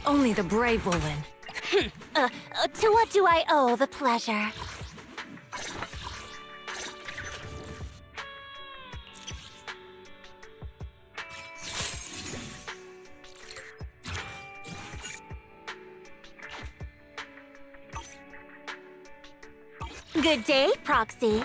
Only the brave will win. To what do I owe the pleasure? Good day, Proxy.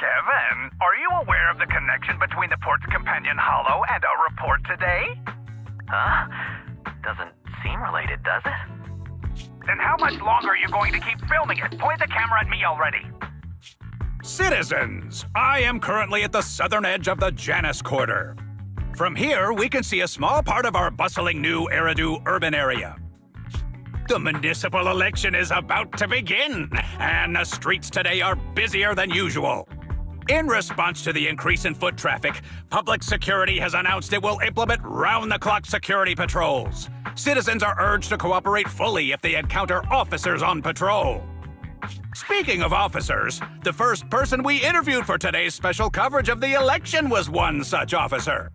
Kevin, are you aware of the connection between the Port's Companion Hollow and our report today? Huh? Doesn't seem related, does it? Then how much longer are you going to keep filming it? Point the camera at me already. Citizens, I am currently at the southern edge of the Janus Quarter. From here, we can see a small part of our bustling new Eridu urban area. The municipal election is about to begin, and the streets today are busier than usual. In response to the increase in foot traffic, public security has announced it will implement round-the-clock security patrols. Citizens are urged to cooperate fully if they encounter officers on patrol. Speaking of officers, the first person we interviewed for today's special coverage of the election was one such officer.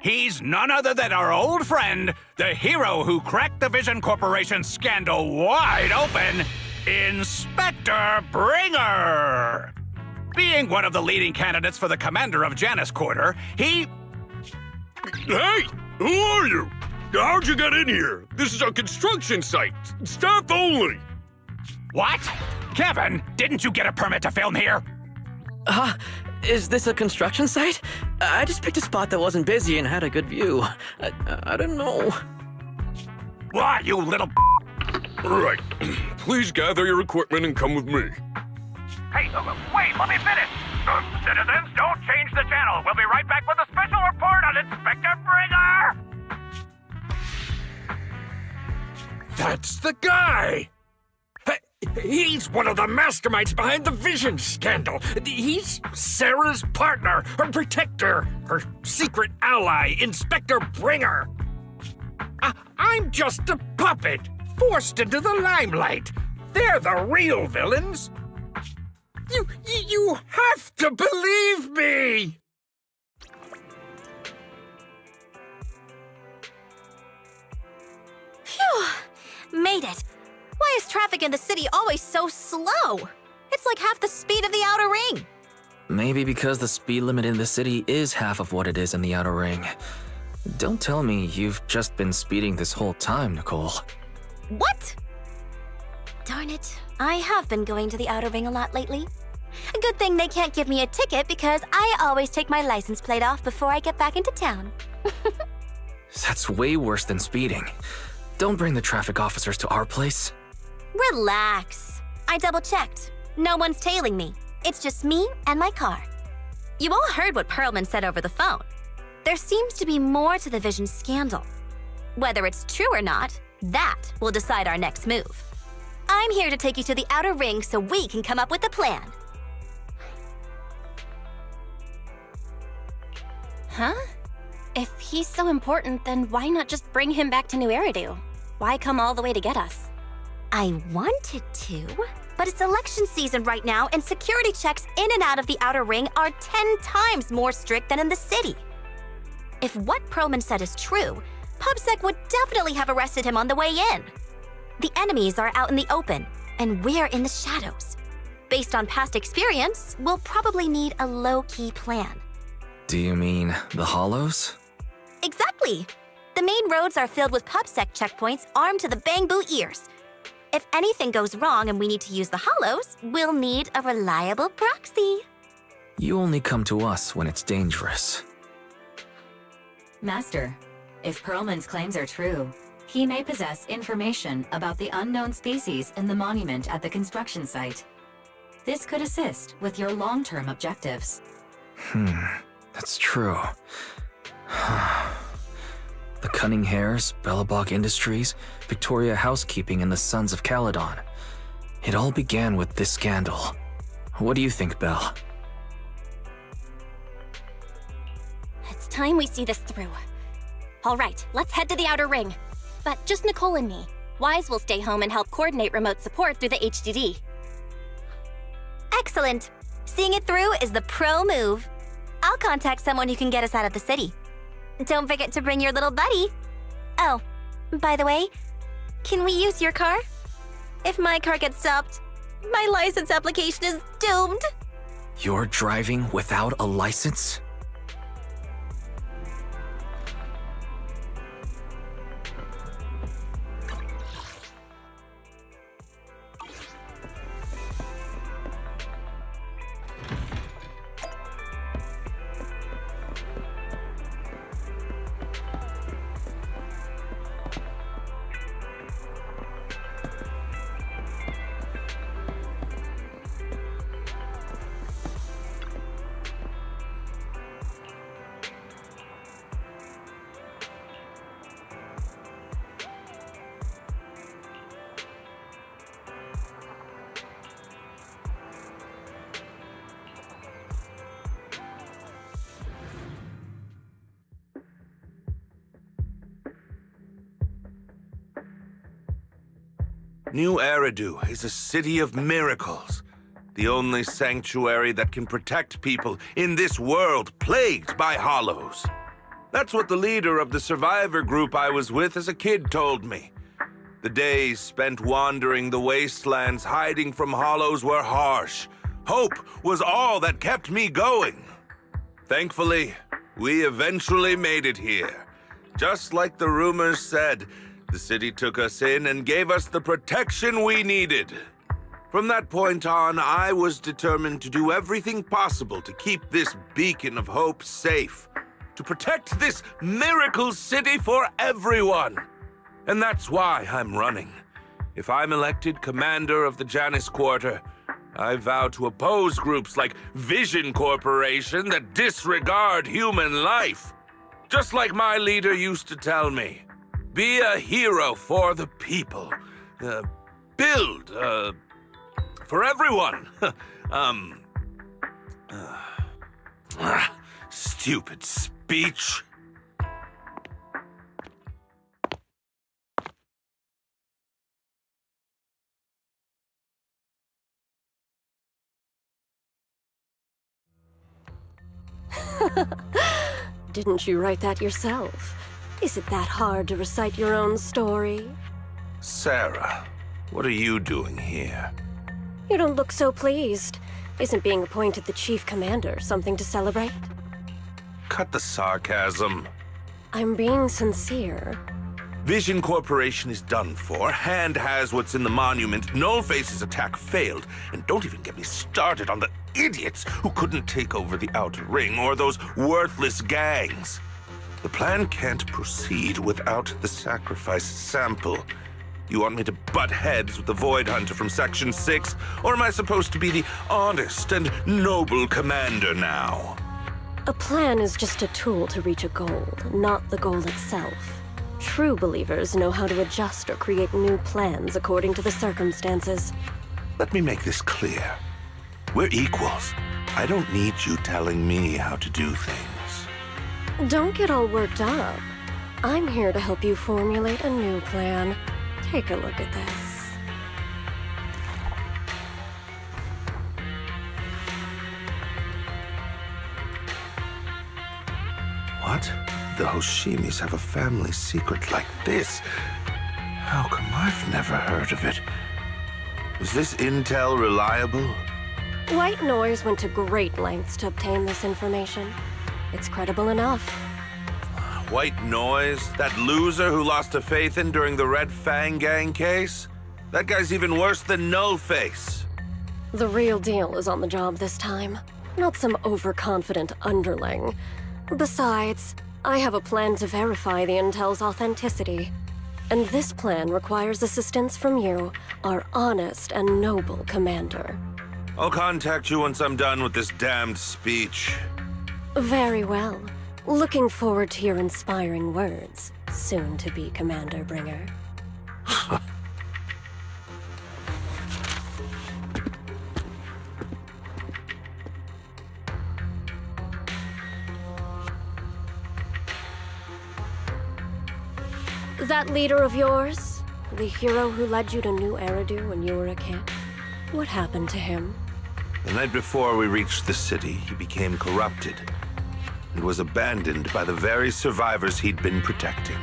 He's none other than our old friend, the hero who cracked the Vision Corporation scandal wide open, Inspector Bringer! Being one of the leading candidates for the commander of Janus Quarter, he... Hey! Who are you? How'd you get in here? This is a construction site. Staff only. What? Kevin, didn't you get a permit to film here? Is this a construction site? I just picked a spot that wasn't busy and had a good view. I don't know. What, you little... All right. Please gather your equipment and come with me. Hey, wait, let me finish. Citizens, don't change the channel. We'll be right back with a special report on Inspector Bringer! That's the guy! He's one of the masterminds behind the Vision scandal. He's Sarah's partner, her protector, her secret ally, Inspector Bringer. I'm just a puppet, forced into the limelight. They're the real villains. You have to believe me! Phew! Made it. Why is traffic in the city always so slow? It's like half the speed of the Outer Ring. Maybe because the speed limit in the city is half of what it is in the Outer Ring. Don't tell me you've just been speeding this whole time, Nicole. What? Darn it. I have been going to the Outer Ring a lot lately. Good thing they can't give me a ticket because I always take my license plate off before I get back into town. That's way worse than speeding. Don't bring the traffic officers to our place. Relax. I double-checked. No one's tailing me. It's just me and my car. You all heard what Perlman said over the phone. There seems to be more to the Vision scandal. Whether it's true or not, that will decide our next move. I'm here to take you to the outer ring so we can come up with a plan. Huh? If he's so important, then why not just bring him back to New Eridu? Why come all the way to get us? I wanted to, but it's election season right now, and security checks in and out of the outer ring are 10 times more strict than in the city. If what Perlman said is true, PubSec would definitely have arrested him on the way in. The enemies are out in the open, and we're in the shadows. Based on past experience, we'll probably need a low-key plan. Do you mean the Hollows? Exactly! The main roads are filled with PubSec checkpoints armed to the bang-boo ears. If anything goes wrong and we need to use the Hollows, we'll need a reliable proxy. You only come to us when it's dangerous. Master, if Perlman's claims are true, he may possess information about the unknown species in the monument at the construction site. This could assist with your long-term objectives. That's true. The Cunning Hares, Belobog Industries, Victoria Housekeeping, and the Sons of Caledon. It all began with this scandal. What do you think, Belle? It's time we see this through. All right, let's head to the outer ring. But just Nicole and me. Wise will stay home and help coordinate remote support through the HDD. Excellent. Seeing it through is the pro move. I'll contact someone who can get us out of the city. Don't forget to bring your little buddy. Oh, by the way, can we use your car? If my car gets stopped, my license application is doomed. You're driving without a license? New Eridu is a city of miracles. The only sanctuary that can protect people in this world plagued by hollows. That's what the leader of the survivor group I was with as a kid told me. The days spent wandering the wastelands hiding from hollows were harsh. Hope was all that kept me going. Thankfully, we eventually made it here. Just like the rumors said, the city took us in and gave us the protection we needed. From that point on, I was determined to do everything possible to keep this beacon of hope safe, to protect this miracle city for everyone. And that's why I'm running. If I'm elected commander of the Janus Quarter, I vow to oppose groups like Vision Corporation that disregard human life. Just like my leader used to tell me. Be a hero for the people. Build, for everyone. Stupid speech. Didn't you write that yourself? Is it that hard to recite your own story? Sarah, what are you doing here? You don't look so pleased. Isn't being appointed the chief commander something to celebrate? Cut the sarcasm. I'm being sincere. Vision Corporation is done for. Hand has what's in the monument. Nullface's attack failed. And don't even get me started on the idiots who couldn't take over the Outer Ring or those worthless gangs. The plan can't proceed without the sacrifice sample. You want me to butt heads with the Void Hunter from Section 6? Or am I supposed to be the honest and noble commander now? A plan is just a tool to reach a goal, not the goal itself. True believers know how to adjust or create new plans according to the circumstances. Let me make this clear. We're equals. I don't need you telling me how to do things. Don't get all worked up. I'm here to help you formulate a new plan. Take a look at this. What? The Hoshimis have a family secret like this? How come I've never heard of it? Is this intel reliable? White Noise went to great lengths to obtain this information. It's credible enough. White Noise? That loser who lost to Phaethon during the Red Fang Gang case? That guy's even worse than Nullface. The real deal is on the job this time, not some overconfident underling. Besides, I have a plan to verify the intel's authenticity. And this plan requires assistance from you, our honest and noble commander. I'll contact you once I'm done with this damned speech. Very well. Looking forward to your inspiring words, soon-to-be Commander Bringer. That leader of yours? The hero who led you to New Eridu when you were a kid? What happened to him? The night before we reached the city, he became corrupted and was abandoned by the very survivors he'd been protecting.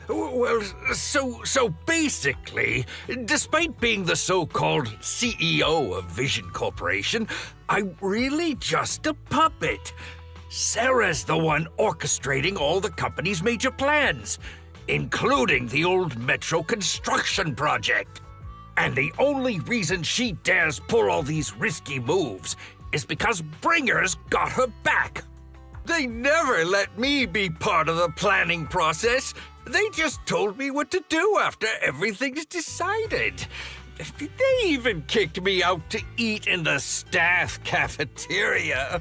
Well, so basically, despite being the so-called CEO of Vision Corporation, I'm really just a puppet. Sarah's the one orchestrating all the company's major plans, including the old metro construction project. And the only reason she dares pull all these risky moves is because Bringer's got her back. They never let me be part of the planning process. They just told me what to do after everything's decided. They even kicked me out to eat in the staff cafeteria.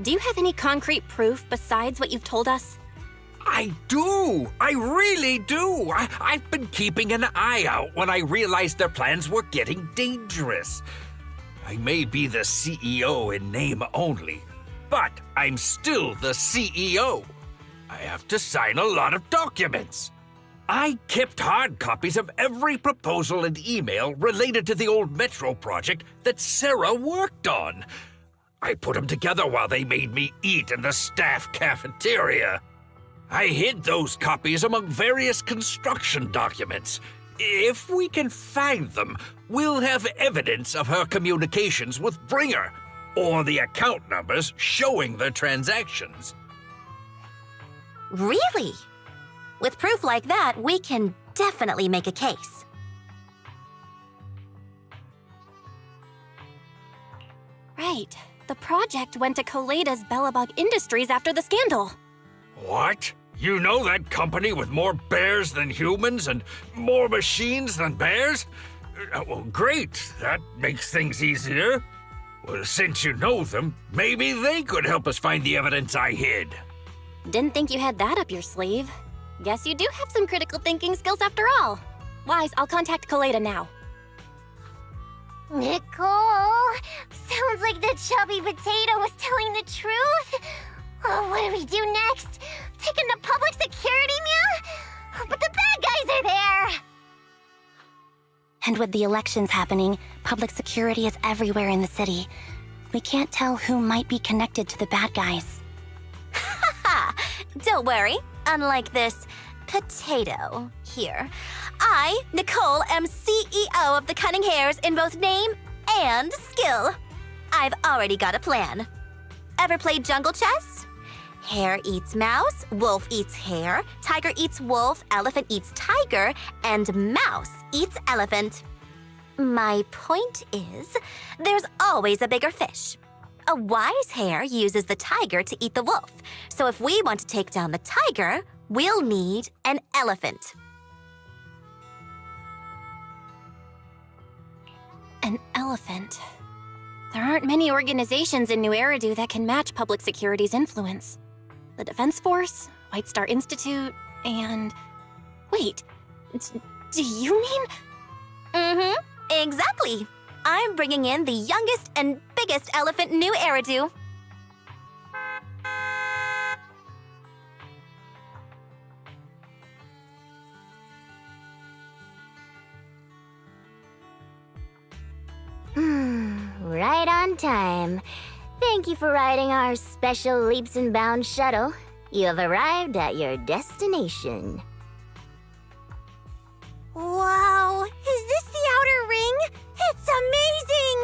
Do you have any concrete proof besides what you've told us? I do! I really do! I've been keeping an eye out when I realized their plans were getting dangerous. I may be the CEO in name only, but I'm still the CEO. I have to sign a lot of documents. I kept hard copies of every proposal and email related to the old Metro project that Sarah worked on. I put them together while they made me eat in the staff cafeteria. I hid those copies among various construction documents. If we can find them, we'll have evidence of her communications with Bringer, or the account numbers showing the transactions. Really? With proof like that, we can definitely make a case. Right. The project went to Koleida's Belobog Industries after the scandal. What? You know that company with more bears than humans and more machines than bears? Well, great. That makes things easier. Well, since you know them, maybe they could help us find the evidence I hid. Didn't think you had that up your sleeve. Guess you do have some critical thinking skills after all. Wise, I'll contact Koleida now. Nicole! Sounds like the chubby potato was telling the truth. Oh, what do we do next? Take him to public security, Mia? But the bad guys are there! And with the elections happening, public security is everywhere in the city. We can't tell who might be connected to the bad guys. Haha! Don't worry. Unlike this potato here, I, Nicole, am CEO of the Cunning Hares in both name and skill. I've already got a plan. Ever played jungle chess? Hare eats mouse, wolf eats hare, tiger eats wolf, elephant eats tiger, and mouse eats elephant. My point is, there's always a bigger fish. A wise hare uses the tiger to eat the wolf. So if we want to take down the tiger, we'll need an elephant. An elephant. There aren't many organizations in New Eridu that can match public security's influence. The Defense Force, White Star Institute, and... Wait, do you mean... Mm-hmm, exactly. I'm bringing in the youngest and biggest elephant in New Eridu. Right on time. Thank you for riding our special leaps and bounds shuttle. You have arrived at your destination. Wow, is this the outer ring? It's amazing!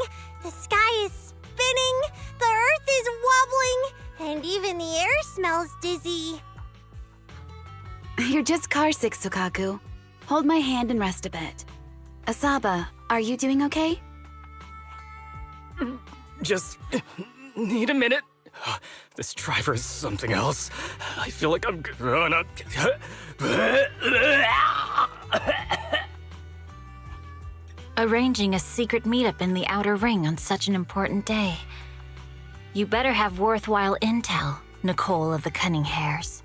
The sky is spinning, the earth is wobbling, and even the air smells dizzy. You're just carsick, Sukaku. Hold my hand and rest a bit. Asaba, are you doing okay? Just need a minute. This driver is something else. I feel like I'm gonna... Arranging a secret meetup in the Outer Ring on such an important day. You better have worthwhile intel, Nicole of the Cunning Hares.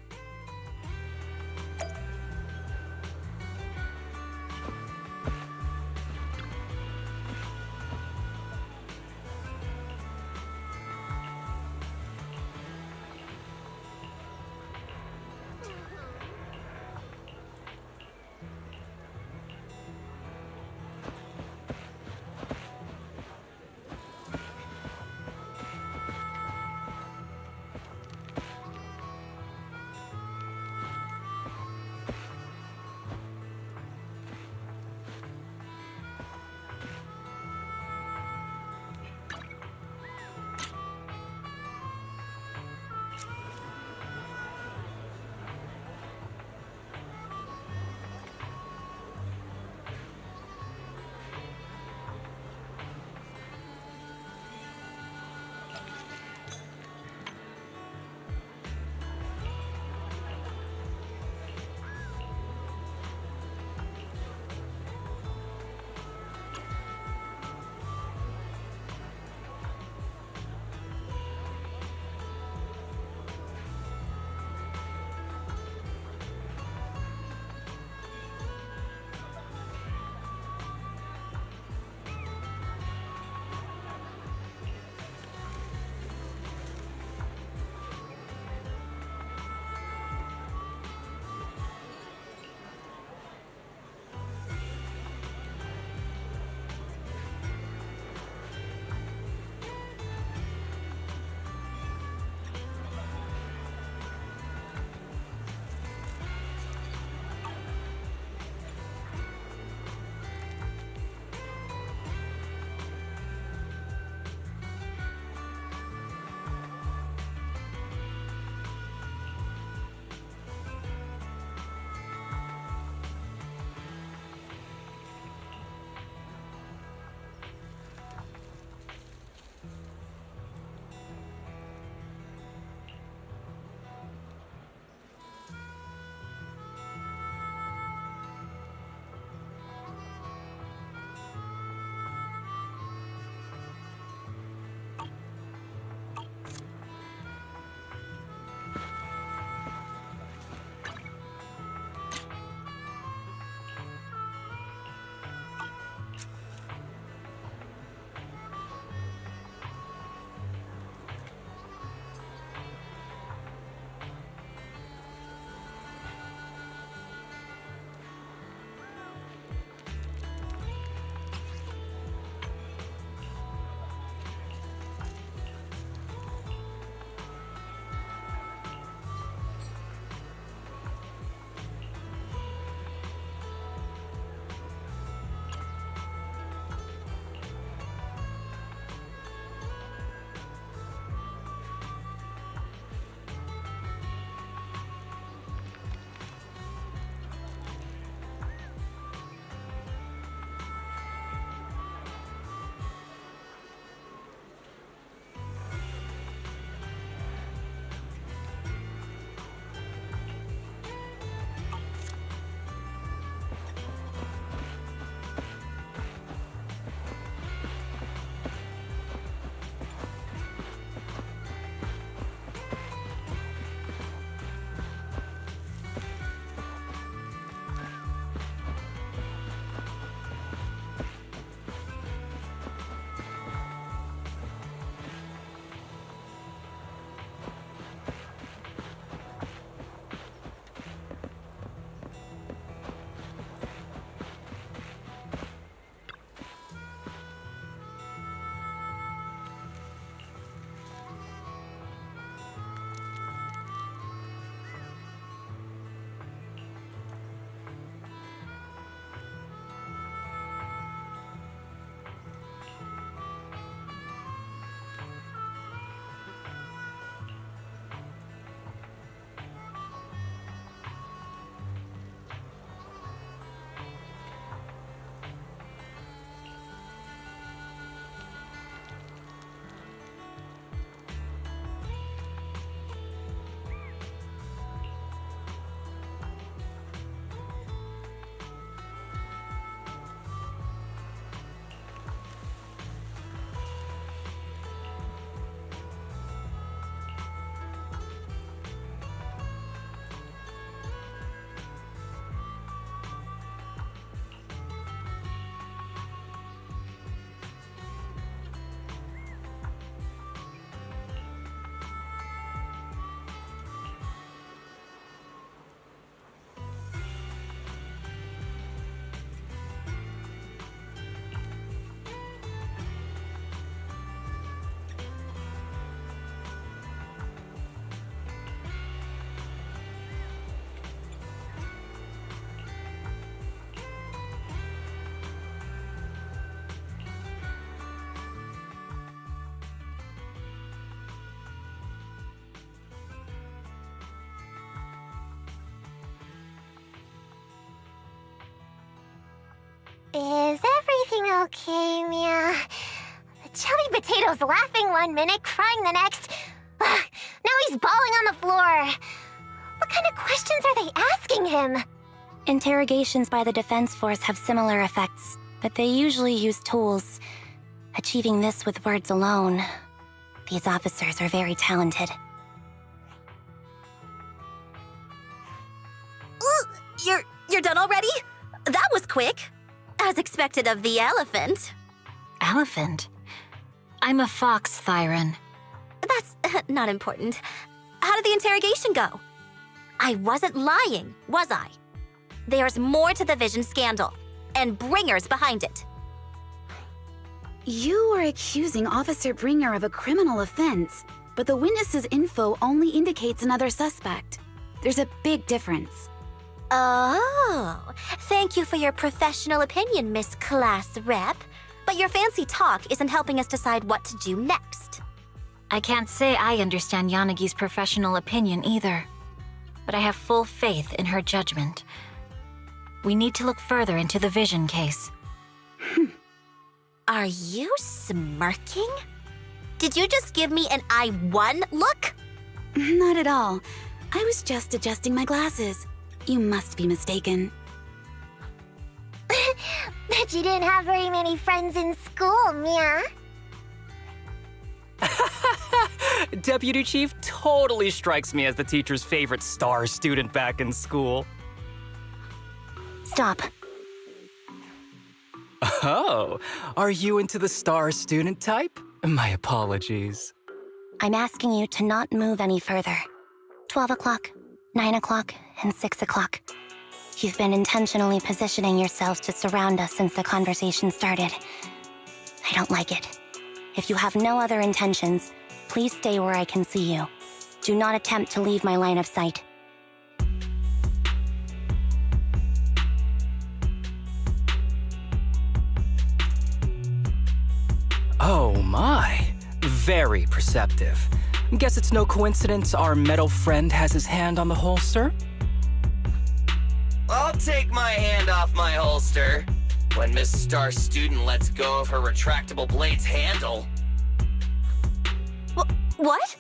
Is everything okay, Mia? The chubby potato's laughing one minute, crying the next. Now he's bawling on the floor. What kind of questions are they asking him? Interrogations by the Defense Force have similar effects, but they usually use tools. Achieving this with words alone. These officers are very talented. You're done already? That was quick. As expected of the elephant. Elephant? I'm a fox, Thyron. That's not important. How did the interrogation go? I wasn't lying, was I? There's more to the Vision scandal, and Bringer's behind it. You are accusing Officer Bringer of a criminal offense, but the witness's info only indicates another suspect. There's a big difference. Oh, thank you for your professional opinion, Miss Class Rep. But your fancy talk isn't helping us decide what to do next. I can't say I understand Yanagi's professional opinion either, but I have full faith in her judgment. We need to look further into the Vision case. Are you smirking? Did you just give me an I won look? Not at all. I was just adjusting my glasses. You must be mistaken. Bet you didn't have very many friends in school, Mia. Deputy Chief totally strikes me as the teacher's favorite star student back in school. Stop. Oh, are you into the star student type? My apologies. I'm asking you to not move any further. 12 o'clock, 9 o'clock, and 6 o'clock. You've been intentionally positioning yourselves to surround us since the conversation started. I don't like it. If you have no other intentions, please stay where I can see you. Do not attempt to leave my line of sight. Oh my, very perceptive. Guess it's no coincidence our metal friend has his hand on the holster? I'll take my hand off my holster when Miss Star Student lets go of her retractable blade's handle. What?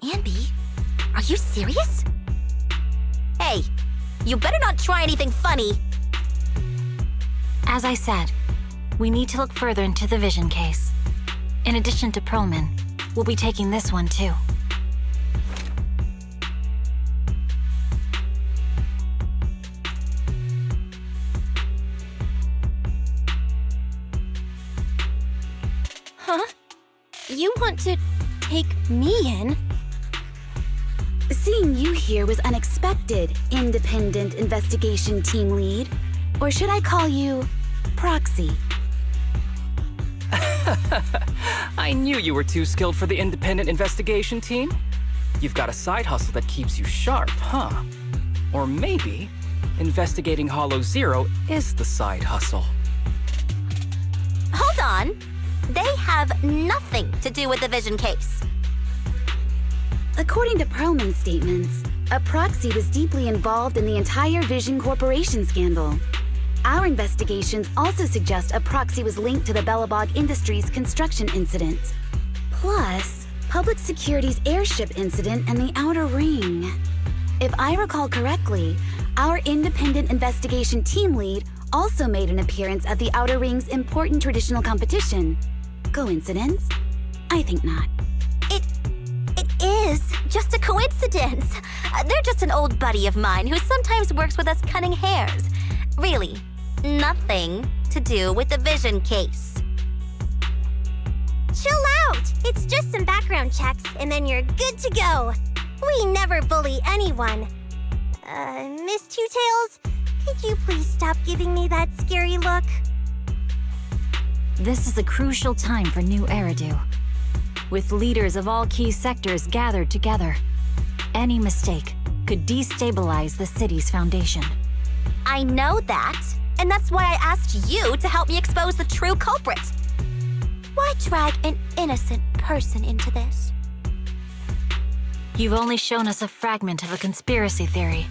Anby, are you serious? Hey, you better not try anything funny. As I said, we need to look further into the Vision case. In addition to Perlman, we'll be taking this one too. Huh? You want to take me in? Seeing you here was unexpected, Independent Investigation Team Lead. Or should I call you Proxy? I knew you were too skilled for the independent investigation team. You've got a side hustle that keeps you sharp, huh? Or maybe investigating Hollow Zero is the side hustle. Hold on. They have nothing to do with the Vision case. According to Perlman's statements, a proxy was deeply involved in the entire Vision Corporation scandal. Our investigations also suggest a proxy was linked to the Belobog Industries construction incident. Plus, Public Security's airship incident and the Outer Ring. If I recall correctly, our independent investigation team lead also made an appearance at the Outer Ring's important traditional competition. Coincidence? I think not. It is just a coincidence. They're just an old buddy of mine who sometimes works with us cunning hares. Really, nothing to do with the Vision case. Chill out! It's just some background checks, and then you're good to go. We never bully anyone. Miss Two Tails, could you please stop giving me that scary look? This is a crucial time for New Eridu. With leaders of all key sectors gathered together, any mistake could destabilize the city's foundation. I know that, and that's why I asked you to help me expose the true culprit. Why drag an innocent person into this? You've only shown us a fragment of a conspiracy theory,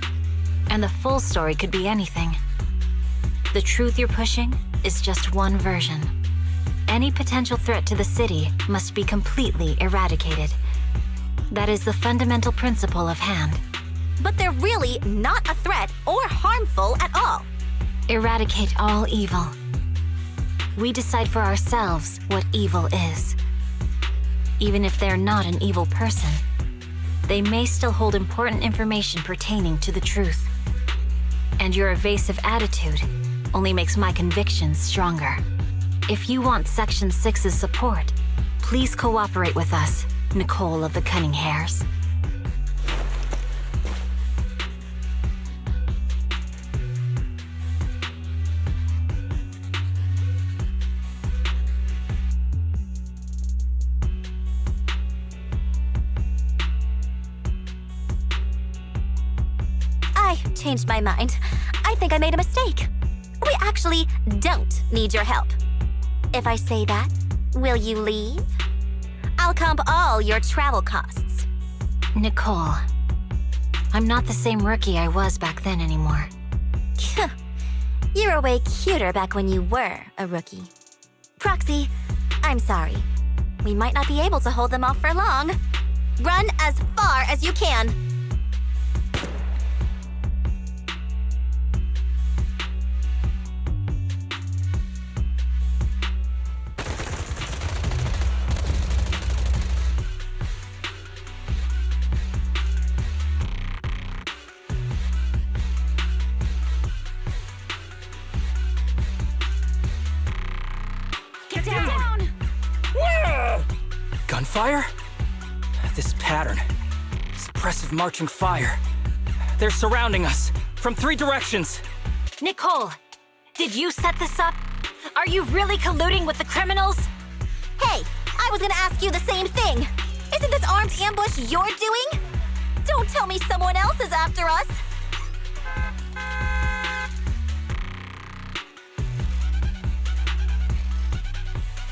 and the full story could be anything. The truth you're pushing is just one version. Any potential threat to the city must be completely eradicated. That is the fundamental principle of Hand. But they're really not a threat or harmful at all. Eradicate all evil. We decide for ourselves what evil is. Even if they're not an evil person, they may still hold important information pertaining to the truth. And your evasive attitude only makes my convictions stronger. If you want Section 6's support, please cooperate with us, Nicole of the Cunning Hairs. I changed my mind. I think I made a mistake. We actually don't need your help. If I say that, will you leave? I'll comp all your travel costs. Nicole, I'm not the same rookie I was back then anymore. You were way cuter back when you were a rookie. Proxy, I'm sorry. We might not be able to hold them off for long. Run as far as you can. Get down! Gunfire? This pattern. Suppressive marching fire. They're surrounding us from 3 directions. Nicole, did you set this up? Are you really colluding with the criminals? Hey, I was gonna ask you the same thing. Isn't this armed ambush you're doing? Don't tell me someone else is after us.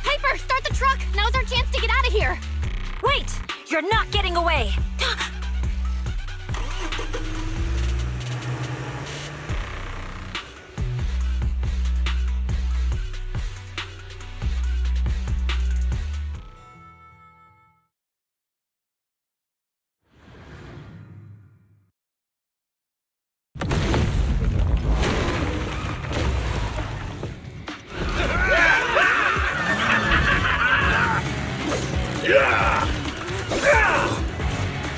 Piper, start the truck! Now's our chance to get out of here! Wait! You're not getting away!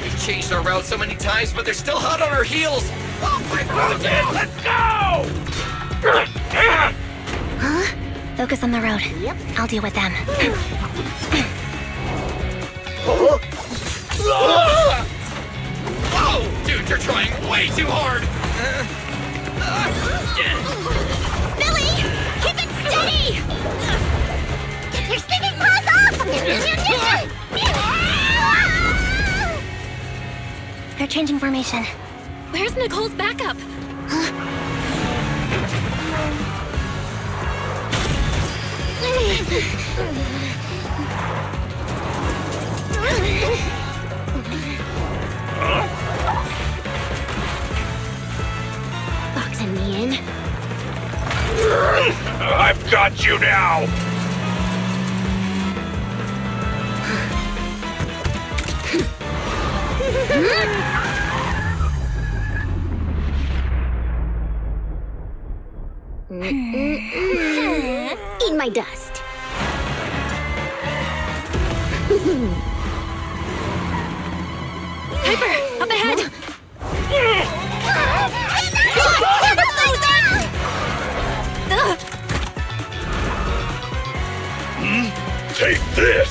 We've changed our route so many times, but they're still hot on our heels. Oh my god! Let's go! Huh? Focus on the road. Yep. I'll deal with them. Oh, dude, you're trying way too hard. Billy! Keep it steady! Get your stinking paws off! They're changing formation. Where's Nicole's backup? Boxing me in. I've got you now! Eat my dust. Piper, up ahead! Take this!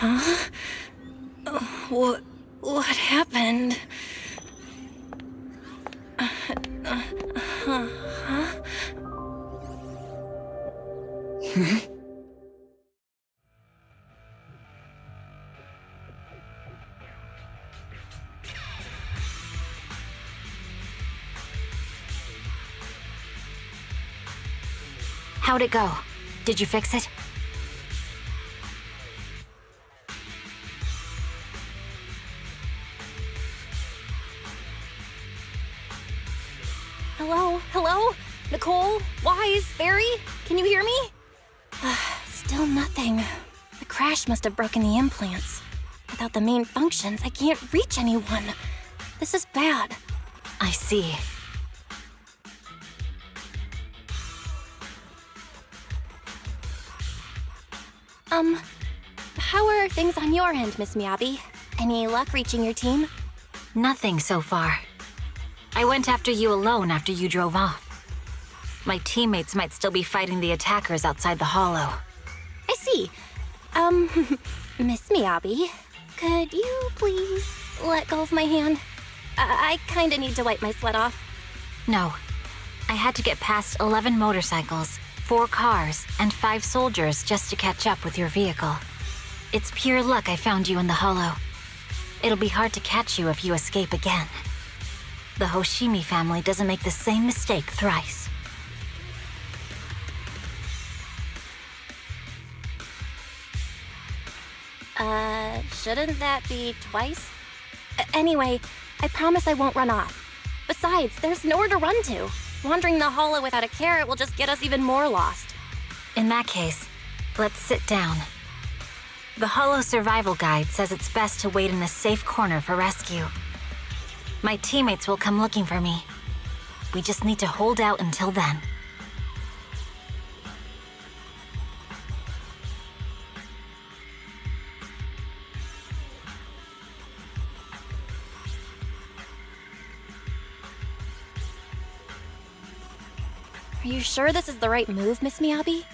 Huh? What happened? Huh? How'd it go? Did you fix it? Hello? Hello? Nicole? Wise? Barry? Can you hear me? Still nothing. The crash must have broken the implants. Without the main functions, I can't reach anyone. This is bad. I see. How are things on your end, Miss Miyabi? Any luck reaching your team? Nothing so far. I went after you alone after you drove off. My teammates might still be fighting the attackers outside the hollow. I see. Miss Miyabi, could you please let go of my hand? I kinda need to wipe my sweat off. No. I had to get past 11 motorcycles, 4 cars, and 5 soldiers just to catch up with your vehicle. It's pure luck I found you in the hollow. It'll be hard to catch you if you escape again. The Hoshimi family doesn't make the same mistake thrice. Shouldn't that be twice? Anyway, I promise I won't run off. Besides, there's nowhere to run to. Wandering the hollow without a carrot will just get us even more lost. In that case, let's sit down. The Hollow Survival Guide says it's best to wait in a safe corner for rescue. My teammates will come looking for me. We just need to hold out until then. Are you sure this is the right move, Miss Miyabi?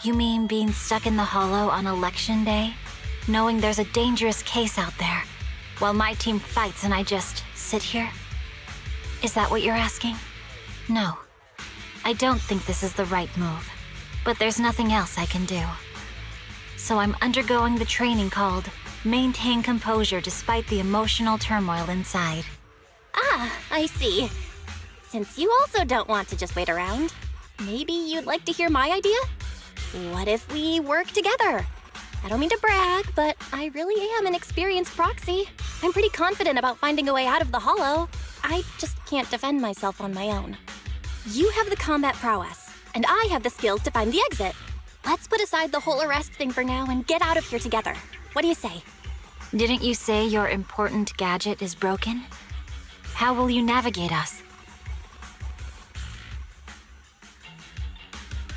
You mean being stuck in the hollow on election day? Knowing there's a dangerous case out there, while my team fights and I just sit here? Is that what you're asking? No. I don't think this is the right move, but there's nothing else I can do. So I'm undergoing the training called Maintain Composure Despite the Emotional Turmoil Inside. Ah, I see. Since you also don't want to just wait around, maybe you'd like to hear my idea? What if we work together? I don't mean to brag, but I really am an experienced proxy. I'm pretty confident about finding a way out of the hollow. I just can't defend myself on my own. You have the combat prowess, and I have the skills to find the exit. Let's put aside the whole arrest thing for now and get out of here together. What do you say? Didn't you say your important gadget is broken? How will you navigate us?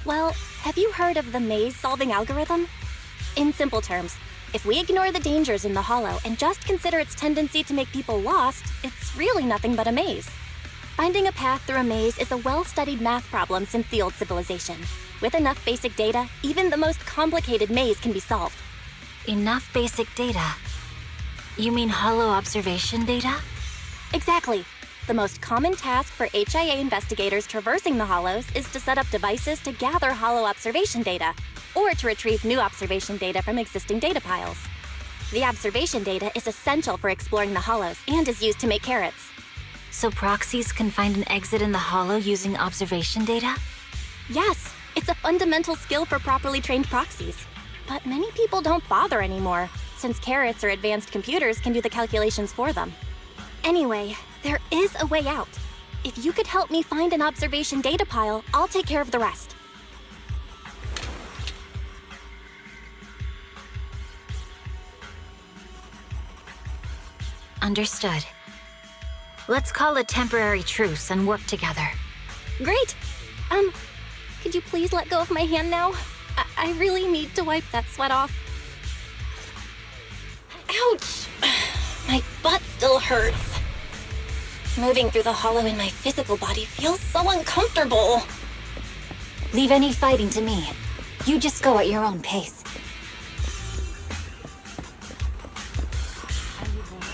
Well, have you heard of the maze-solving algorithm? In simple terms, if we ignore the dangers in the hollow and just consider its tendency to make people lost, it's really nothing but a maze. Finding a path through a maze is a well-studied math problem since the old civilization. With enough basic data, even the most complicated maze can be solved. Enough basic data? You mean hollow observation data? Exactly. The most common task for HIA investigators traversing the hollows is to set up devices to gather hollow observation data, or to retrieve new observation data from existing data piles. The observation data is essential for exploring the hollows and is used to make carrots. So proxies can find an exit in the hollow using observation data? Yes, it's a fundamental skill for properly trained proxies. But many people don't bother anymore, since carrots or advanced computers can do the calculations for them. Anyway, there is a way out. If you could help me find an observation data pile, I'll take care of the rest. Understood. Let's call a temporary truce and work together. Great! Could you please let go of my hand now? I really need to wipe that sweat off. Ouch! My butt still hurts. Moving through the hollow in my physical body feels so uncomfortable. Leave any fighting to me. You just go at your own pace. Are you bored?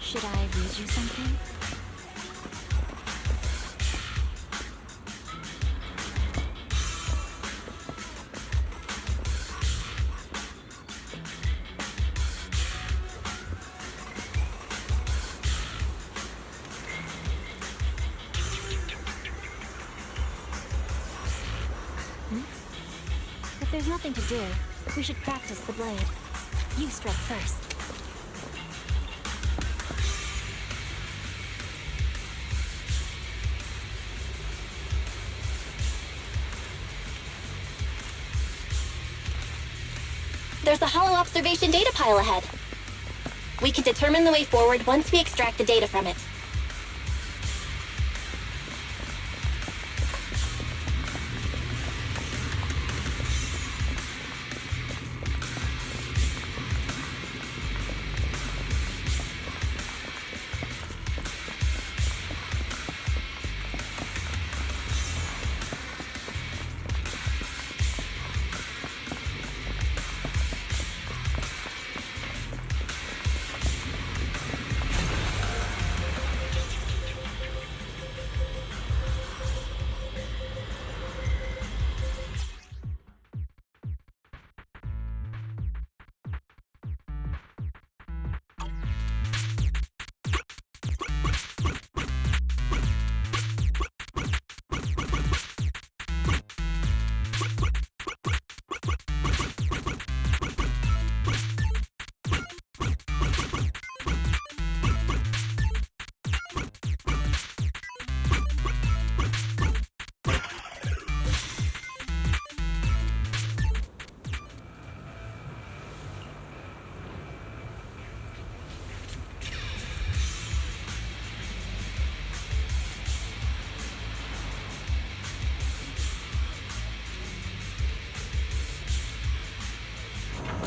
Should I read you something? There's nothing to do. We should practice the blade. You strike first. There's a hollow observation data pile ahead. We can determine the way forward once we extract the data from it.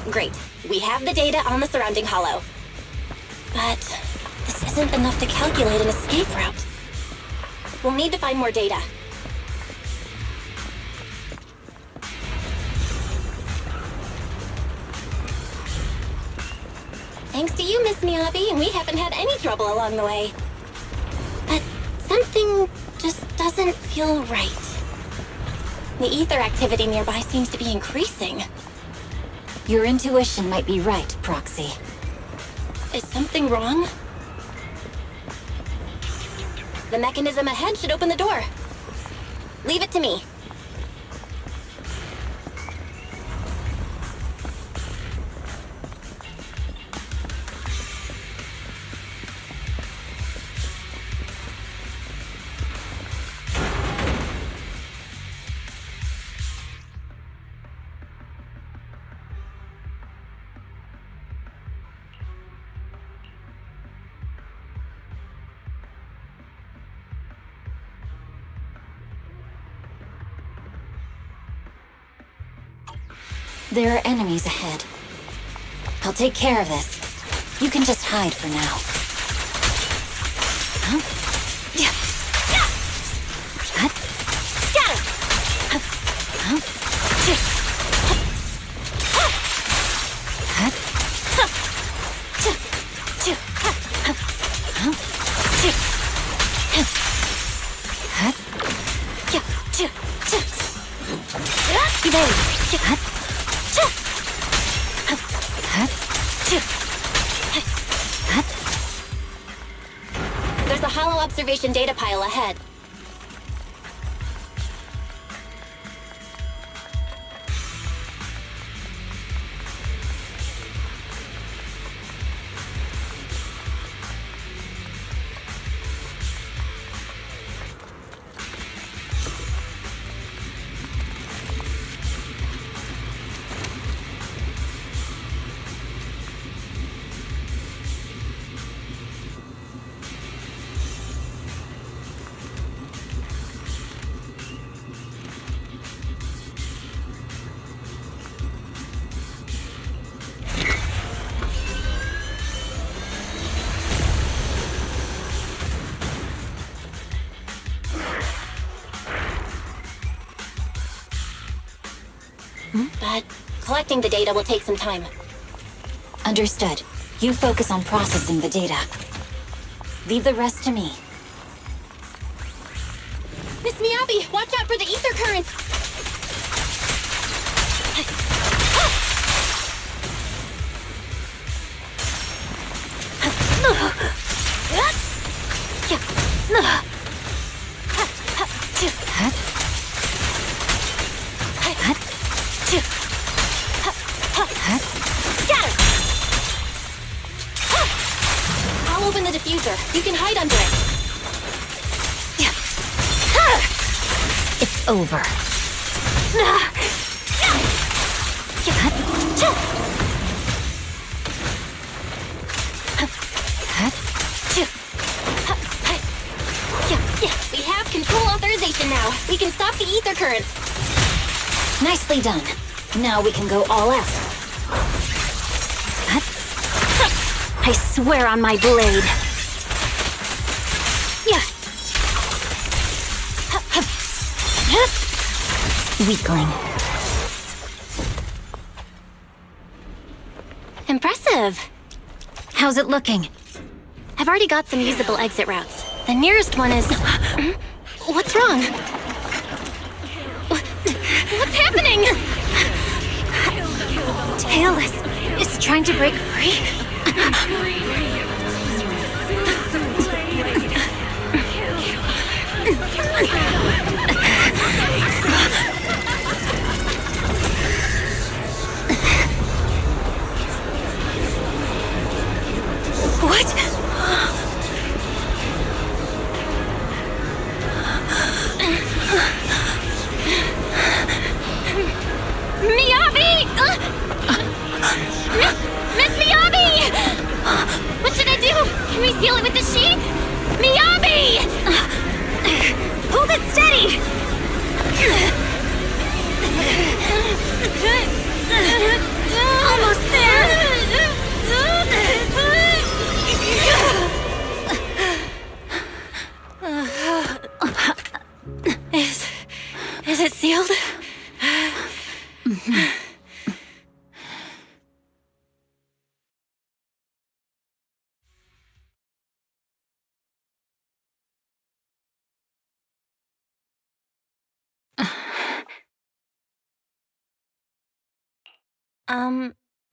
Great. We have the data on the surrounding hollow. But this isn't enough to calculate an escape route. We'll need to find more data. Thanks to you, Miss Miyabi, we haven't had any trouble along the way. But something just doesn't feel right. The ether activity nearby seems to be increasing. Your intuition might be right, Proxy. Is something wrong? The mechanism ahead should open the door. Leave it to me. There are enemies ahead. I'll take care of this. You can just hide for now. Huh? Yeah. Huh? Scatter! Huh? Huh? Huh? There's a hollow observation data pile ahead. But collecting the data will take some time. Understood. You focus on processing the data. Leave the rest to me. Miss Miyabi, watch out for the ether current! the diffuser. You can hide under it. It's over. We have control authorization now. We can stop the ether currents. Nicely done. Now we can go all out. I swear on my blade. Weakling. Impressive. How's it looking? I've already got some usable exit routes. The nearest one is... What's wrong? What's happening? Tailless is trying to break free. What? Miyabi! Miss Miyabi! What should I do? Can we seal it with the sheet? Miyabi! Hold it steady! Almost there! Is it sealed?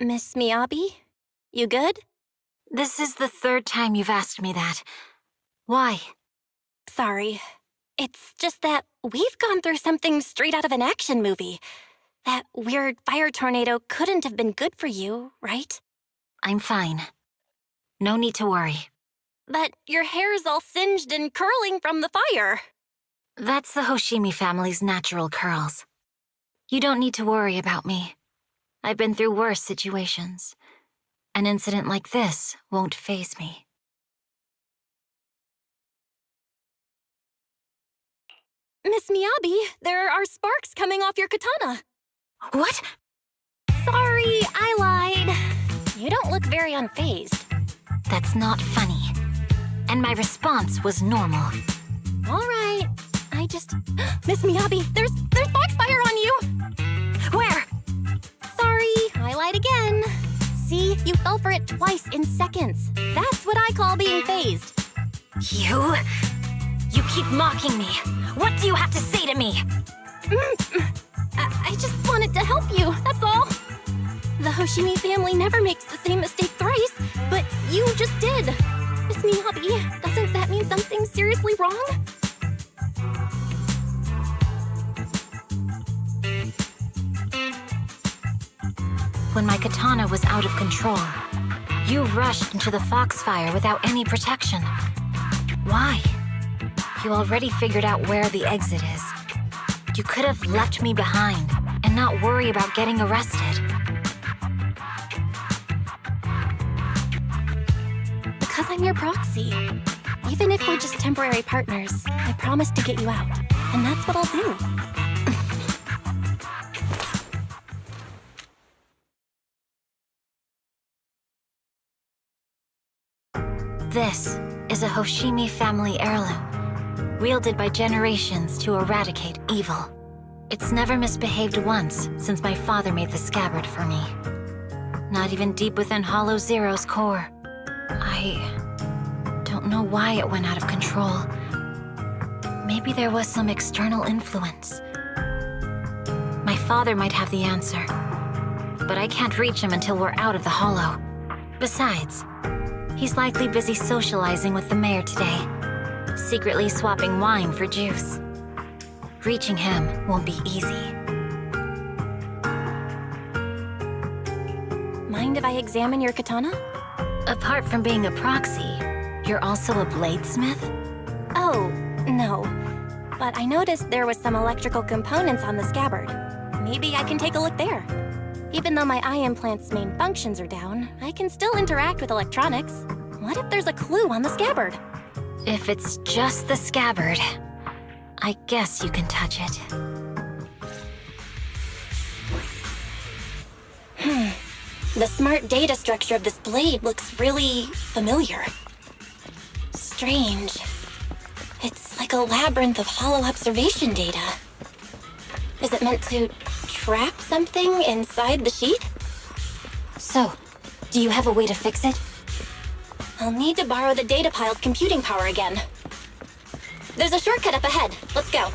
Miss Miyabi? You good? This is the third time you've asked me that. Why? Sorry. It's just that we've gone through something straight out of an action movie. That weird fire tornado couldn't have been good for you, right? I'm fine. No need to worry. But your hair's all singed and curling from the fire. That's the Hoshimi family's natural curls. You don't need to worry about me. I've been through worse situations. An incident like this won't faze me. Miss Miyabi, there are sparks coming off your katana. What? Sorry, I lied. You don't look very unfazed. That's not funny. And my response was normal. All right. I just... Miss Miyabi, there's foxfire on you! Where? Sorry, I lied again. See, you fell for it twice in seconds. That's what I call being phased. You keep mocking me. What do you have to say to me? I just wanted to help you, that's all. The Hoshimi family never makes the same mistake thrice, but you just did. Miss Miyabi, doesn't that mean something seriously wrong? When my katana was out of control, you rushed into the foxfire without any protection. Why? You already figured out where the exit is. You could have left me behind and not worry about getting arrested. Because I'm your proxy. Even if we're just temporary partners, I promise to get you out. And that's what I'll do. This is a Hoshimi family heirloom, wielded by generations to eradicate evil. It's never misbehaved once since my father made the scabbard for me. Not even deep within Hollow Zero's core. I don't know why it went out of control. Maybe there was some external influence. My father might have the answer, but I can't reach him until we're out of the Hollow. Besides, he's likely busy socializing with the mayor today, secretly swapping wine for juice. Reaching him won't be easy. Mind if I examine your katana? Apart from being a proxy, You're also a bladesmith? Oh, no. But I noticed there was some electrical components on the scabbard. Maybe I can take a look there. Even though my eye implant's main functions are down, I can still interact with electronics. What if there's a clue on the scabbard? If it's just the scabbard, I guess you can touch it. The smart data structure of this blade looks really familiar. Strange. It's like a labyrinth of hollow observation data. Is it meant to trap something inside the sheath? So, do you have a way to fix it? I'll need to borrow the data pile's computing power again. There's a shortcut up ahead. Let's go.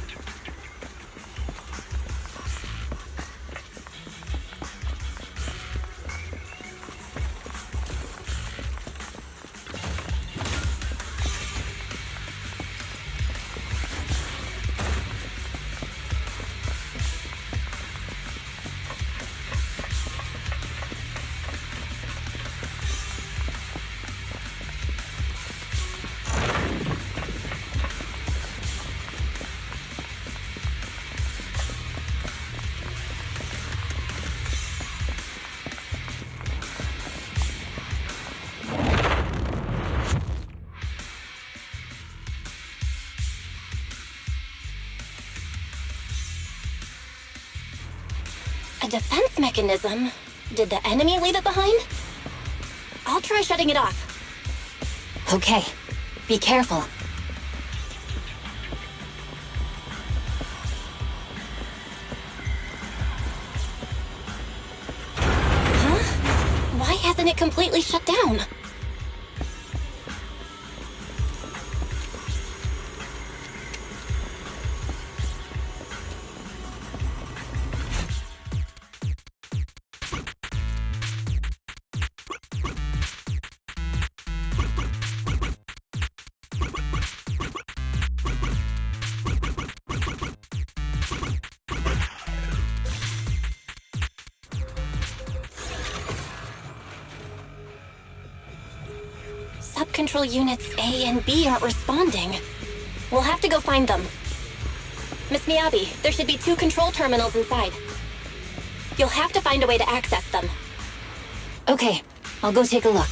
A defense mechanism? Did the enemy leave it behind? I'll try shutting it off. Okay, be careful. Huh? Why hasn't it completely shut down? Sub-control units A and B aren't responding. We'll have to go find them. Miss Miyabi, there should be 2 control terminals inside. You'll have to find a way to access them. Okay, I'll go take a look.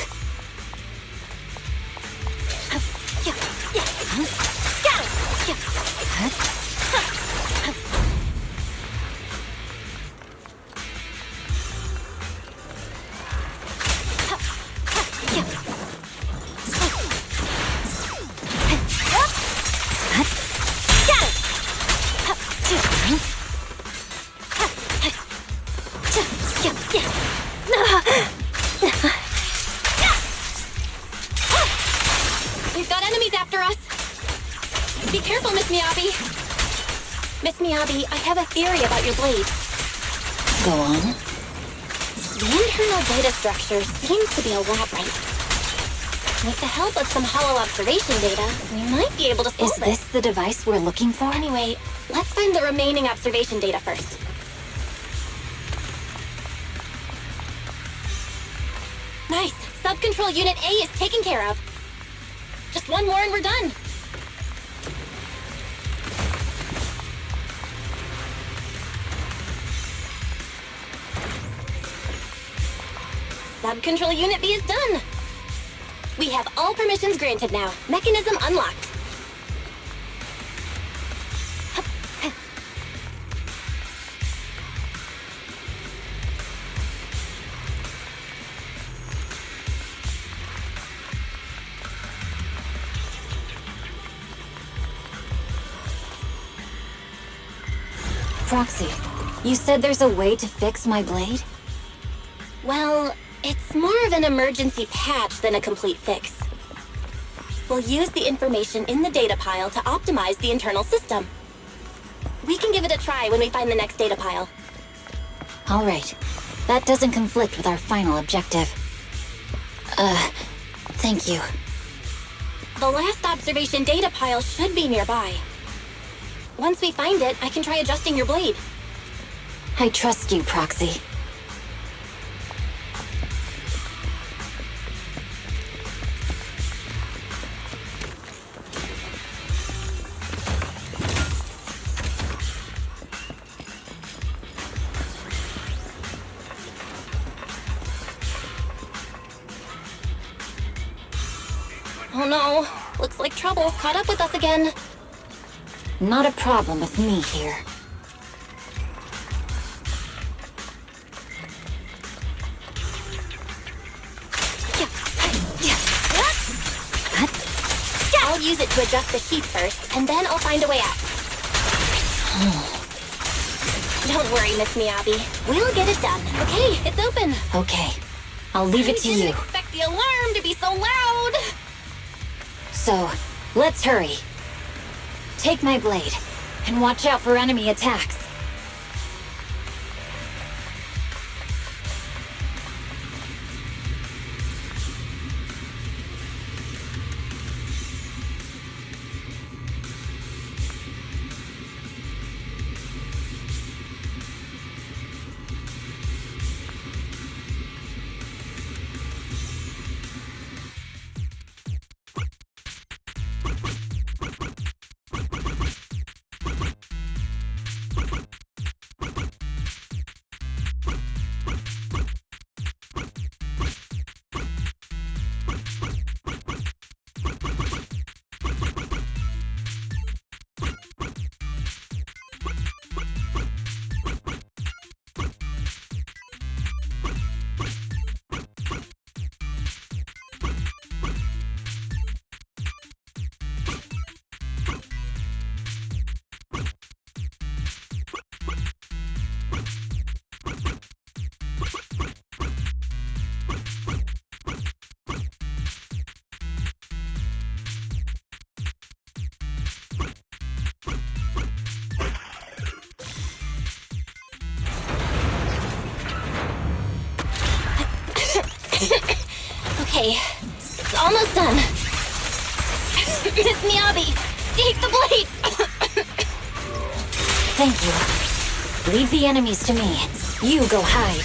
We've got enemies after us. Be careful, Miss Miyabi. Miss Miyabi, I have a theory about your blade. Go on. The internal data structure seems to be a labyrinth. With the help of some hollow observation data, we might be able to solve Is it. this the device we're looking for? Anyway, let's find the remaining observation data first. Nice. Sub-control unit A is taken care of. Just one more and we're done. Sub-control unit B is done. We have all permissions granted now. Mechanism unlocked. Proxy, you said there's a way to fix my blade? Well, it's more of an emergency patch than a complete fix. We'll use the information in the data pile to optimize the internal system. We can give it a try when we find the next data pile. All right. That doesn't conflict with our final objective. Thank you. The last observation data pile should be nearby. Once we find it, I can try adjusting your blade. I trust you, Proxy. Oh no, looks like trouble's caught up with us again. Not a problem with me here. I'll use it to adjust the heat first, and then I'll find a way out. Don't worry, Miss Miyabi. We'll get it done. Okay, it's open. Okay, I'll leave it to I you. didn't expect the alarm to be so loud. So, let's hurry. Take my blade, and watch out for enemy attacks. Okay, it's almost done. Miss Miyabi, take the blade! Thank you. Leave the enemies to me. You go hide.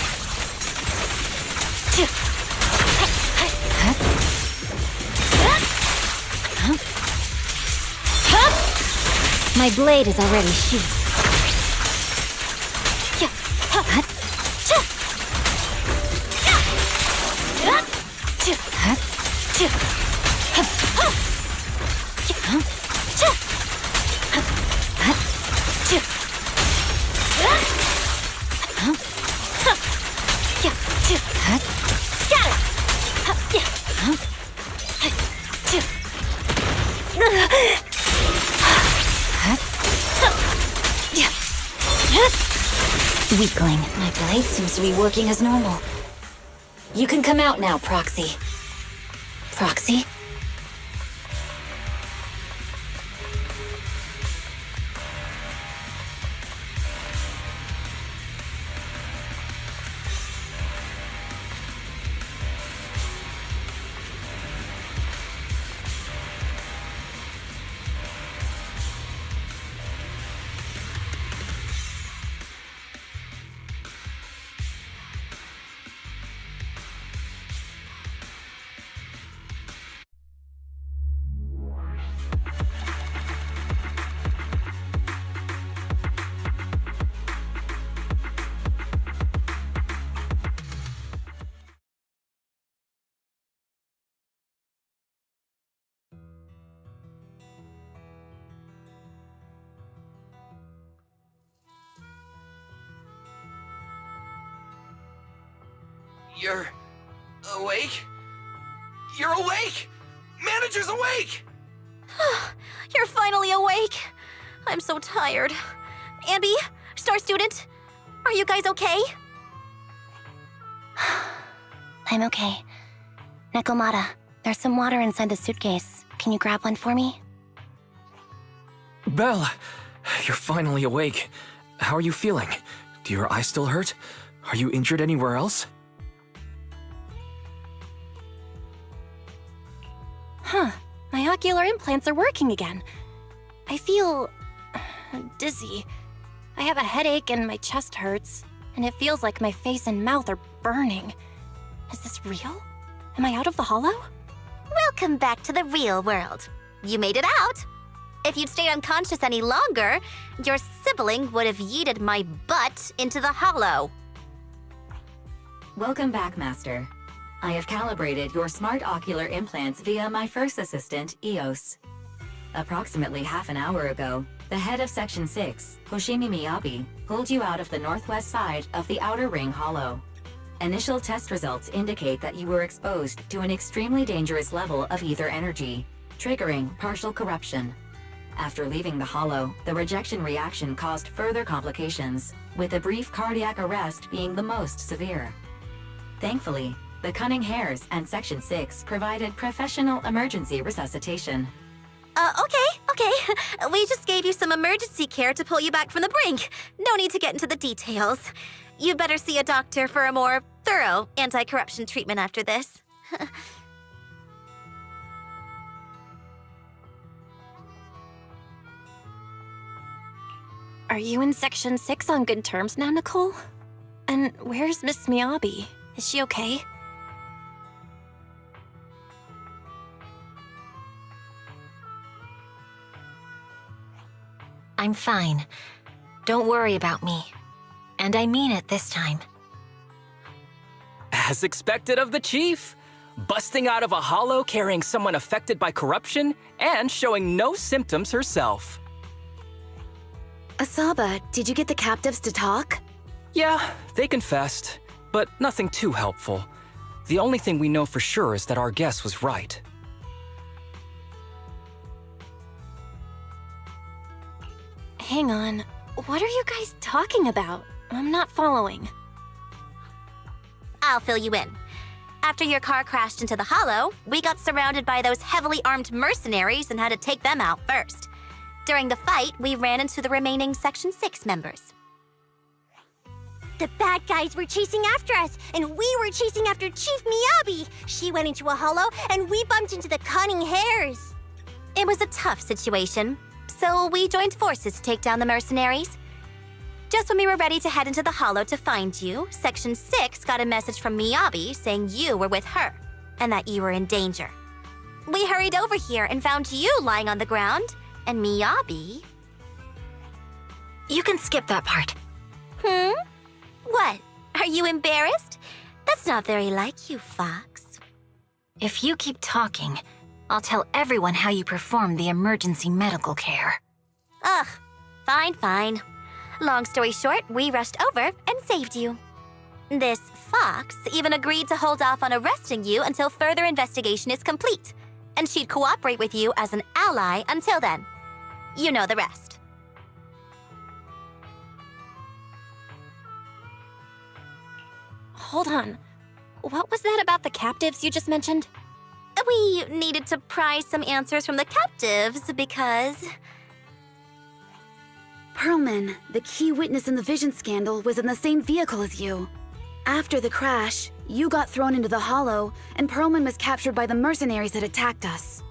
My blade is already sheathed. Weakling. My blade seems to be working as normal. You can come out now, Proxy. Proxy? You're awake? You're awake! Manager's awake! You're finally awake. I'm so tired. Ambi, Star Student, are you guys okay? I'm okay. Nekomata, there's some water inside the suitcase. Can you grab one for me? Belle, you're finally awake. How are you feeling? Do your eyes still hurt? Are you injured anywhere else? Huh. My ocular implants are working again. I feel dizzy. I have a headache and my chest hurts, and it feels like my face and mouth are burning. Is this real? Am I out of the hollow? Welcome back to the real world. You made it out. If you'd stayed unconscious any longer, your sibling would have yeeted my butt into the hollow. Welcome back, Master. I have calibrated your smart ocular implants via my first assistant, EOS. Approximately half an hour ago, the head of Section 6, Hoshimi Miyabi, pulled you out of the northwest side of the Outer Ring Hollow. Initial test results indicate that you were exposed to an extremely dangerous level of ether energy, triggering partial corruption. After leaving the Hollow, the rejection reaction caused further complications, with a brief cardiac arrest being the most severe. Thankfully, the Cunning Hares and Section 6 provided professional emergency resuscitation. Okay. We just gave you some emergency care to pull you back from the brink. No need to get into the details. You'd better see a doctor for a more thorough anti-corruption treatment after this. Are you in Section 6 on good terms now, Nicole? And where's Miss Miyabi? Is she okay? I'm fine. Don't worry about me. And I mean it this time. As expected of the chief. Busting out of a hollow carrying someone affected by corruption and showing no symptoms herself. Asaba, did you get the captives to talk? Yeah, they confessed, but nothing too helpful. The only thing we know for sure is that our guess was right. Hang on. What are you guys talking about? I'm not following. I'll fill you in. After your car crashed into the Hollow, we got surrounded by those heavily armed mercenaries and had to take them out first. During the fight, we ran into the remaining Section 6 members. The bad guys were chasing after us, and we were chasing after Chief Miyabi. She went into a hollow, and we bumped into the Cunning Hares. It was a tough situation, so we joined forces to take down the mercenaries. Just when we were ready to head into the Hollow to find you, Section 6 got a message from Miyabi saying you were with her, and that you were in danger. We hurried over here and found you lying on the ground, and Miyabi... You can skip that part. What? Are you embarrassed? That's not very like you, Fox. If you keep talking, I'll tell everyone how you performed the emergency medical care. Ugh, fine. Long story short, we rushed over and saved you. This Fox even agreed to hold off on arresting you until further investigation is complete, and she'd cooperate with you as an ally until then. You know the rest. Hold on. What was that about the captives you just mentioned? We needed to pry some answers from the captives because... Pearlman, the key witness in the Vision scandal, was in the same vehicle as you. After the crash, you got thrown into the Hollow, and Pearlman was captured by the mercenaries that attacked us.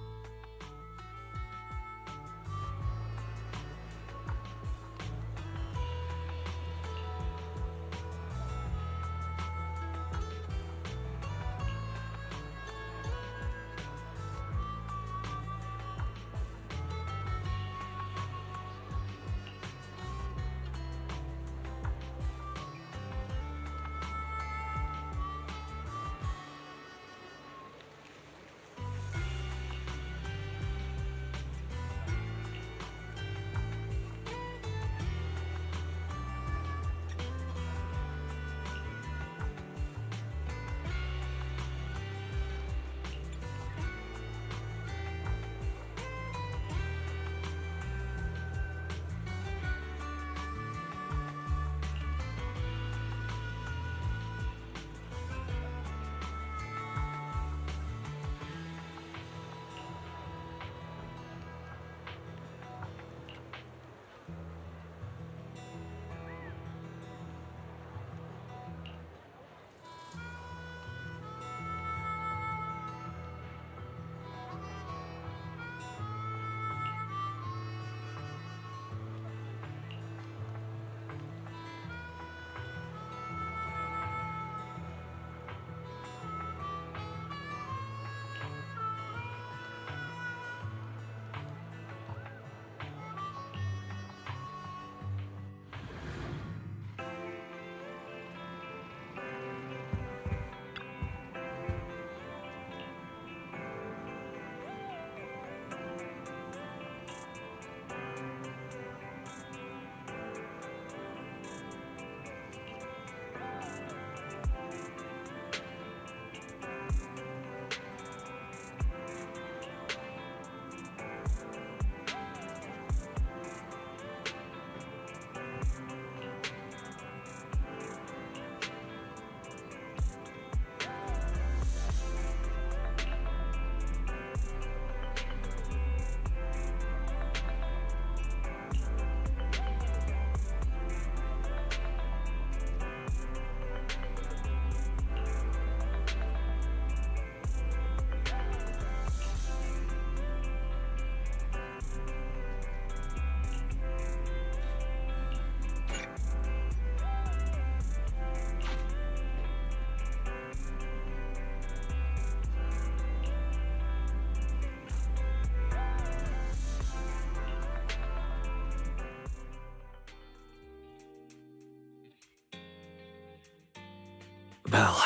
Belle,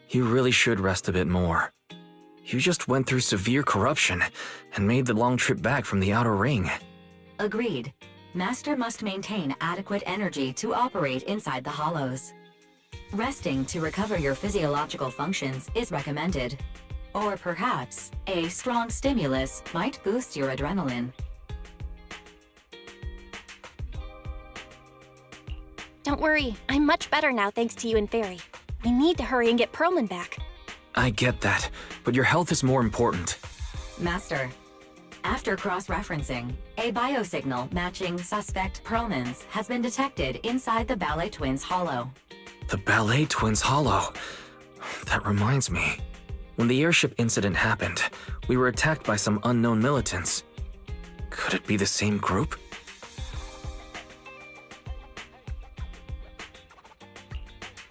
you really should rest a bit more. You just went through severe corruption and made the long trip back from the Outer Ring. Agreed. Master must maintain adequate energy to operate inside the hollows. Resting to recover your physiological functions is recommended. Or perhaps, a strong stimulus might boost your adrenaline. Don't worry, I'm much better now thanks to you and Fairy. We need to hurry and get Perlman back. I get that, but your health is more important. Master, after cross-referencing, a biosignal matching suspect Perlman's has been detected inside the Ballet Twins hollow. The Ballet Twins hollow. That reminds me. When the airship incident happened, we were attacked by some unknown militants. Could it be the same group?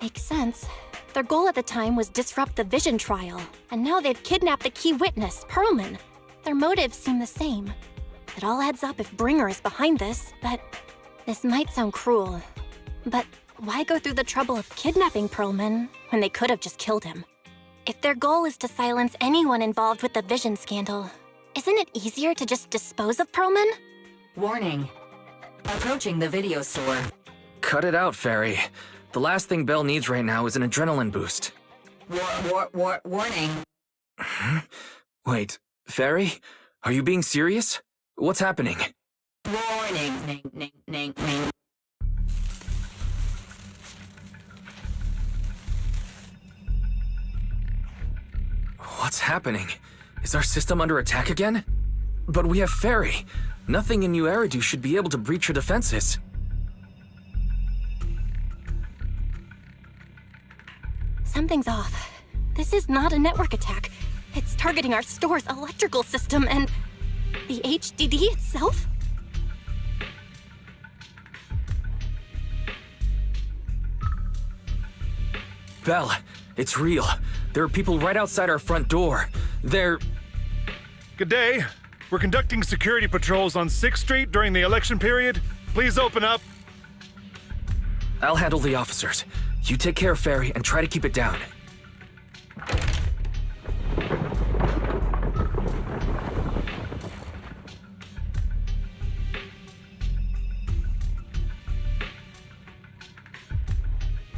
Makes sense. Their goal at the time was disrupt the Vision trial, and now they've kidnapped the key witness, Perlman. Their motives seem the same. It all adds up if Bringer is behind this, but this might sound cruel. But why go through the trouble of kidnapping Perlman when they could have just killed him? If their goal is to silence anyone involved with the Vision scandal, isn't it easier to just dispose of Perlman? Warning. Approaching the video store. Cut it out, Fairy. The last thing Belle needs right now is an adrenaline boost. Warning. Wait, Fairy? Are you being serious? What's happening? Warning. Ning. What's happening? Is our system under attack again? But we have Fairy. Nothing in New Eridu should be able to breach her defenses. Something's off. This is not a network attack. It's targeting our store's electrical system and the HDD itself? Belle, it's real. There are people right outside our front door. They're... Good day. We're conducting security patrols on 6th Street during the election period. Please open up. I'll handle the officers. You take care of Fairy and try to keep it down.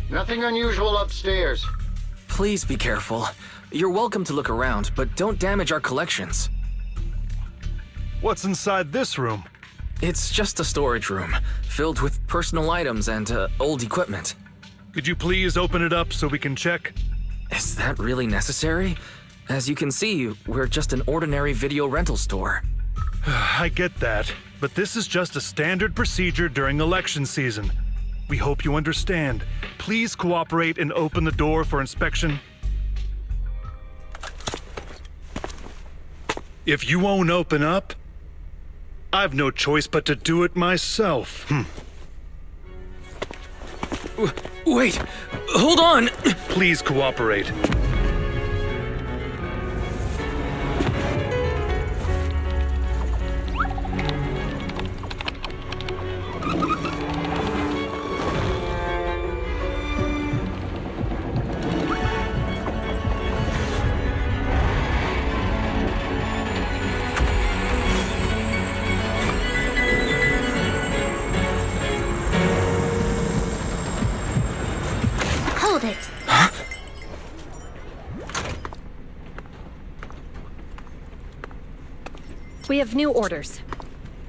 Nothing unusual upstairs. Please be careful. You're welcome to look around, but don't damage our collections. What's inside this room? It's just a storage room, filled with personal items and old equipment. Could you please open it up so we can check? Is that really necessary? As you can see, we're just an ordinary video rental store. I get that, but this is just a standard procedure during election season. We hope you understand. Please cooperate and open the door for inspection. If you won't open up, I've no choice but to do it myself. Wait, hold on! Please cooperate. Hold it. We have new orders.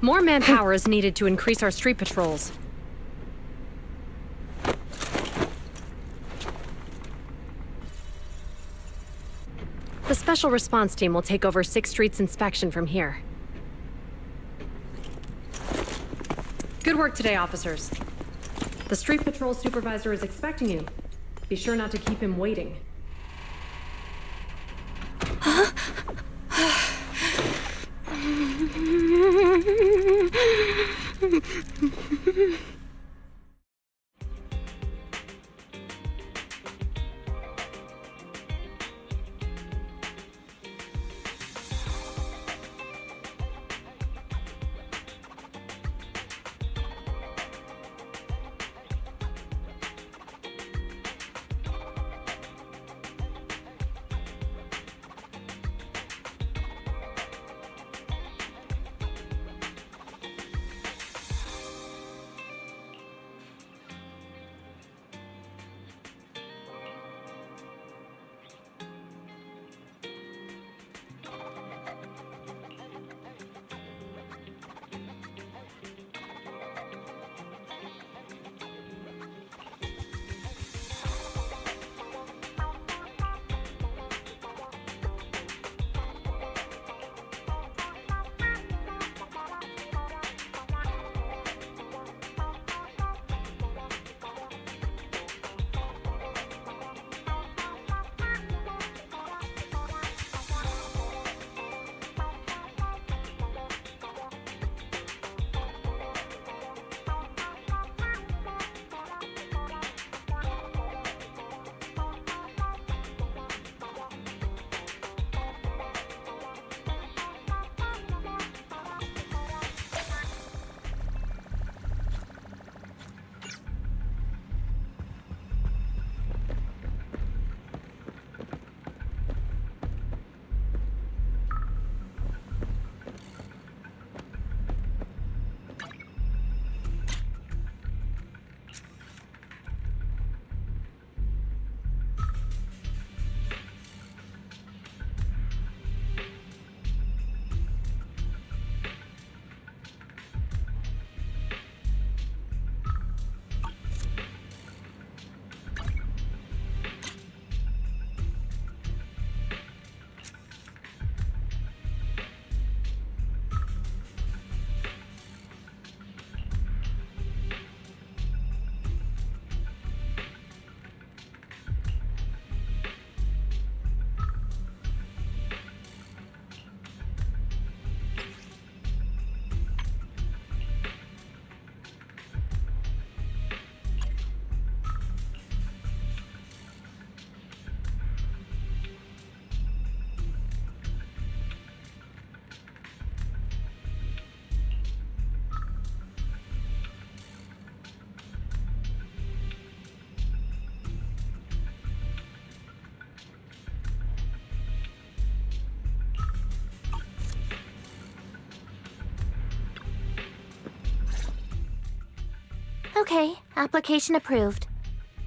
More manpower is needed to increase our street patrols. The Special Response Team will take over 6th Street's inspection from here. Good work today, officers. The Street Patrol Supervisor is expecting you. Be sure not to keep him waiting. Okay, application approved.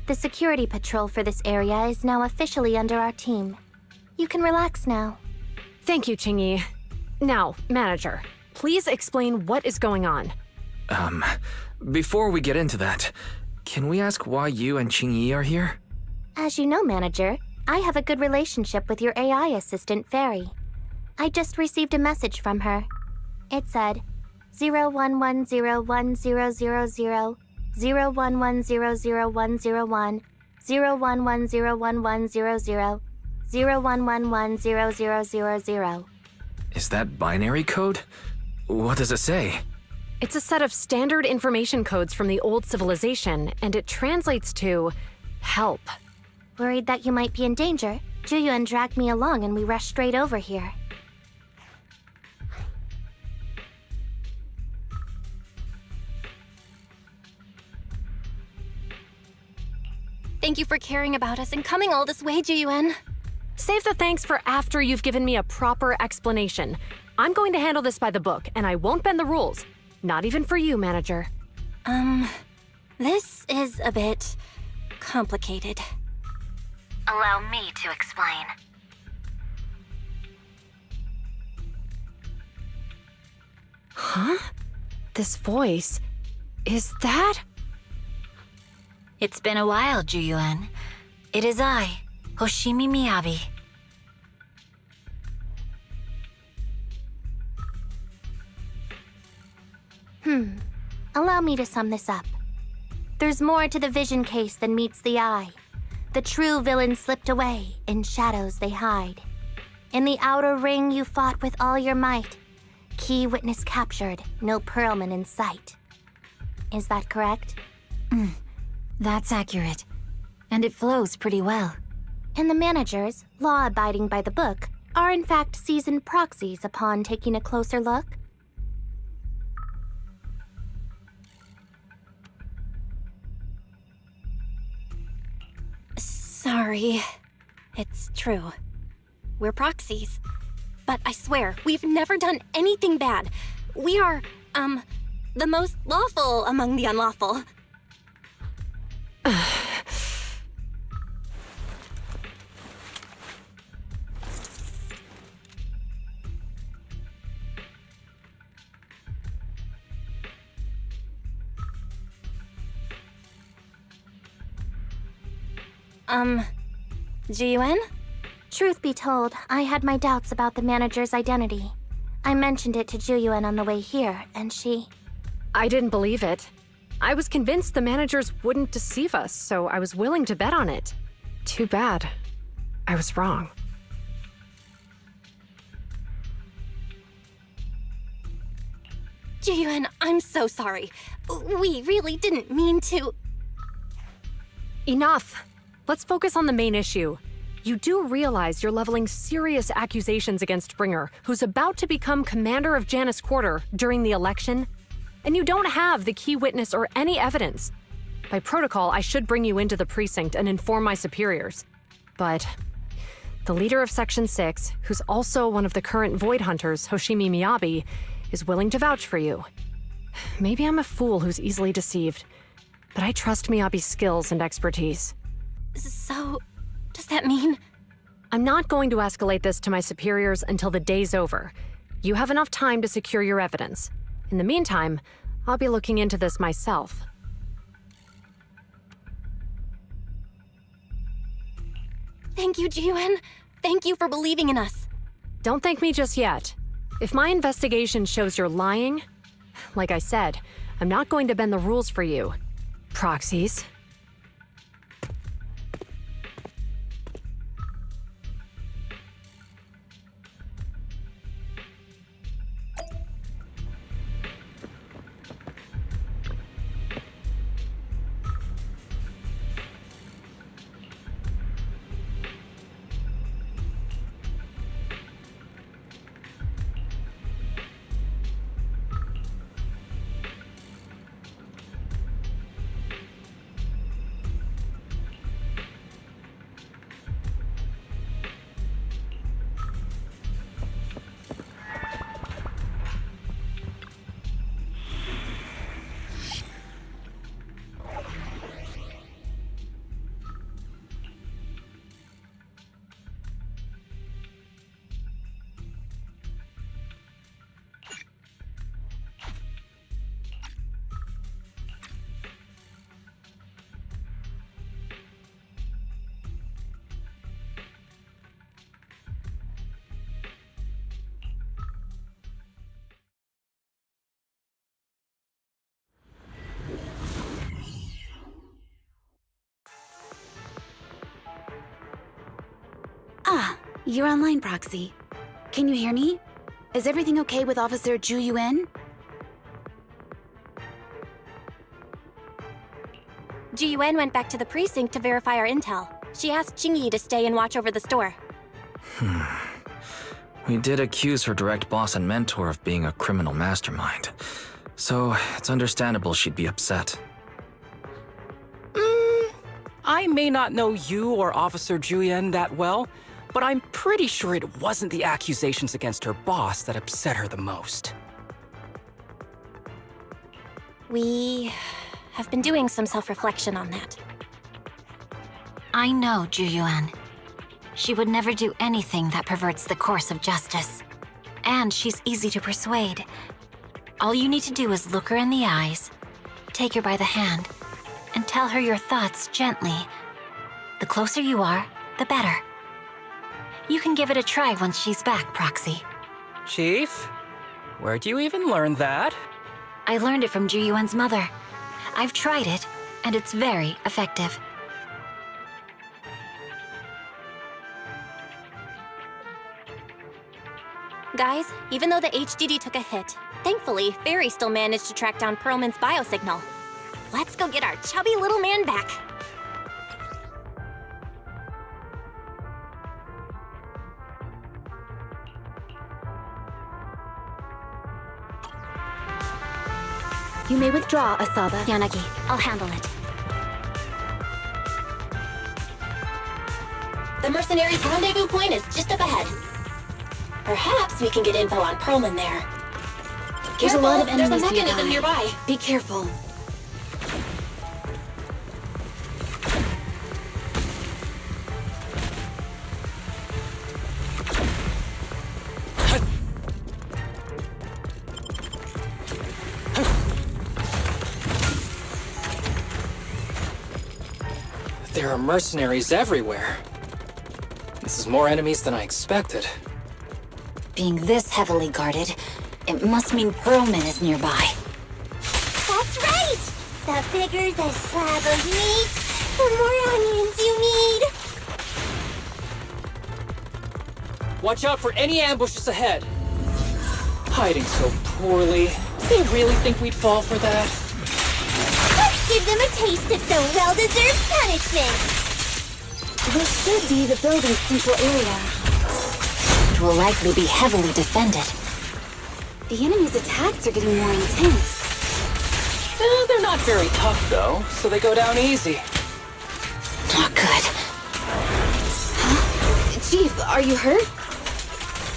The security patrol for this area is now officially under our team. You can relax now. Thank you, Qingyi. Now, manager, please explain what is going on. Before we get into that, can we ask why you and Qingyi are here? As you know, manager, I have a good relationship with your AI assistant, Fairy. I just received a message from her. It said, 01101000, 01100101, 01101100, 01110000. Is that binary code? What does it say? It's a set of standard information codes from the old civilization, and it translates to help. Worried that you might be in danger, Juyuan dragged me along and we rushed straight over here. Thank you for caring about us and coming all this way, Juyuan. Save the thanks for after you've given me a proper explanation. I'm going to handle this by the book, and I won't bend the rules. Not even for you, manager. This is a bit complicated. Allow me to explain. Huh? This voice... is that... It's been a while, Juyuan. It is I, Hoshimi Miyabi. Allow me to sum this up. There's more to the vision case than meets the eye. The true villain slipped away, in shadows they hide. In the outer ring you fought with all your might. Key witness captured, no Perlman in sight. Is that correct? That's accurate. And it flows pretty well. And the managers, law-abiding by the book, are in fact seasoned proxies upon taking a closer look? Sorry. It's true. We're proxies. But I swear, we've never done anything bad. We are, the most lawful among the unlawful. Jiyuan? Truth be told, I had my doubts about the manager's identity. I mentioned it to Juyuan on the way here, and she... I didn't believe it. I was convinced the managers wouldn't deceive us, so I was willing to bet on it. Too bad. I was wrong. Jiyuan, I'm so sorry. We really didn't mean to... Enough! Let's focus on the main issue. You do realize you're leveling serious accusations against Bringer, who's about to become commander of Janus Quarter during the election? And you don't have the key witness or any evidence. By protocol, I should bring you into the precinct and inform my superiors. But the leader of Section 6, who's also one of the current Void Hunters, Hoshimi Miyabi, is willing to vouch for you. Maybe I'm a fool who's easily deceived, but I trust Miyabi's skills and expertise. So, does that mean... I'm not going to escalate this to my superiors until the day's over. You have enough time to secure your evidence. In the meantime, I'll be looking into this myself. Thank you, Jiyuan. Thank you for believing in us. Don't thank me just yet. If my investigation shows you're lying, like I said, I'm not going to bend the rules for you. Proxies. You're online, Proxy. Can you hear me? Is everything okay with Officer Ju Yuen? Ji Yuen went back to the precinct to verify our intel. She asked Jingyi to stay and watch over the store. We did accuse her direct boss and mentor of being a criminal mastermind. So, it's understandable she'd be upset. I may not know you or Officer Juyen that well, but I'm pretty sure it wasn't the accusations against her boss that upset her the most. We have been doing some self-reflection on that. I know Ju Yuan. She would never do anything that perverts the course of justice. And she's easy to persuade. All you need to do is look her in the eyes, take her by the hand, and tell her your thoughts gently. The closer you are, the better. You can give it a try once she's back, Proxy. Chief? Where'd you even learn that? I learned it from Ju Yuan's mother. I've tried it, and it's very effective. Guys, even though the HDD took a hit, thankfully, Fairy still managed to track down Perlman's biosignal. Let's go get our chubby little man back. You may withdraw, Asaba. Yanagi, I'll handle it. The mercenaries' rendezvous point is just up ahead. Perhaps we can get info on Perlman there. There's a lot of enemies There's a mechanism nearby. Be careful. There are mercenaries everywhere. This is more enemies than I expected. Being this heavily guarded, it must mean Perlman is nearby. That's right! The bigger the slab of meat, the more onions you need. Watch out for any ambushes ahead. Hiding so poorly. They really think we'd fall for that? Let's give them a taste of some well-deserved punishment. This should be the building's central area. It will likely be heavily defended. The enemy's attacks are getting more intense. They're not very tough, though, so they go down easy. Not good. Huh? Chief, are you hurt?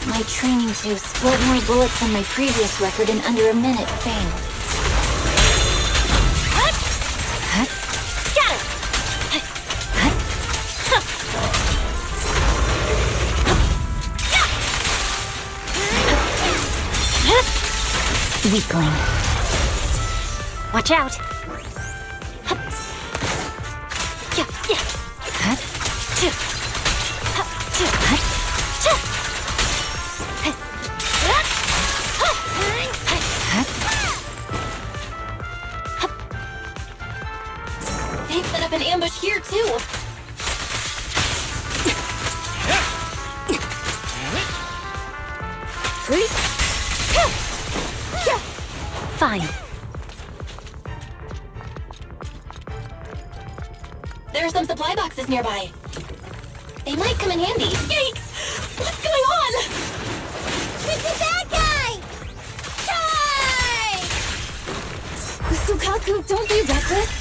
My training to split more bullets than my previous record in under a minute failed. Got him! Weakling. Watch out! They've set up an ambush here, too. Fine. There are some supply boxes nearby. They might come in handy. Yikes! What's going on? It's a bad guy! Die! Sukaku, don't be reckless.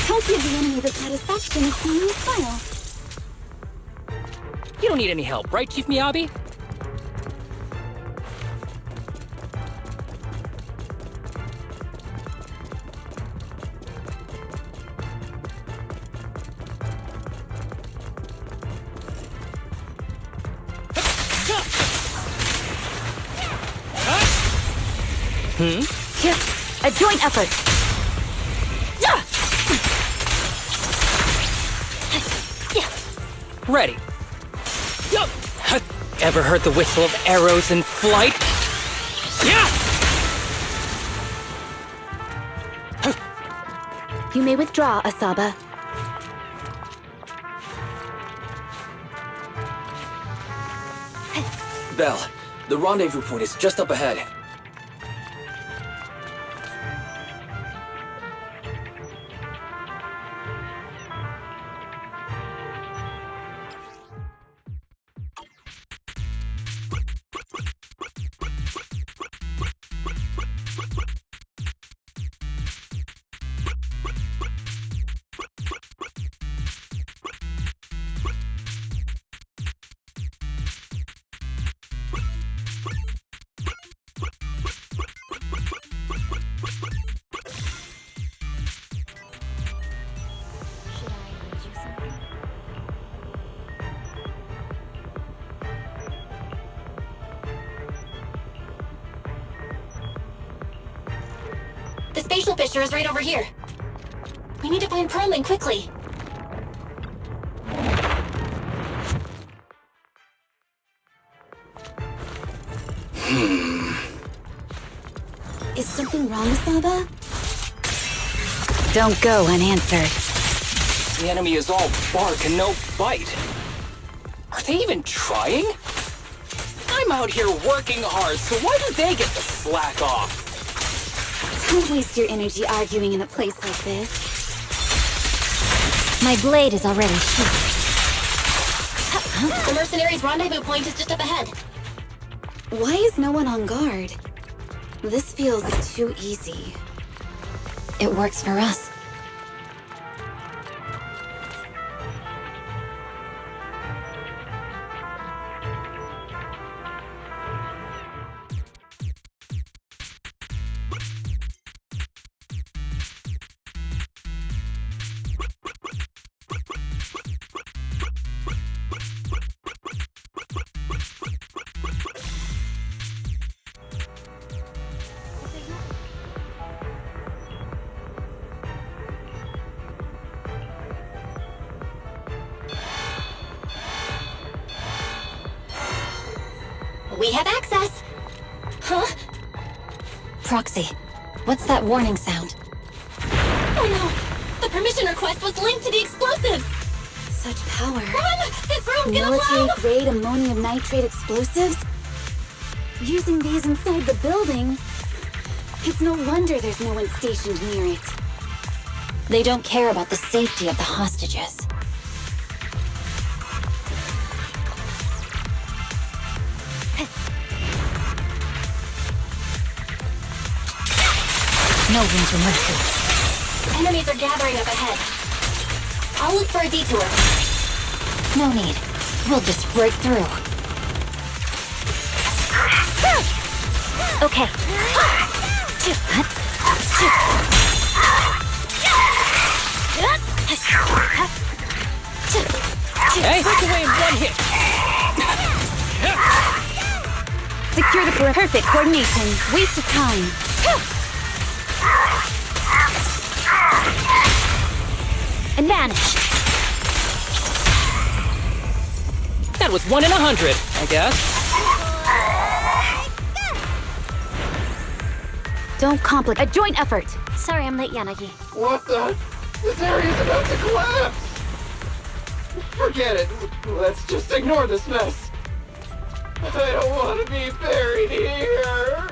Don't give the enemy the satisfaction of seeing you smile. You don't need any help, right, Chief Miyabi? Here, a joint effort. Ready. Ever heard the whistle of arrows in flight? You may withdraw, Asaba. Bell. The rendezvous point is just up ahead. The spatial fissure is right over here. We need to find Perlman quickly. Is something wrong, Saba? Don't go unanswered. The enemy is all bark and no bite. Are they even trying? I'm out here working hard, so why do they get to slack off? Don't waste your energy arguing in a place like this. My blade is already sheathed. The mercenaries' rendezvous point is just up ahead. Why is no one on guard? This feels too easy. It works for us. We have access! Huh? Proxy, what's that warning sound? Oh no! The permission request was linked to the explosives! Such power. Run! This room's gonna blow! Military-grade ammonium nitrate explosives? Using these inside the building? It's no wonder there's no one stationed near it. They don't care about the safety of the hostages. No room for mercy. Enemies are gathering up ahead. I'll look for a detour. No need. We'll just break through. Okay. Hey, break away in one hit. Secure the perimeter. Perfect coordination. Waste of time. Advantage. That was 1 in 100, I guess. Don't complicate. A joint effort. Sorry I'm late, Yanagi. What the? This area's about to collapse! Forget it. Let's just ignore this mess. I don't want to be buried here.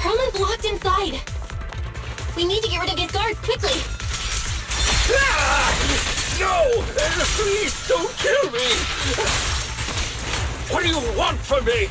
Perlman's locked inside. We need to get rid of these guards quickly. No! Please don't kill me! What do you want from me?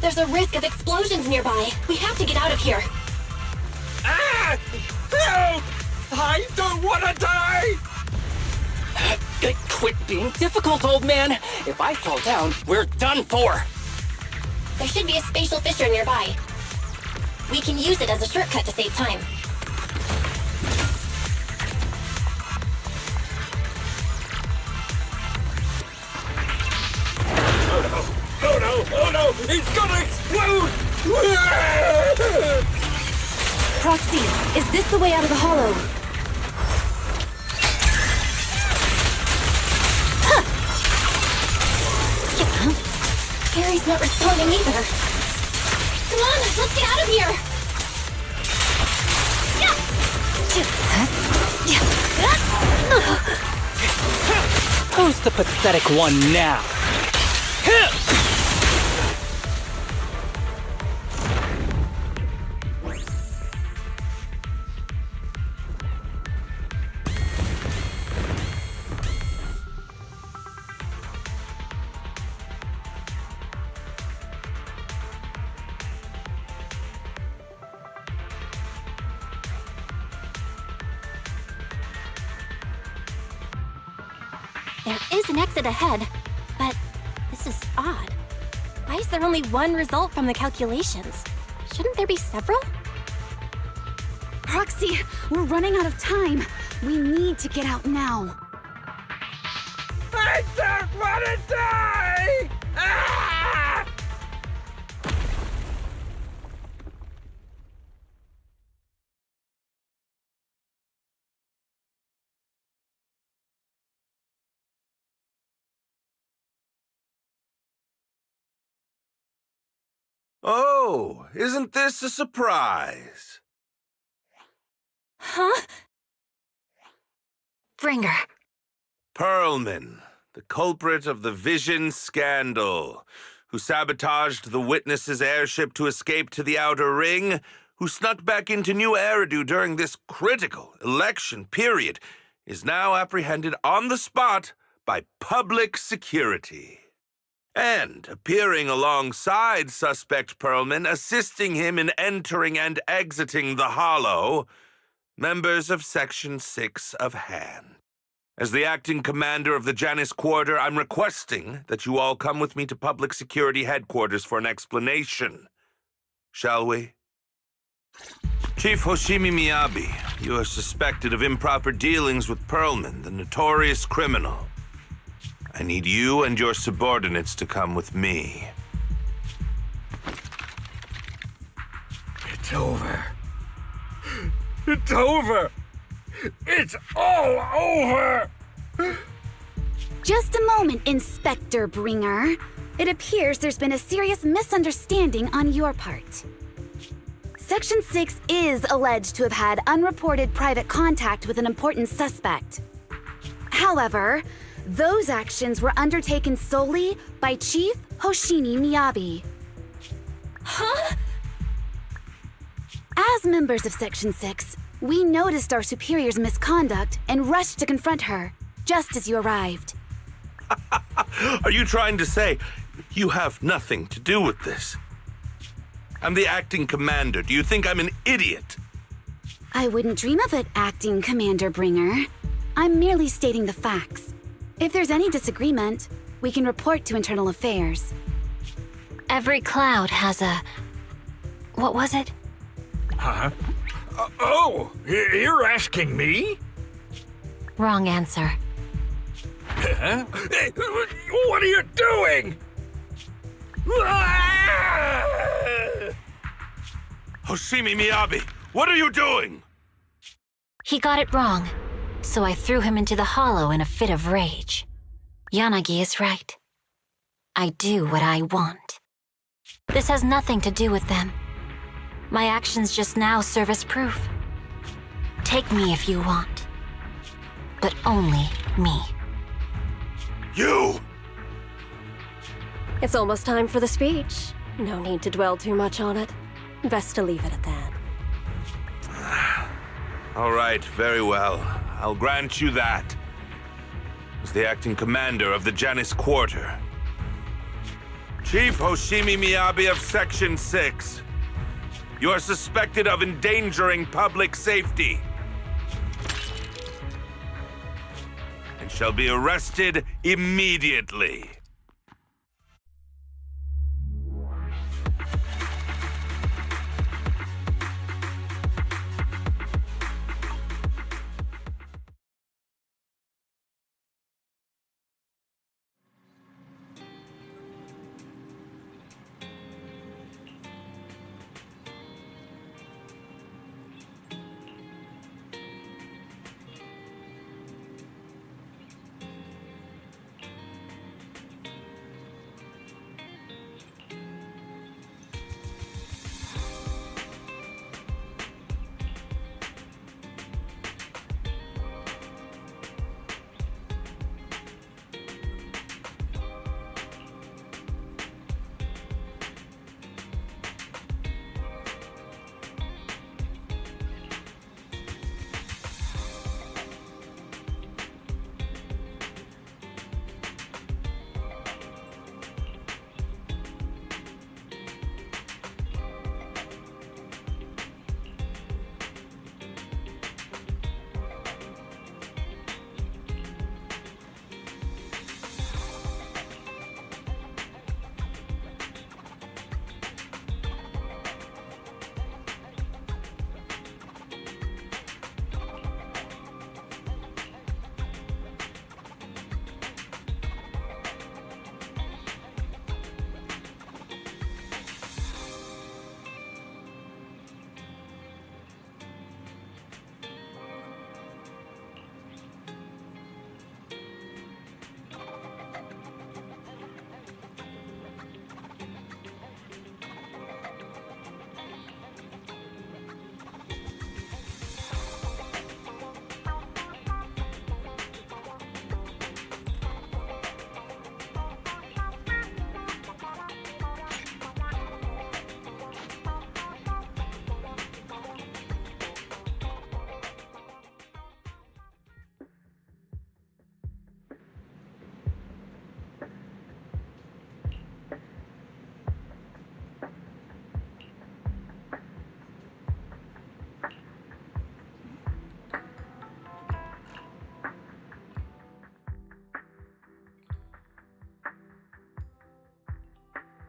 There's a risk of explosions nearby. We have to get out of here. Ah! Help! I don't want to die! Quit being difficult, old man. If I fall down, we're done for. There should be a spatial fissure nearby. We can use it as a shortcut to save time. Oh no! Oh no! It's gonna explode! Proxy, is this the way out of the hollow? Gary's not responding either. Come on, let's get out of here! Who's the pathetic one now? There is an exit ahead, but this is odd. Why is there only one result from the calculations? Shouldn't there be several? Proxy, we're running out of time. We need to get out now. I don't want to die! Ah! Oh, isn't this a surprise? Huh? Bringer. Pearlman, the culprit of the Vision scandal, who sabotaged the Witness's airship to escape to the Outer Ring, who snuck back into New Eridu during this critical election period, is now apprehended on the spot by public security. And appearing alongside suspect Pearlman, assisting him in entering and exiting the Hollow, members of Section 6 of Han. As the acting commander of the Janus Quarter, I'm requesting that you all come with me to Public Security Headquarters for an explanation. Shall we? Chief Hoshimi Miyabi, you are suspected of improper dealings with Pearlman, the notorious criminal. I need you and your subordinates to come with me. It's over. It's over! It's all over! Just a moment, Inspector Bringer. It appears there's been a serious misunderstanding on your part. Section 6 is alleged to have had unreported private contact with an important suspect. However, those actions were undertaken solely by Chief Hoshimi Miyabi. Huh? As members of Section 6, we noticed our superior's misconduct and rushed to confront her, just as you arrived. Are you trying to say you have nothing to do with this? I'm the acting commander. Do you think I'm an idiot? I wouldn't dream of it, Acting Commander Bringer. I'm merely stating the facts. If there's any disagreement, we can report to Internal Affairs. Every cloud has a... What was it? Huh? You're asking me? Wrong answer. Huh? Hey, what are you doing? Hoshimi Miyabi, what are you doing? He got it wrong, so I threw him into the hollow in a fit of rage. Yanagi is right. I do what I want. This has nothing to do with them. My actions just now serve as proof. Take me if you want. But only me. You! It's almost time for the speech. No need to dwell too much on it. Best to leave it at that. All right, very well. I'll grant you that. As the acting commander of the Janus Quarter. Chief Hoshimi Miyabi of Section 6. You are suspected of endangering public safety. and shall be arrested immediately.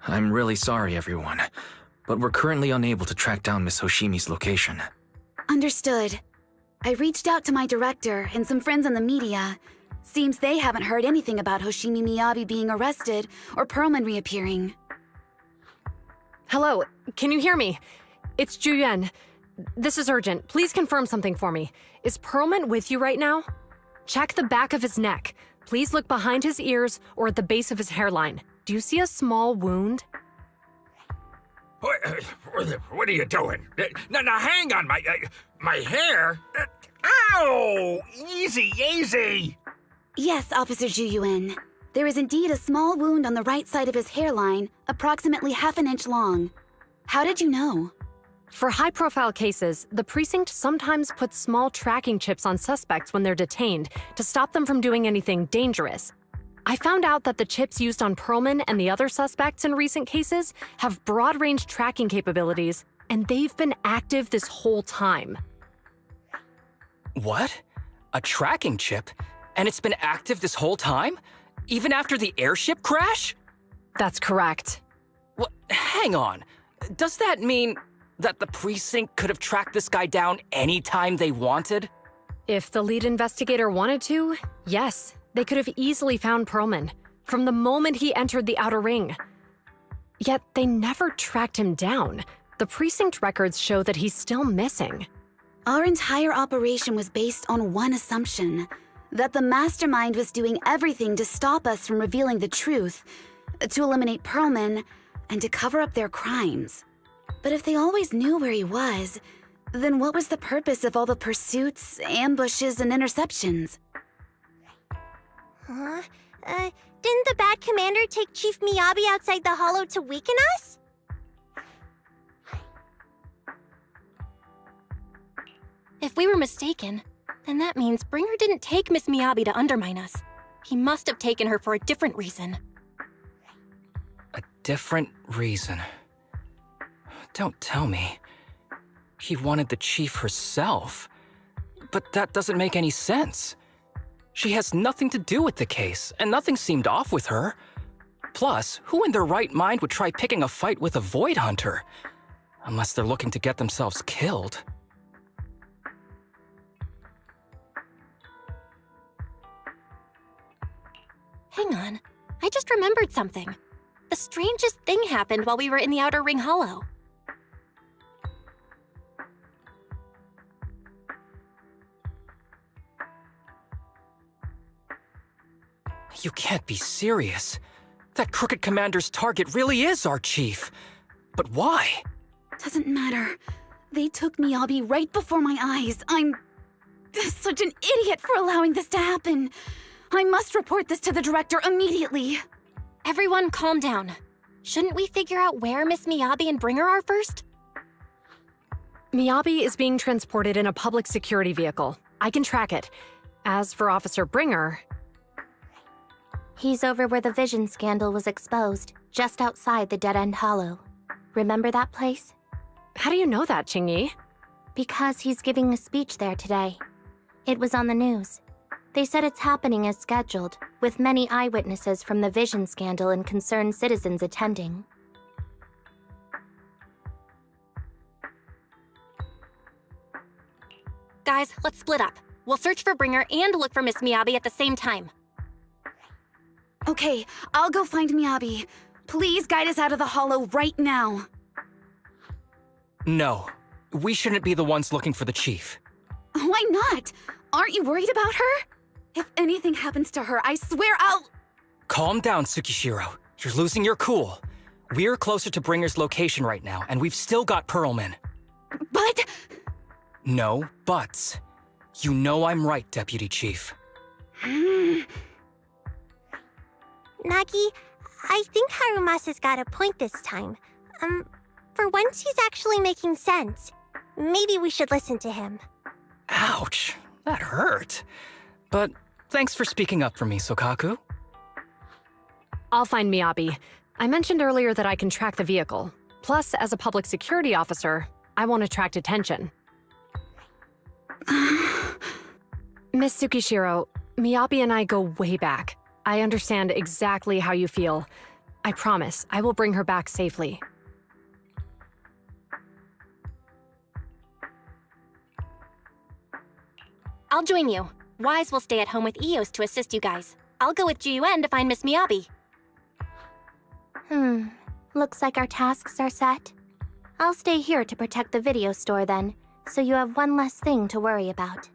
I'm really sorry, everyone, but we're currently unable to track down Miss Hoshimi's location. Understood. I reached out to my director and some friends in the media. Seems they haven't heard anything about Hoshimi Miyabi being arrested or Perlman reappearing. Hello, can you hear me? It's Juyen. This is urgent. Please confirm something for me. Is Perlman with you right now? Check the back of his neck. Please look behind his ears or at the base of his hairline. Do you see a small wound? What are you doing? Now hang on, my hair? Ow! Easy, easy! Yes, Officer Juyuan. There is indeed a small wound on the right side of his hairline, approximately half an inch long. How did you know? For high-profile cases, the precinct sometimes puts small tracking chips on suspects when they're detained to stop them from doing anything dangerous. I found out that the chips used on Perlman and the other suspects in recent cases have broad-range tracking capabilities, and they've been active this whole time. What? A tracking chip? And it's been active this whole time? Even after the airship crash? That's correct. What? Hang on. Does that mean that the precinct could have tracked this guy down anytime they wanted? If the lead investigator wanted to, yes. They could have easily found Perlman from the moment he entered the Outer Ring. Yet they never tracked him down. The precinct records show that he's still missing. Our entire operation was based on one assumption, that the mastermind was doing everything to stop us from revealing the truth, to eliminate Perlman, and to cover up their crimes. But if they always knew where he was, then what was the purpose of all the pursuits, ambushes, and interceptions? Huh? Didn't the bad commander take Chief Miyabi outside the hollow to weaken us? If we were mistaken, then that means Bringer didn't take Miss Miyabi to undermine us. He must have taken her for a different reason. A different reason? Don't tell me. He wanted the chief herself. But that doesn't make any sense. She has nothing to do with the case, and nothing seemed off with her. Plus, who in their right mind would try picking a fight with a Void Hunter? Unless they're looking to get themselves killed. Hang on. I just remembered something. The strangest thing happened while we were in the Outer Ring Hollow. You can't be serious. That Crooked Commander's target really is our chief. But why? Doesn't matter. They took Miyabi right before my eyes. I'm such an idiot for allowing this to happen. I must report this to the director immediately. Everyone calm down. Shouldn't we figure out where Miss Miyabi and Bringer are first? Miyabi is being transported in a public security vehicle. I can track it. As for Officer Bringer... He's over where the Vision scandal was exposed, just outside the Dead End Hollow. Remember that place? How do you know that, Qingyi? Because he's giving a speech there today. It was on the news. They said it's happening as scheduled, with many eyewitnesses from the Vision scandal and concerned citizens attending. Guys, let's split up. We'll search for Bringer and look for Miss Miyabi at the same time. Okay, I'll go find Miyabi. Please guide us out of the hollow right now. No, we shouldn't be the ones looking for the chief. Why not? Aren't you worried about her? If anything happens to her, I swear I'll... Calm down, Tsukishiro. You're losing your cool. We're closer to Bringer's location right now, and we've still got Pearlman. But... No buts. You know I'm right, Deputy Chief. Nagi, I think Harumasa's got a point this time. For once he's actually making sense. Maybe we should listen to him. Ouch, that hurt. But thanks for speaking up for me, Sokaku. I'll find Miyabi. I mentioned earlier that I can track the vehicle. Plus, as a public security officer, I won't attract attention. Miss Tsukishiro, Miyabi and I go way back. I understand exactly how you feel. I promise, I will bring her back safely. I'll join you. Wise will stay at home with Eos to assist you guys. I'll go with Jiyuen to find Miss Miyabi. Looks like our tasks are set. I'll stay here to protect the video store then, so you have one less thing to worry about.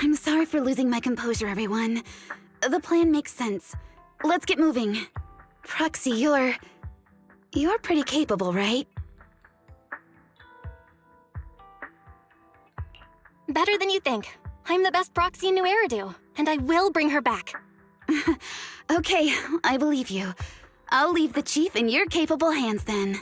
I'm sorry for losing my composure, everyone. The plan makes sense. Let's get moving. Proxy, you're pretty capable, right? Better than you think. I'm the best proxy in New Eridu, and I will bring her back. Okay, I believe you. I'll leave the chief in your capable hands then.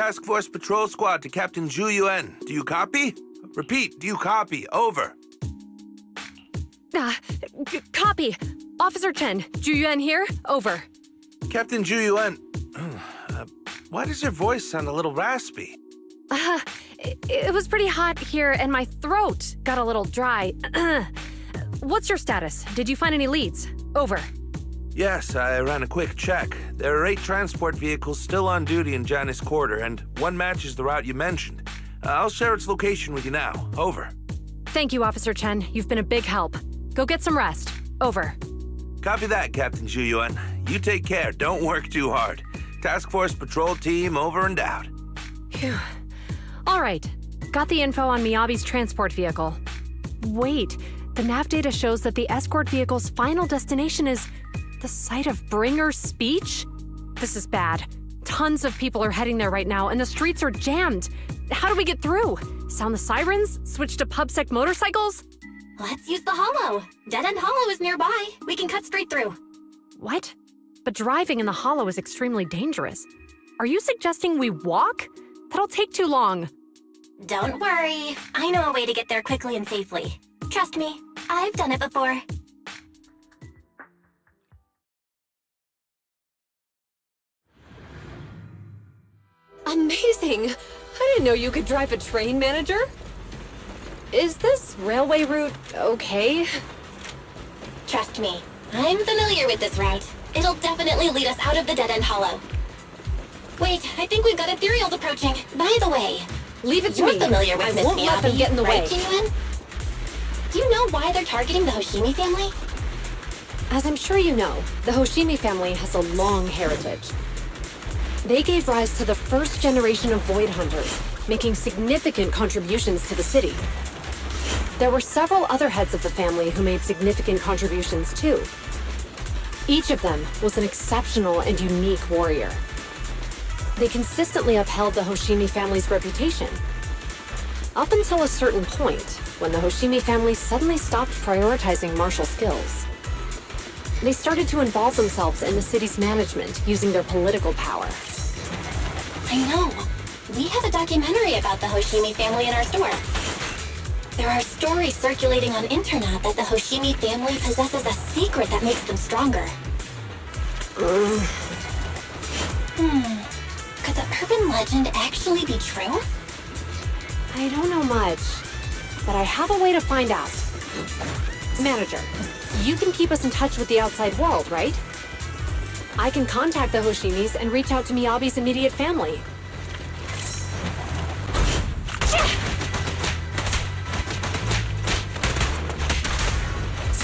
Task Force Patrol Squad to Captain Zhu Yuan. Do you copy? Repeat, do you copy? Over. Copy. Officer Chen, Zhu Yuan here. Over. Captain Zhu Yuan, why does your voice sound a little raspy? It was pretty hot here, and my throat got a little dry. What's your status? Did you find any leads? Over. Yes, I ran a quick check. There are 8 transport vehicles still on duty in Janus Quarter, and one matches the route you mentioned. I'll share its location with you now. Over. Thank you, Officer Chen. You've been a big help. Go get some rest. Over. Copy that, Captain Zhu Yuan. You take care. Don't work too hard. Task Force Patrol Team over and out. Phew. All right. Got the info on Miyabi's transport vehicle. Wait, the nav data shows that the escort vehicle's final destination is the site of Bringer's speech? This is bad. Tons of people are heading there right now, and the streets are jammed. How do we get through? Sound the sirens? Switch to PubSec motorcycles? Let's use the Hollow. Dead End Hollow is nearby. We can cut straight through. What? But driving in the Hollow is extremely dangerous. Are you suggesting we walk? That'll take too long. Don't worry. I know a way to get there quickly and safely. Trust me, I've done it before. Amazing! I didn't know you could drive a train, Manager. Is this railway route okay? Trust me, I'm familiar with this route. It'll definitely lead us out of the Dead End Hollow. Wait, I think we've got ethereals approaching. By the way, leave it to you're me. Familiar with I Miss won't let them Miyabi, get in the right, way. Jin-Yuan? Do you know why they're targeting the Hoshimi family? As I'm sure you know, the Hoshimi family has a long heritage. They gave rise to the first generation of Void Hunters, making significant contributions to the city. There were several other heads of the family who made significant contributions too. Each of them was an exceptional and unique warrior. They consistently upheld the Hoshimi family's reputation. Up until a certain point, when the Hoshimi family suddenly stopped prioritizing martial skills. They started to involve themselves in the city's management using their political power. I know. We have a documentary about the Hoshimi family in our store. There are stories circulating on internet that the Hoshimi family possesses a secret that makes them stronger. Could the urban legend actually be true? I don't know much, but I have a way to find out. Manager, you can keep us in touch with the outside world, right? I can contact the Hoshimis and reach out to Miyabi's immediate family.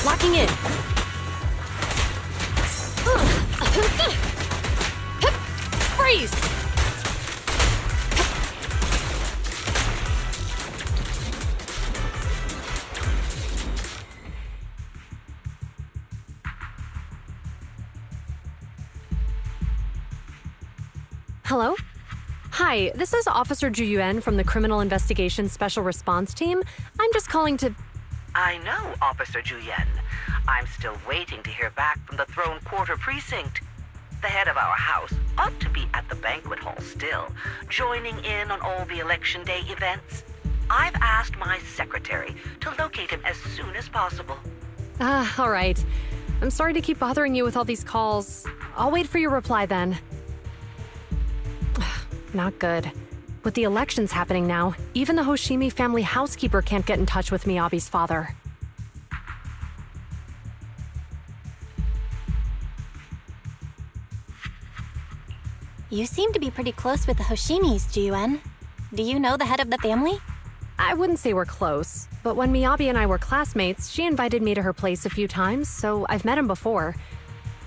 Locking in. Freeze! Hello? Hi, this is Officer Zhu Yuan from the Criminal Investigation Special Response Team. I'm just calling to... I know, Officer Juyen. I'm still waiting to hear back from the Throne Quarter Precinct. The head of our house ought to be at the banquet hall still, joining in on all the Election Day events. I've asked my secretary to locate him as soon as possible. all right. I'm sorry to keep bothering you with all these calls. I'll wait for your reply then. Not good. With the elections happening now, even the Hoshimi family housekeeper can't get in touch with Miyabi's father. You seem to be pretty close with the Hoshimis, Jiyuan. Do you know the head of the family? I wouldn't say we're close, but when Miyabi and I were classmates, she invited me to her place a few times, so I've met him before.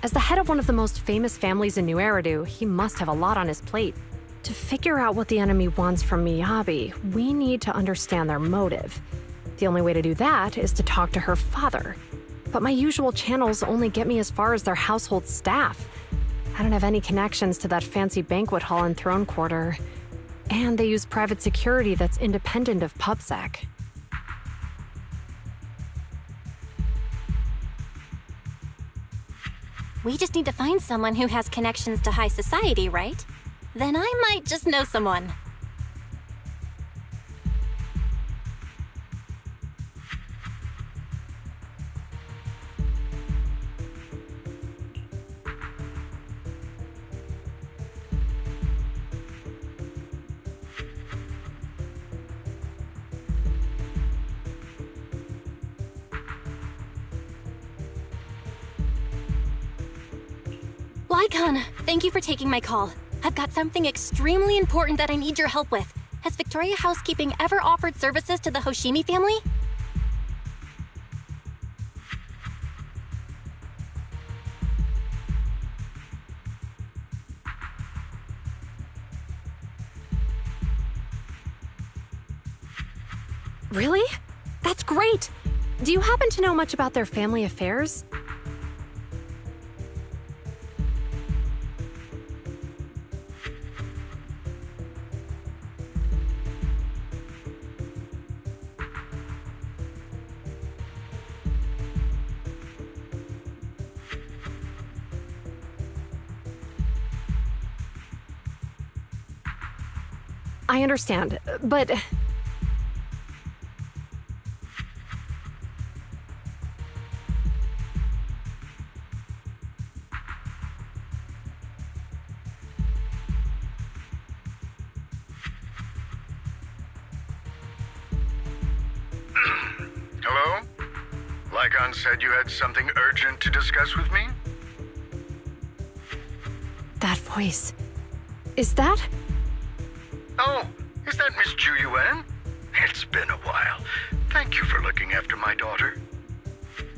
As the head of one of the most famous families in New Eridu, he must have a lot on his plate. To figure out what the enemy wants from Miyabi, we need to understand their motive. The only way to do that is to talk to her father. But my usual channels only get me as far as their household staff. I don't have any connections to that fancy banquet hall in Throne Quarter. And they use private security that's independent of PubSec. We just need to find someone who has connections to high society, right? then I might just know someone. Lycon, thank you for taking my call. I've got something extremely important that I need your help with. Has Victoria Housekeeping ever offered services to the Hoshimi family? Really? That's great! Do you happen to know much about their family affairs? I understand, but... Hello? Lycon said you had something urgent to discuss with me? That voice... Is that... Oh, is that Miss Ju Yuan? It's been a while. Thank you for looking after my daughter.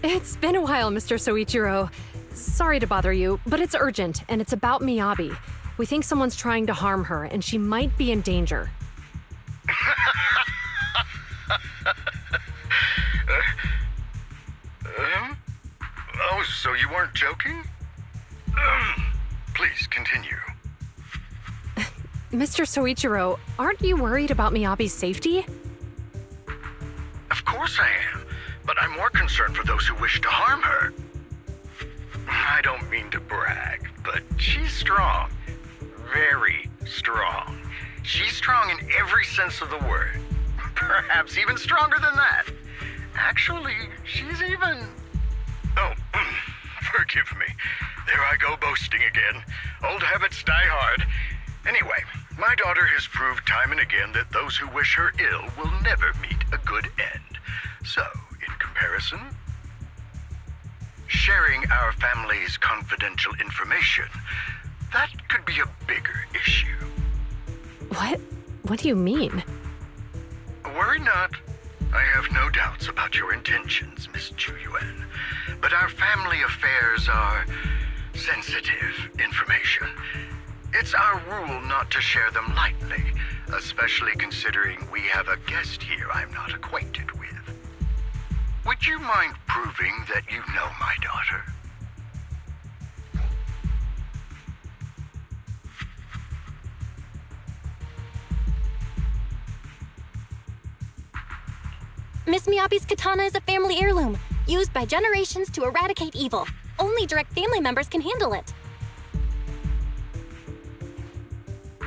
It's been a while, Mr. Soichiro. Sorry to bother you, but it's urgent, and it's about Miyabi. We think someone's trying to harm her, and she might be in danger. Oh, so you weren't joking? Please continue. Mr. Soichiro, aren't you worried about Miyabi's safety? Of course I am, but I'm more concerned for those who wish to harm her. I don't mean to brag, but she's strong. Very strong. She's strong in every sense of the word. Perhaps even stronger than that. Actually, she's even... Oh, forgive me. There I go boasting again. Old habits die hard. Anyway, my daughter has proved time and again that those who wish her ill will never meet a good end. So, in comparison, sharing our family's confidential information, that could be a bigger issue. What? What do you mean? Worry not. I have no doubts about your intentions, Miss Ju Yuan. But our family affairs are sensitive information. It's our rule not to share them lightly, especially considering we have a guest here I'm not acquainted with. Would you mind proving that you know my daughter? Miss Miyabi's katana is a family heirloom, used by generations to eradicate evil. Only direct family members can handle it.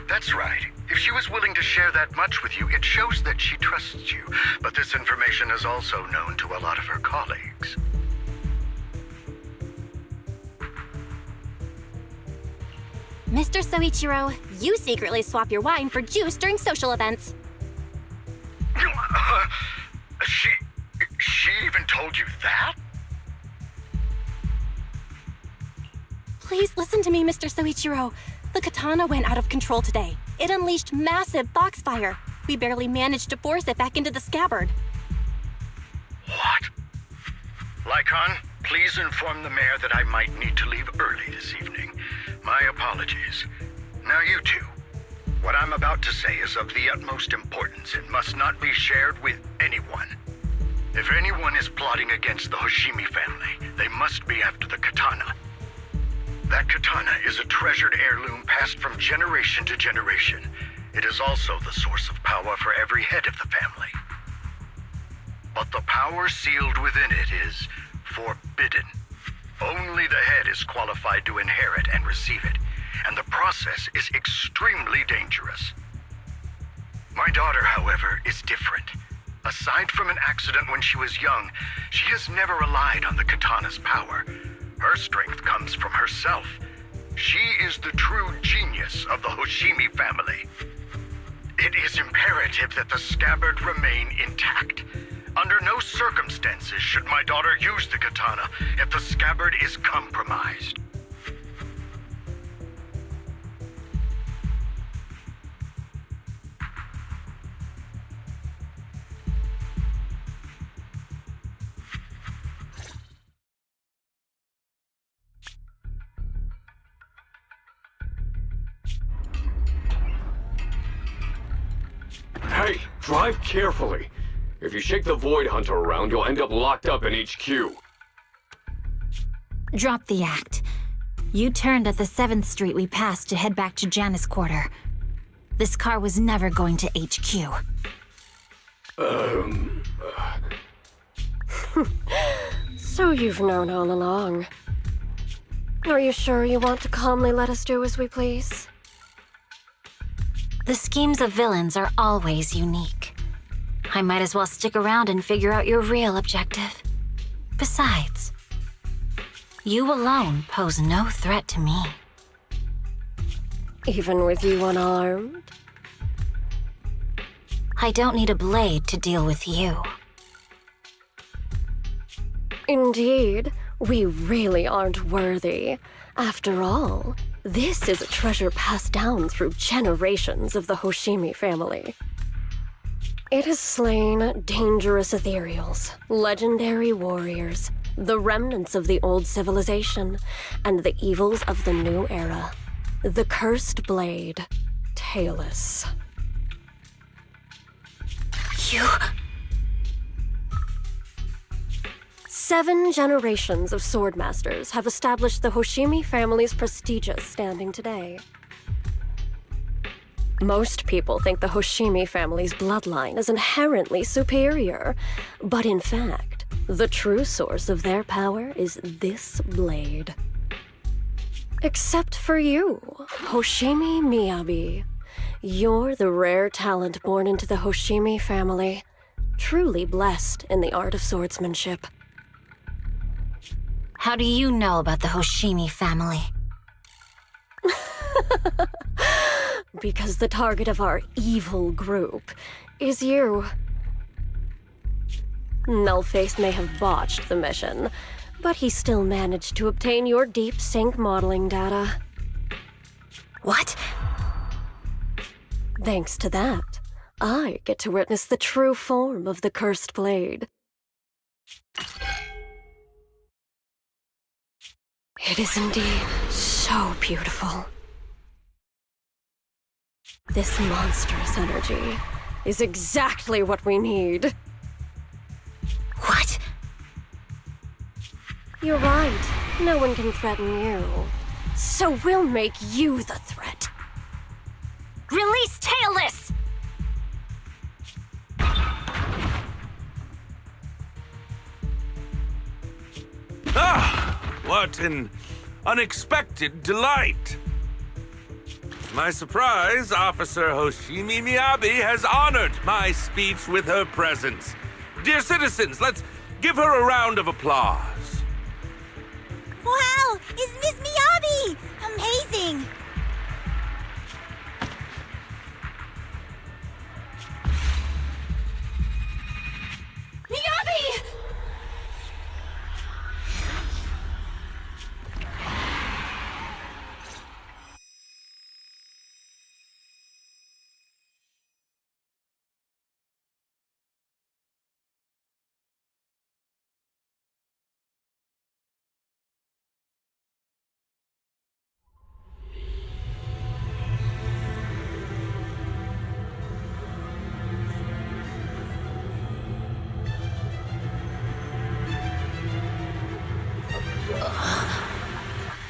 That's right. If she was willing to share that much with you, it shows that she trusts you. But this information is also known to a lot of her colleagues. Mr. Soichiro, you secretly swap your wine for juice during social events. She even told you that? Please listen to me, Mr. Soichiro. The katana went out of control today. It unleashed massive foxfire. We barely managed to force it back into the scabbard. What? Lycon, please inform the mayor that I might need to leave early this evening. My apologies. Now you two. What I'm about to say is of the utmost importance and must not be shared with anyone. If anyone is plotting against the Hoshimi family, they must be after the katana. That katana is a treasured heirloom passed from generation to generation. It is also the source of power for every head of the family. But the power sealed within it is forbidden. Only the head is qualified to inherit and receive it. and the process is extremely dangerous. My daughter, however, is different. Aside from an accident when she was young, she has never relied on the katana's power. Her strength comes from herself. She is the true genius of the Hoshimi family. It is imperative that the scabbard remain intact. Under no circumstances should my daughter use the katana if the scabbard is compromised. Hey, drive carefully. If you shake the Void Hunter around, you'll end up locked up in HQ. Drop the act. You turned at the 7th Street we passed to head back to Janus Quarter. This car was never going to HQ. So you've known all along. Are you sure you want to calmly let us do as we please? The schemes of villains are always unique. I might as well stick around and figure out your real objective. Besides, you alone pose no threat to me. Even with you unarmed? I don't need a blade to deal with you. Indeed, we really aren't worthy. After all, this is a treasure passed down through generations of the Hoshimi family. It has slain dangerous ethereals, legendary warriors, the remnants of the old civilization, and the evils of the new era. The cursed blade, Talus. You... 7 generations of swordmasters have established the Hoshimi family's prestigious standing today. Most people think the Hoshimi family's bloodline is inherently superior, but in fact, the true source of their power is this blade. Except for you, Hoshimi Miyabi. You're the rare talent born into the Hoshimi family, truly blessed in the art of swordsmanship. How do you know about the Hoshimi family? Because the target of our evil group is you. Nullface may have botched the mission, but he still managed to obtain your deep sync modeling data. What? Thanks to that, I get to witness the true form of the cursed blade. It is indeed so beautiful. This monstrous energy is exactly what we need. What? You're right. No one can threaten you. So we'll make you the threat. Release Talus! Ah! What an unexpected delight! To my surprise, Officer Hoshimi Miyabi has honored my speech with her presence. Dear citizens, let's give her a round of applause. Wow! It's Miss Miyabi! Amazing! Miyabi!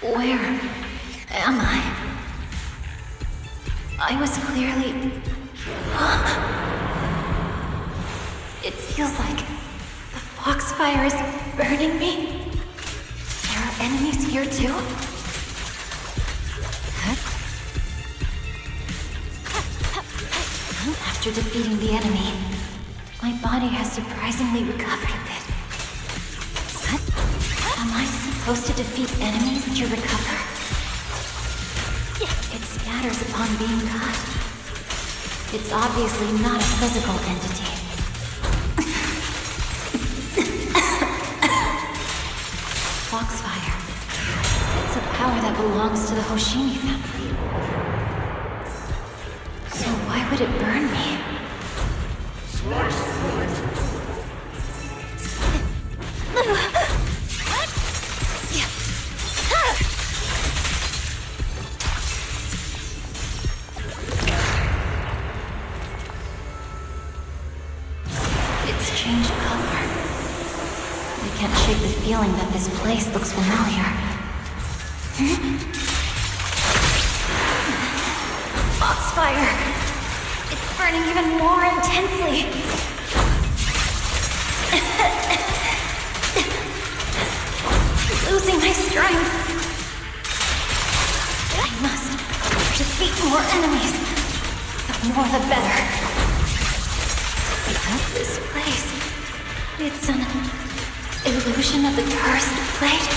Where am I? I was clearly... It feels like the foxfire is burning me. There are enemies here too? Huh? After defeating the enemy, my body has surprisingly recovered a bit. Am I supposed to defeat enemies to recover? It scatters upon being caught. It's obviously not a physical entity. Foxfire. It's a power that belongs to the Hoshimi family. So why would it burn me? It's changed color. I can't shake the feeling that this place looks familiar. Foxfire! It's burning even more intensely. Losing my strength. I must defeat more enemies. The more the better. This place. It's an illusion of the cursed plate.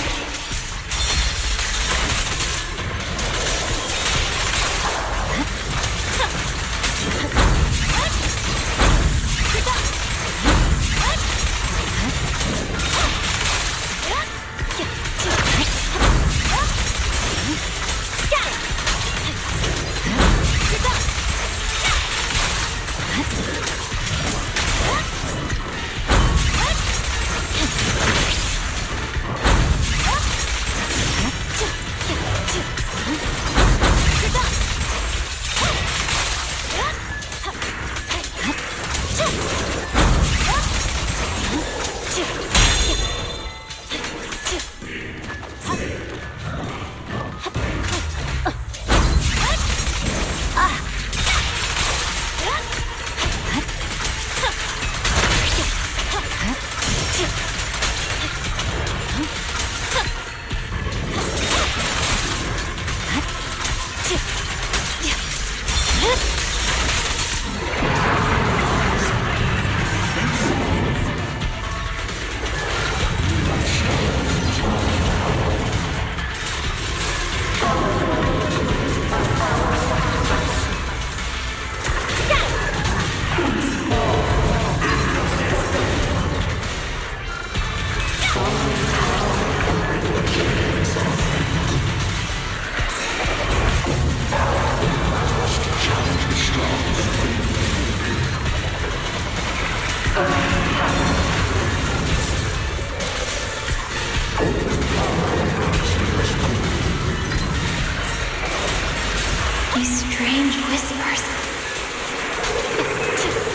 These strange whispers.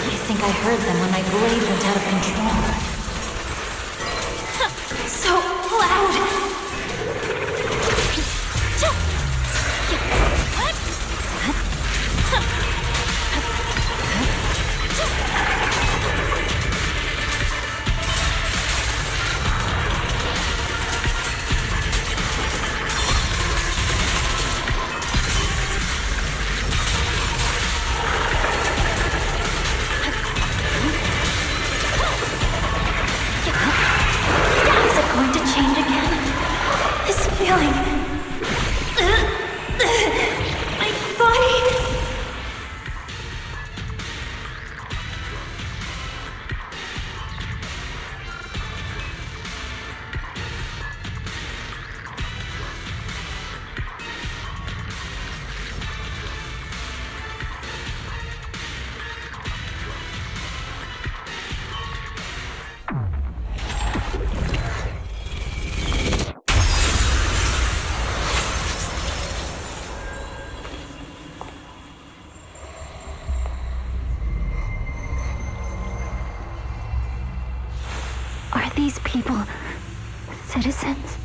I think I heard them when my blade went out of control. So loud! Is it going to change again? This feeling. My body. Are these people citizens?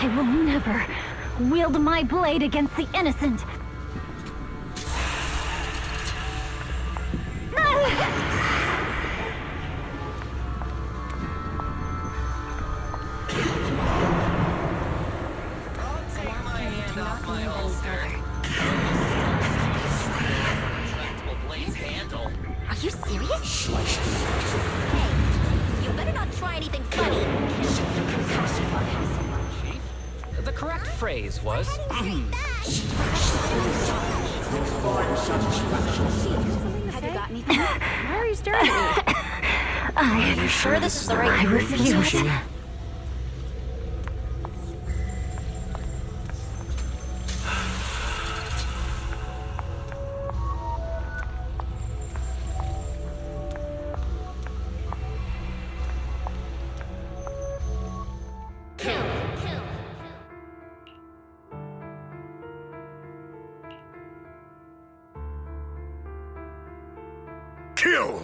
I will never wield my blade against the innocent. Are you serious? Hey, you better not try anything funny. The correct phrase was. Have you got anything? Why are you staring at me? Are you sure this is the right I refuse. Kill!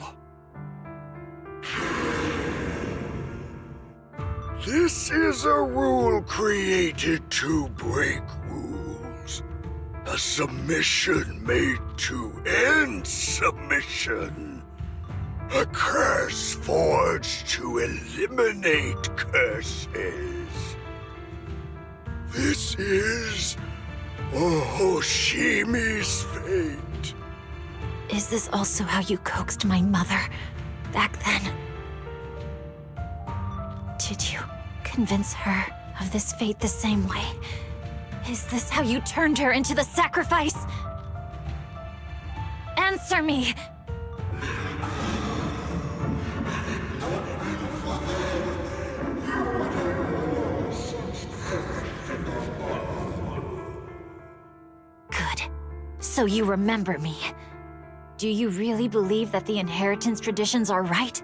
This is a rule created to break rules. A submission made to end submission. A curse forged to eliminate curses. This is Hoshimi's fate. Is this also how you coaxed my mother back then? Did you convince her of this fate the same way? Is this how you turned her into the sacrifice? Answer me! Good. So you remember me. Do you really believe that the inheritance traditions are right?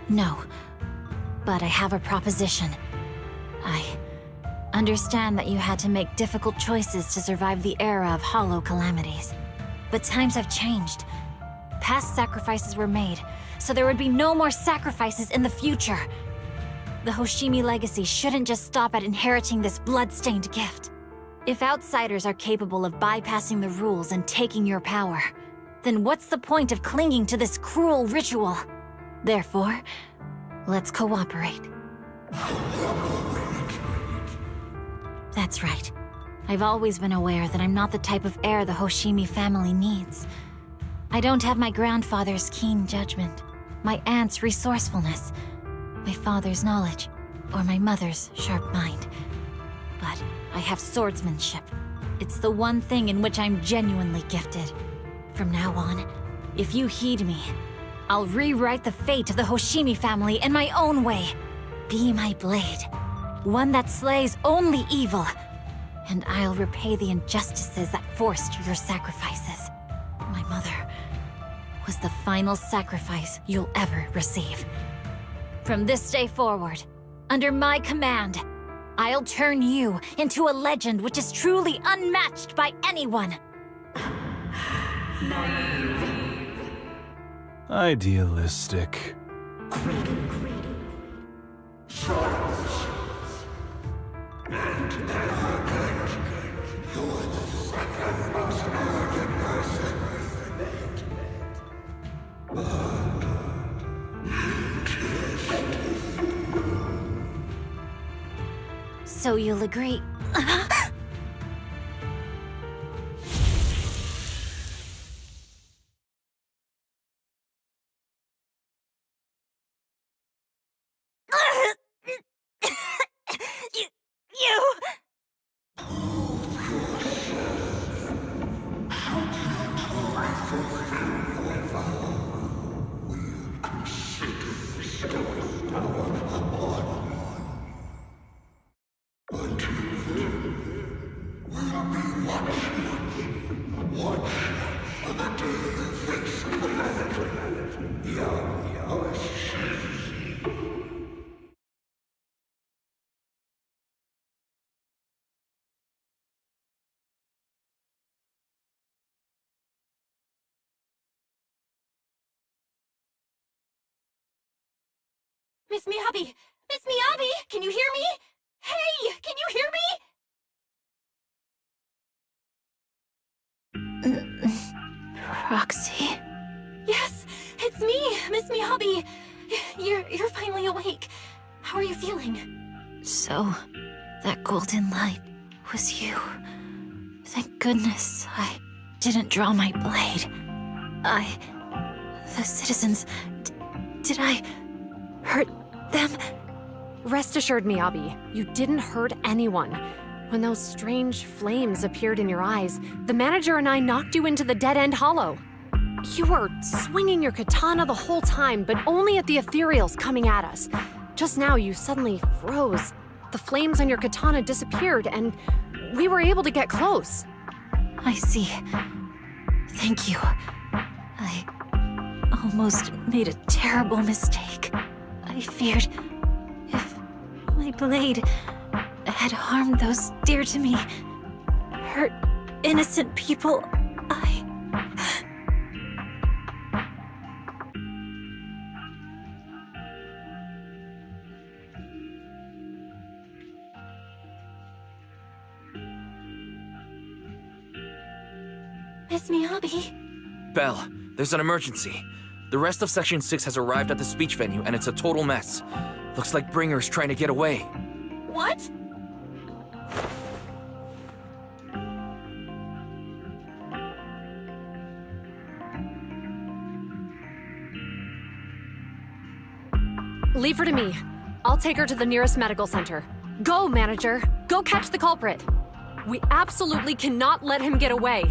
No. But I have a proposition. I understand that you had to make difficult choices to survive the era of hollow calamities. But times have changed. Past sacrifices were made, so there would be no more sacrifices in the future. The Hoshimi legacy shouldn't just stop at inheriting this blood-stained gift. If outsiders are capable of bypassing the rules and taking your power, then what's the point of clinging to this cruel ritual? Therefore, let's cooperate. That's right. I've always been aware that I'm not the type of heir the Hoshimi family needs. I don't have my grandfather's keen judgment, my aunt's resourcefulness, my father's knowledge, or my mother's sharp mind. But I have swordsmanship. It's the one thing in which I'm genuinely gifted. From now on, if you heed me, I'll rewrite the fate of the Hoshimi family in my own way. Be my blade, one that slays only evil, and I'll repay the injustices that forced your sacrifices. My mother was the final sacrifice you'll ever receive. From this day forward, under my command, I'll turn you into a legend which is truly unmatched by anyone. Idealistic. So you'll agree. Miss Miyabi! Miss Miyabi! Can you hear me? Hey! Can you hear me? Proxy? Yes, it's me, Miss Miyabi. You're finally awake. How are you feeling? So, that golden light was you. Thank goodness I didn't draw my blade. The citizens... did I hurt them? Rest assured, Miyabi, you didn't hurt anyone. When those strange flames appeared in your eyes, the manager and I knocked you into the dead-end hollow. You were swinging your katana the whole time, but only at the ethereals coming at us. Just now, you suddenly froze. The flames on your katana disappeared, and we were able to get close. I see. Thank you. I almost made a terrible mistake. I feared if my blade had harmed those dear to me, hurt innocent people, Miss Miyabi? Belle, there's an emergency. The rest of Section 6 has arrived at the speech venue, and it's a total mess. Looks like Bringer's trying to get away. What? Leave her to me. I'll take her to the nearest medical center. Go, manager. Go catch the culprit. We absolutely cannot let him get away.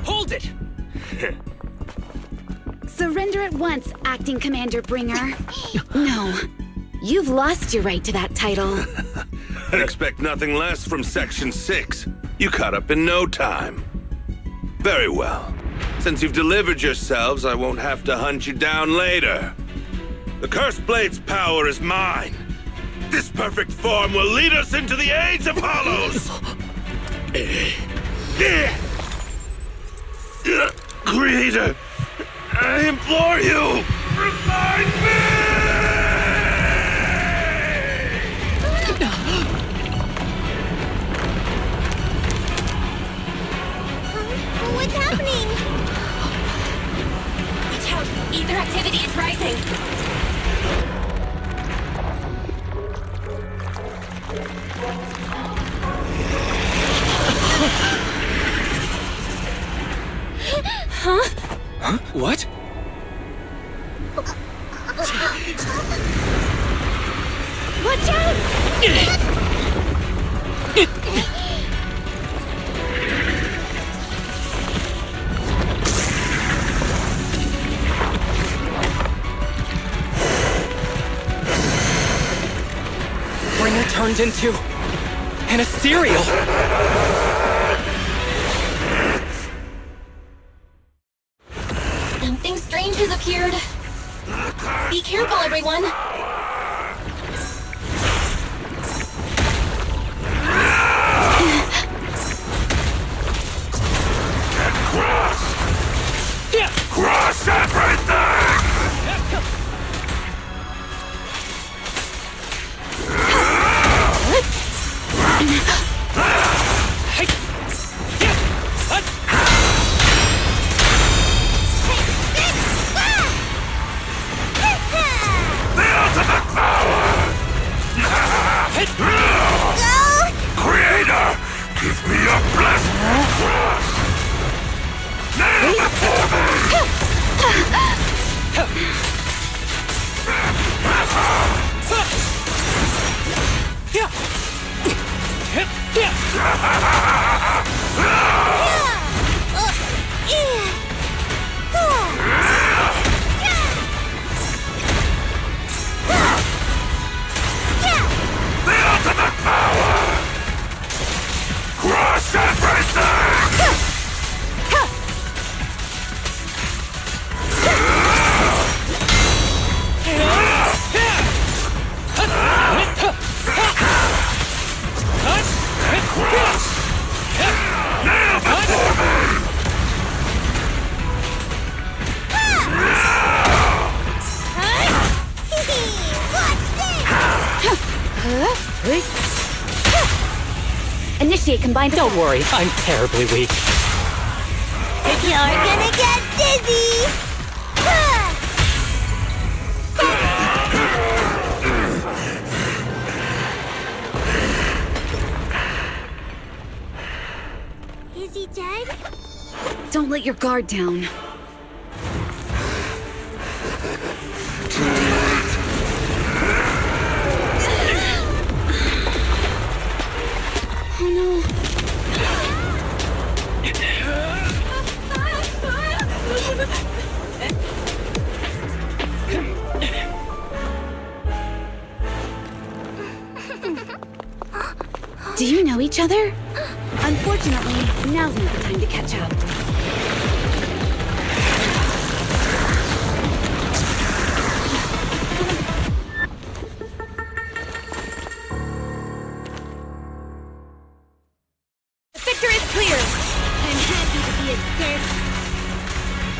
Hold it! Surrender at once, Acting Commander Bringer. No. You've lost your right to that title. I'd expect nothing less from Section 6. You caught up in no time. Very well. Since you've delivered yourselves, I won't have to hunt you down later. The Cursed Blade's power is mine. This perfect form will lead us into the Age of Hollows! Creator, I implore you, revive me! What's happening? Watch out! Ether activity is rising! Huh? What? Watch out! Bringer turned into an ethereal. Something strange has appeared. Be careful, everyone. Cross everything! Creator, give me a blessing cross! Nail before me! The ultimate power! Crush everything! Nail before me! Initiate combined. Don't worry, I'm terribly weak. You're gonna get dizzy! Is he dead? Don't let your guard down. Oh no. Do you know each other? Unfortunately, now's not the time to catch up. The victor is clear! I'm happy to be its servant.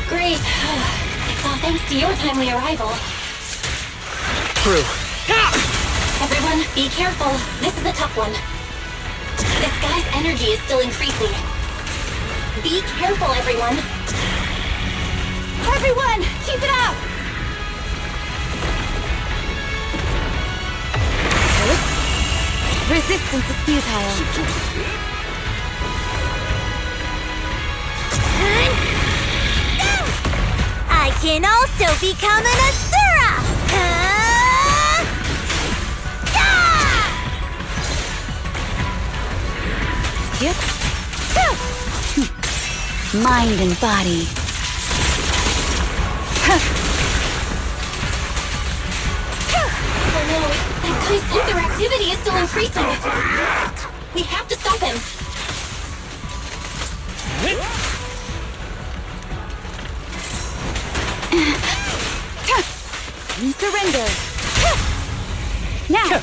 Great. It's all thanks to your timely arrival. True. Everyone, be careful. This is a tough one. This guy's energy is still increasing. Be careful, everyone. Everyone, keep it up! Resistance is futile. I can also become an Asura! Yep. Mind and body. Oh no, that guy's interactivity is still increasing. We have to stop him. Surrender. Now.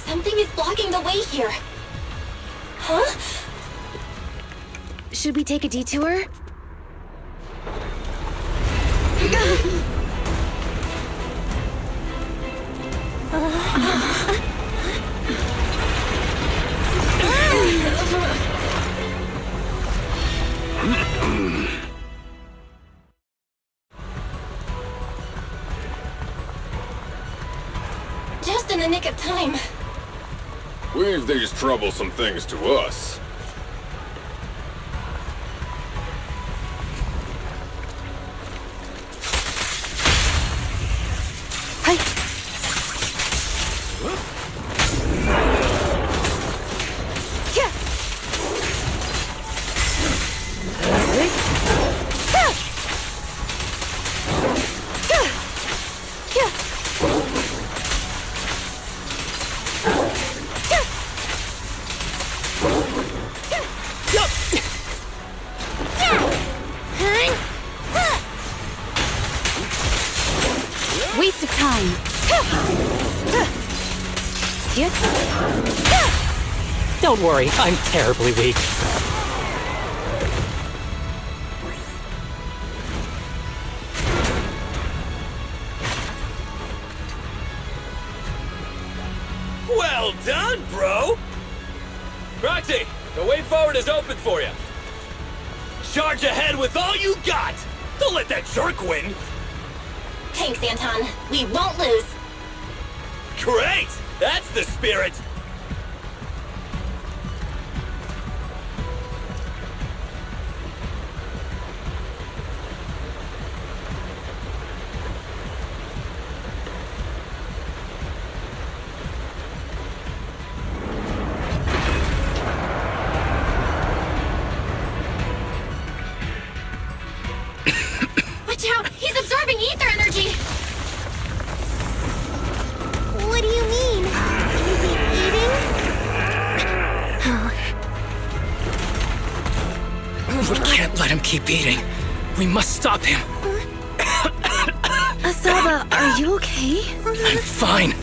Something is blocking the way here. Huh? Should we take a detour? Just in the nick of time. Leave these troublesome things to us. Waste of time. Don't worry, I'm terribly weak. Well done, bro! Proxy, the way forward is open for you. Charge ahead with all you got! Don't let that jerk win! Thanks, Anton. We won't lose. Great! That's the spirit! Watch out! He's absorbing ether energy! What do you mean? Is he eating? We can't let him keep eating. We must stop him. Asaba, are you okay? I'm fine.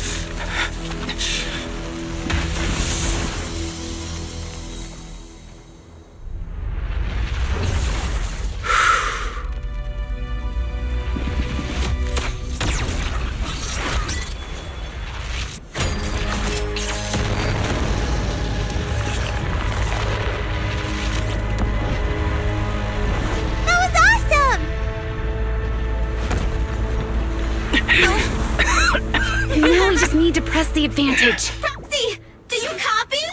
Now we just need to press the advantage. Proxy, do you copy?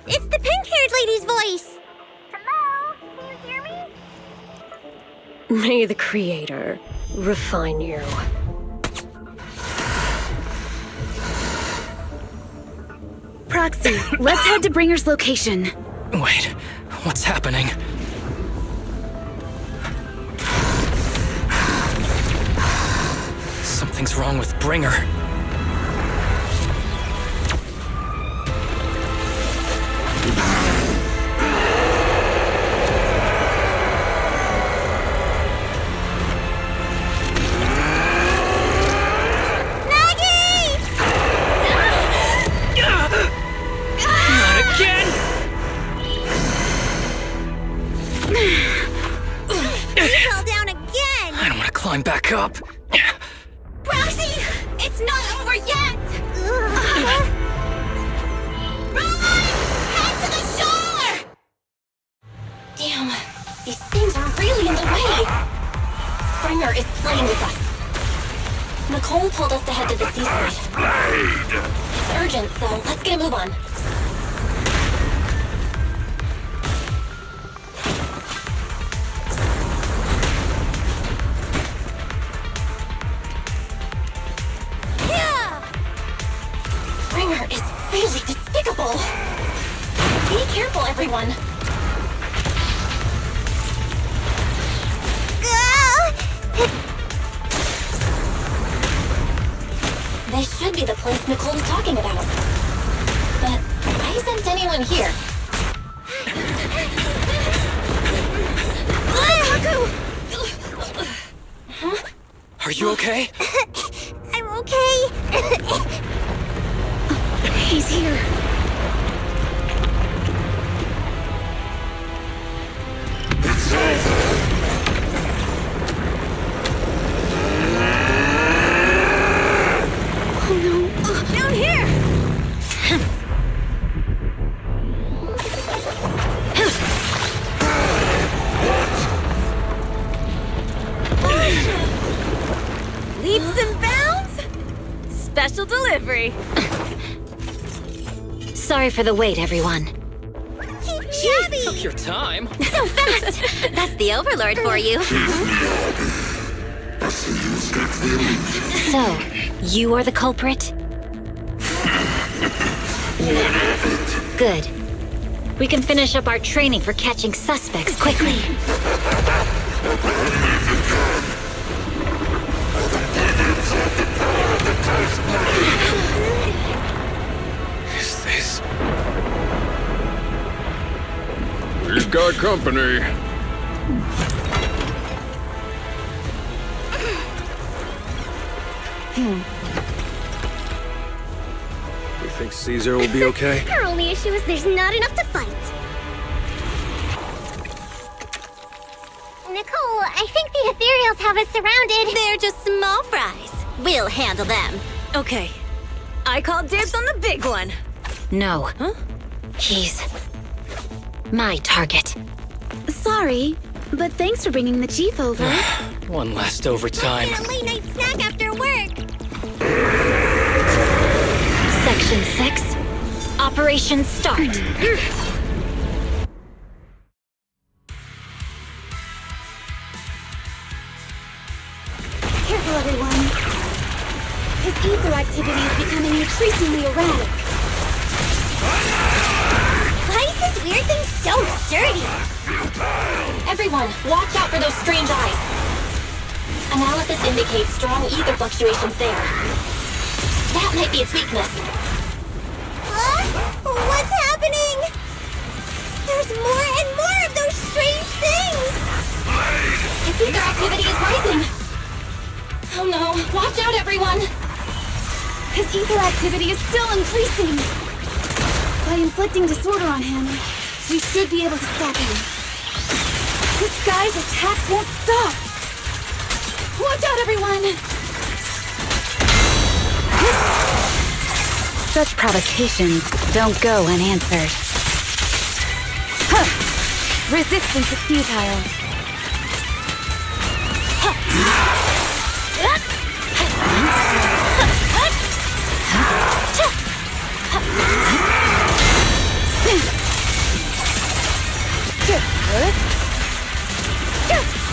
It's the pink-haired lady's voice. Hello? Can you hear me? May the Creator refine you. Proxy, let's head to Bringer's location. Wait, what's happening? Something's wrong with Bringer. Climb back up. Proxy! It's not over yet! Roman! Head to the shore! Damn, these things are really in the way. Bringer is playing with us. Nicole told us to head to the seaside. It's urgent, so let's get a move on. be the place Nicole was talking about. But why isn't anyone here? Huh? Are you okay? I'm okay. He's here. It's over. Oh no. Down here! Leaps and bounds? Special delivery. Sorry for the wait, everyone. Shabby! Took your time. So fast! That's the Overlord for you. So, you are the culprit? Good. We can finish up our training for catching suspects quickly. Is this? He's got company. You think Caesar will be okay? Our only issue is there's not enough to fight. Nicole, I think the Ethereals have us surrounded. They're just small fries. We'll handle them. Okay. I call dibs on the big one. No. Huh? He's my target. Sorry, but thanks for bringing the chief over. One last overtime. Get a late night snack after work. Section 6. Operation Start. Careful, everyone. His ether activity is becoming increasingly erratic. Why is this weird thing so sturdy? Everyone, watch out for those strange eyes. Analysis indicates strong ether fluctuations there. That might be its weakness. What's happening? There's more and more of those strange things! Its ether activity is rising. Oh no, watch out everyone! His ether activity is still increasing. By inflicting disorder on him, we should be able to stop him. This guy's attack won't stop. Watch out, everyone! Such provocations don't go unanswered. Huh. Resistance is futile.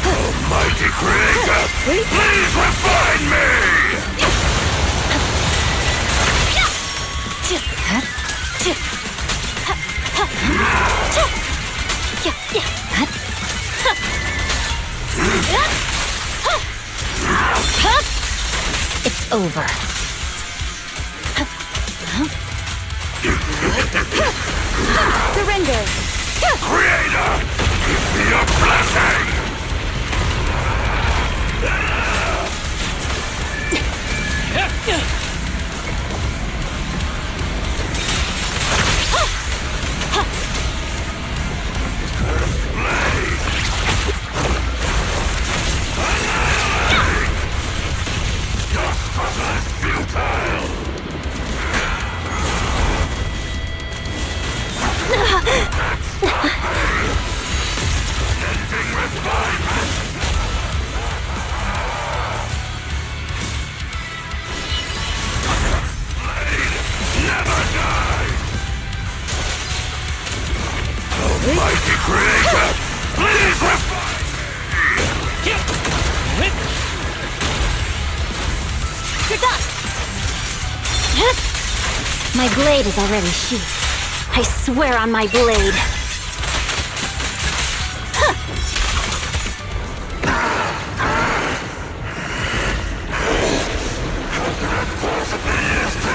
Almighty Creator, please refine me! It's over. Surrender! Creator, give me a blessing! Almighty Creator, please refine me! You're done! My blade is already sheathed. I swear on my blade. How could I possibly use this?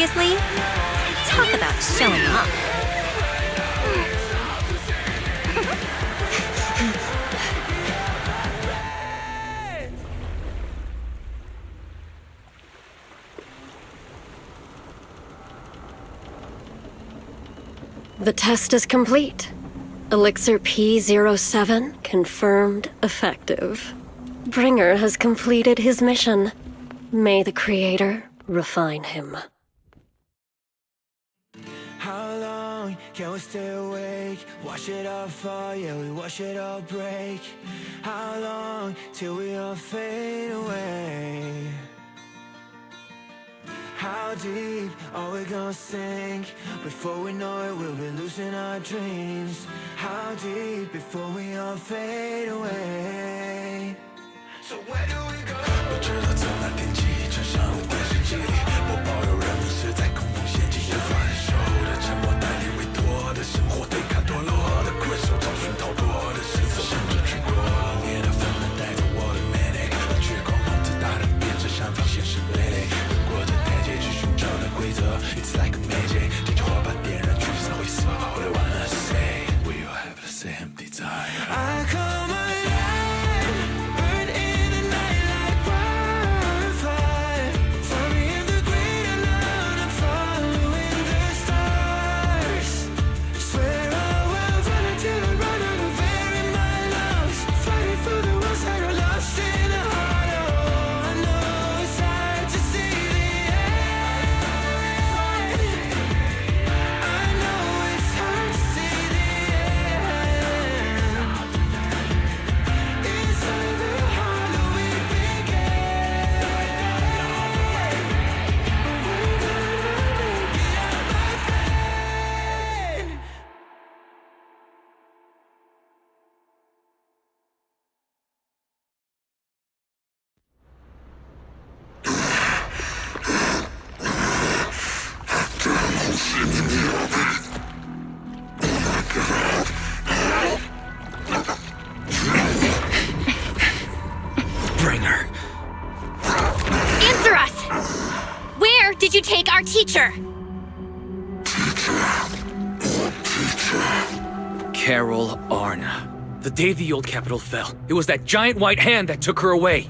Seriously? Talk about showing off. The test is complete. Elixir P07 confirmed effective. Bringer has completed his mission. May the Creator refine him. How long can we stay awake? Wash it all fall, yeah, we wash it all break. How long till we all fade away? How deep are we gonna sink? Before we know it, we'll be losing our dreams. How deep before we all fade away? So where do we go? 我知道从那天起，穿上了电视机里，我保有人们是在空中陷阱，无法忍受的沉默，代理委托的生活，对抗堕落的困兽，找寻逃脱的身份，甚至去过冷冽的纷纷，带着我的魅力，把绝光放自大的变成上方现实累累，越过这台阶去寻找的规则 ，It's like a magic， 这句话把点燃聚散灰色 ，All I wanna say， we all have the same desire。I come alive, burn in the night like wildfire. Find me in the great unknown, I'm following the stars. Swear I will run until I run out of air in my lungs. Fighting for the ones that are lost in the heart. Oh, I know it's hard to see the end. I know it's hard to see the end. It's like the hollow we began. We're gonna make it out, my friend. Bringer. Answer us! Where did you take our teacher? Carol Arna. The day the old capital fell, it was that giant white hand that took her away.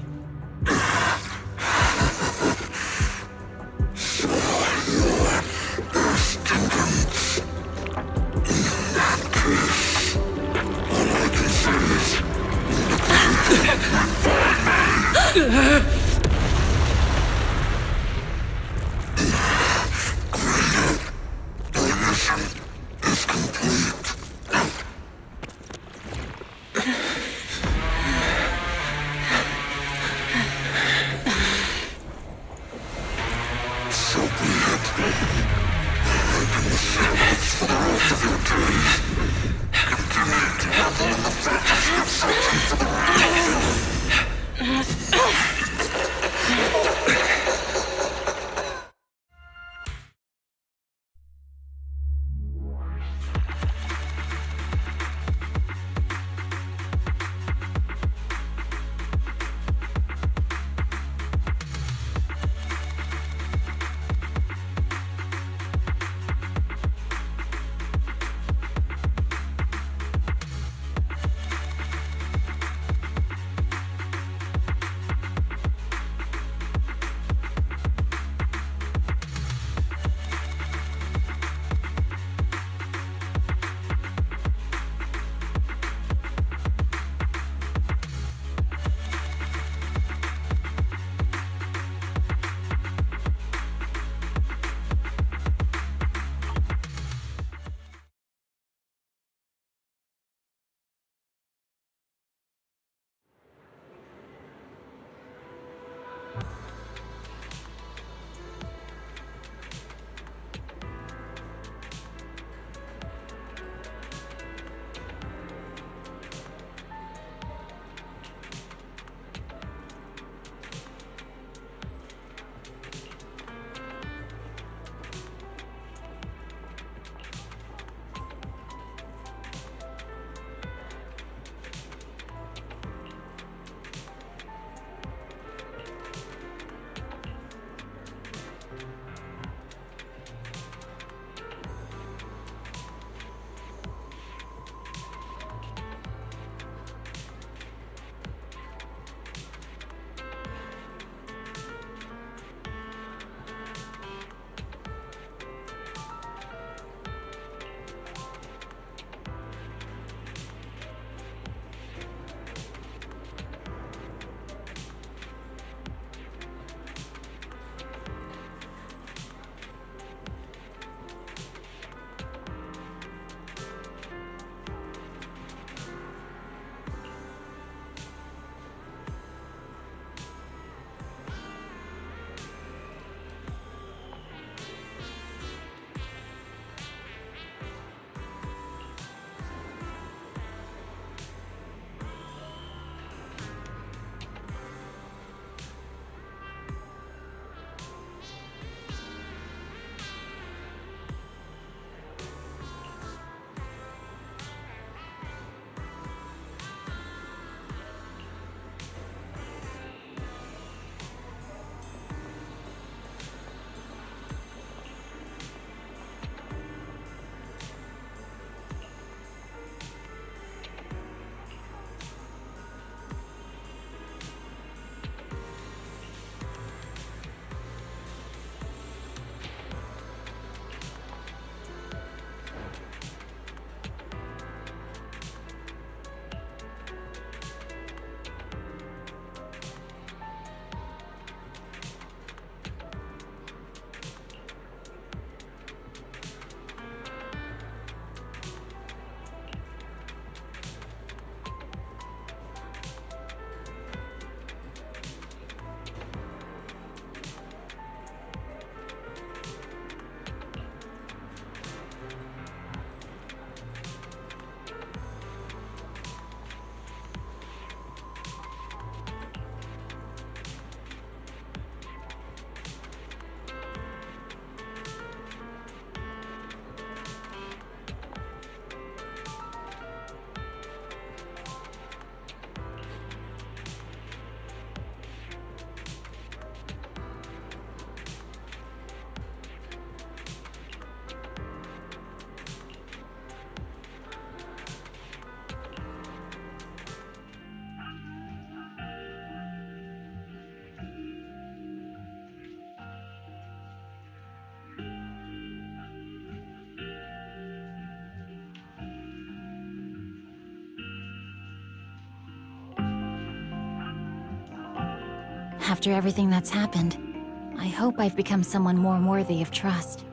After everything that's happened, I hope I've become someone more worthy of trust.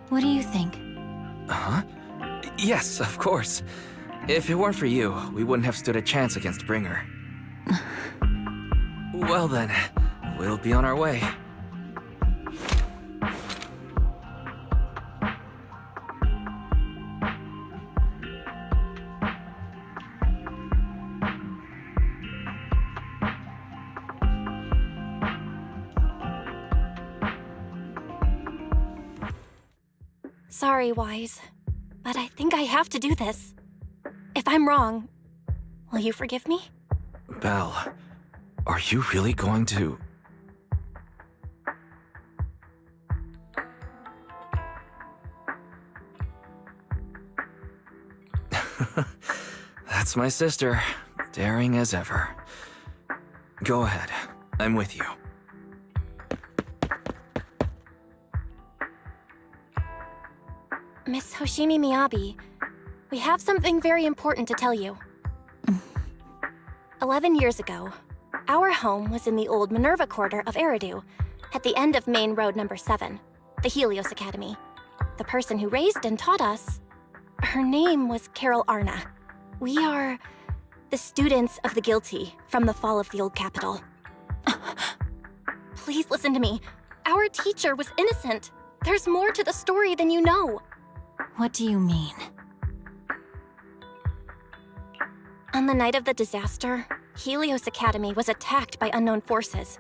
What do you think? Huh? Yes, of course. If it weren't for you, we wouldn't have stood a chance against Bringer. Well then, we'll be on our way. Sorry, Wise, but I think I have to do this. If I'm wrong, will you forgive me? Belle, are you really going to... That's my sister, daring as ever. Go ahead, I'm with you. Miss Hoshimi Miyabi, we have something very important to tell you. 11 years ago, our home was in the old Minerva Quarter of Eridu, at the end of Main Road number 7, the Helios Academy. The person who raised and taught us, her name was Carol Arna. We are the students of the guilty from the fall of the old capital. Please listen to me. Our teacher was innocent. There's more to the story than you know. What do you mean? On the night of the disaster, Helios Academy was attacked by unknown forces.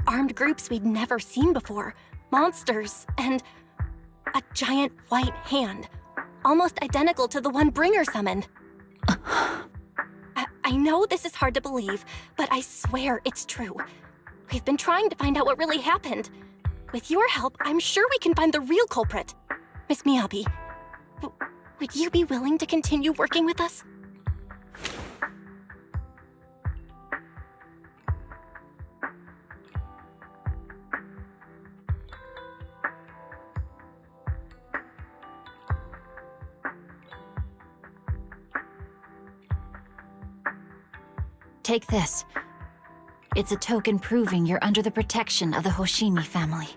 Armed groups we'd never seen before, monsters, and a giant white hand, almost identical to the one Bringer summoned. I know this is hard to believe, but I swear it's true. We've been trying to find out what really happened. With your help, I'm sure we can find the real culprit. Miss Miyabi, would you be willing to continue working with us? Take this. It's a token proving you're under the protection of the Hoshimi family.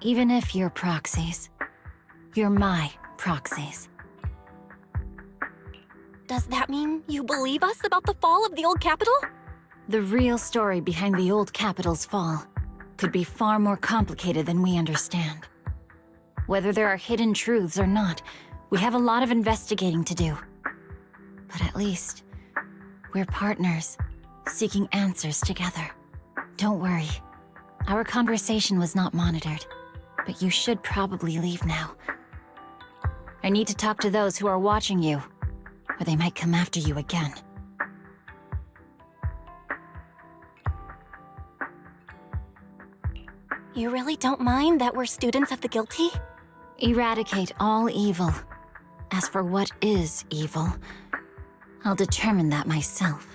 Even if you're proxies, you're my proxies. Does that mean you believe us about the fall of the old capital? The real story behind the old capital's fall could be far more complicated than we understand. Whether there are hidden truths or not, we have a lot of investigating to do. But at least, we're partners, seeking answers together. Don't worry. Our conversation was not monitored, but you should probably leave now. I need to talk to those who are watching you, or they might come after you again. You really don't mind that we're students of the guilty? Eradicate all evil. As for what is evil, I'll determine that myself.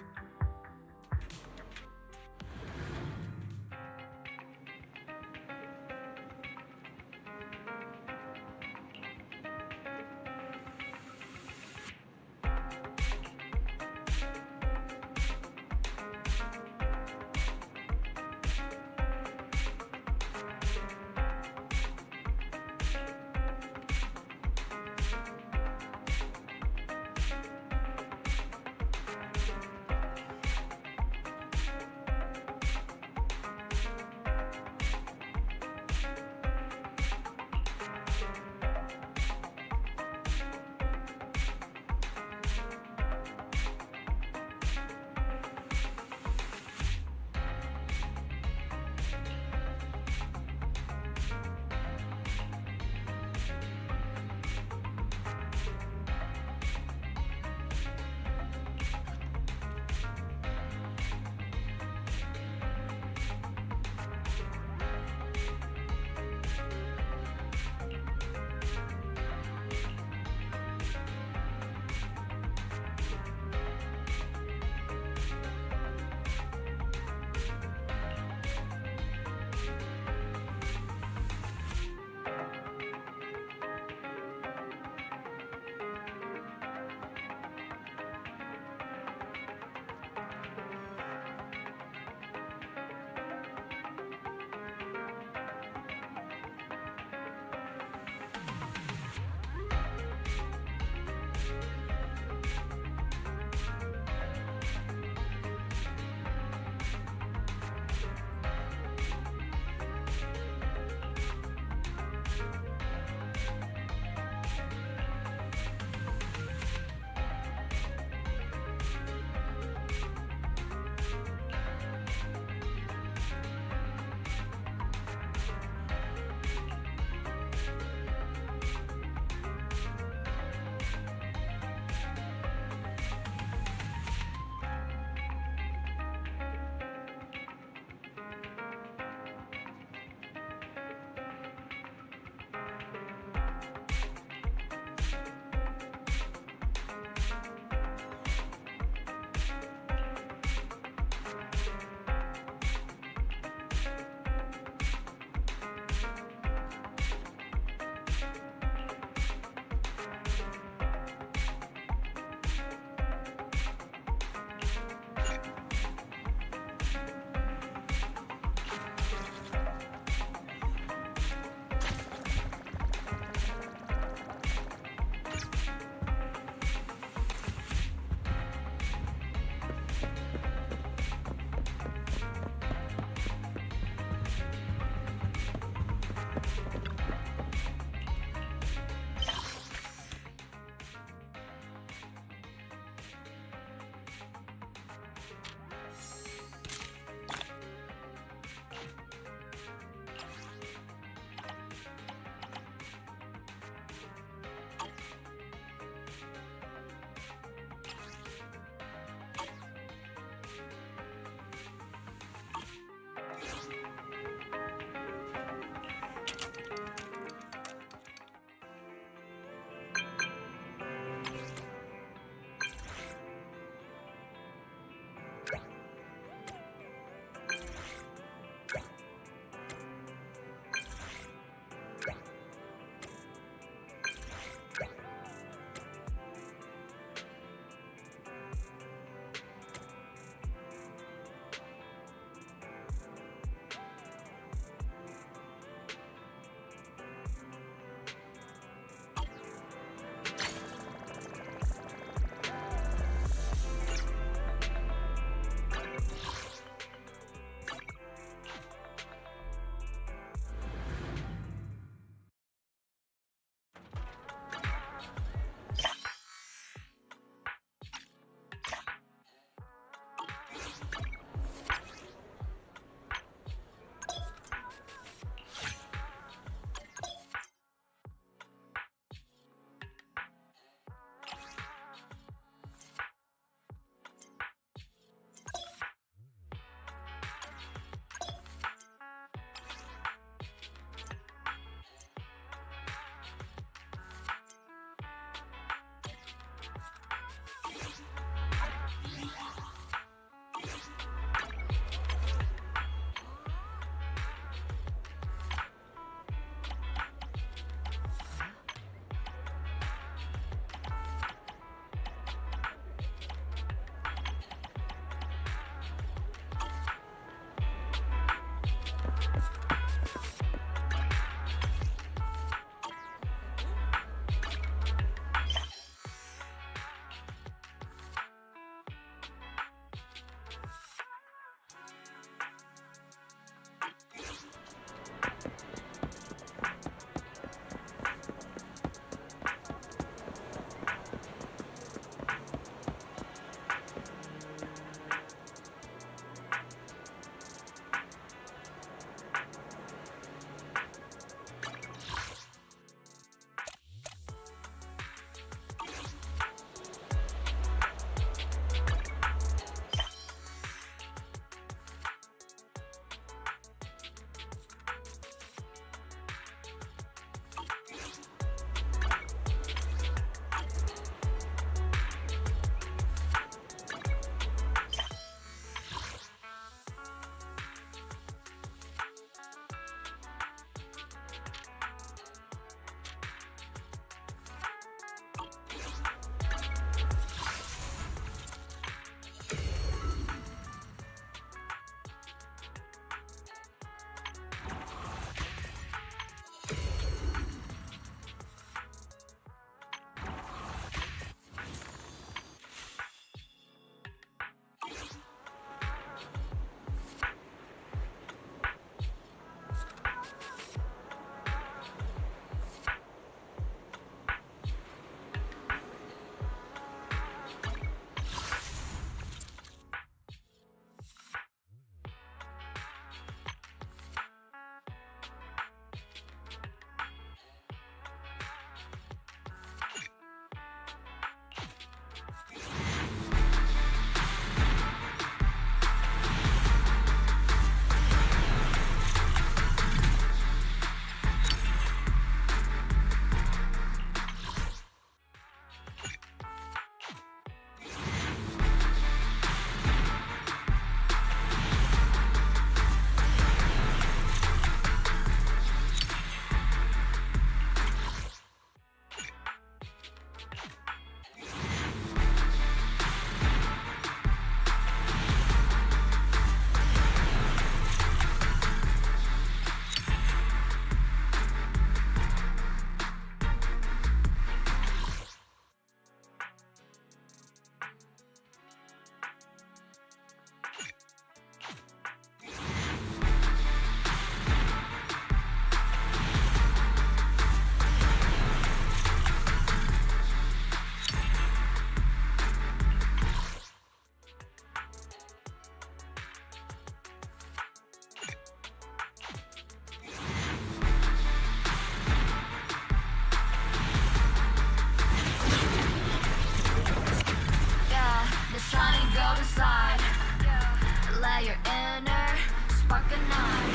a night.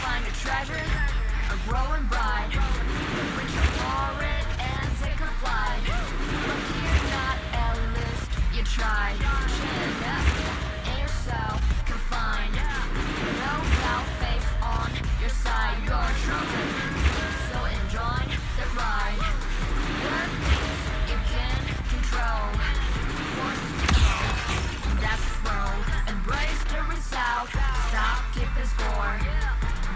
Find a treasure, a growing bride. Reach for it and take a flight. But you're not a list, you tried. Chin up, and yourself confined. No doubt, face on your side. You're chosen, so enjoy the ride. There are things you can control. Forces to go, that's the road. Embrace the result. Stop keeping score.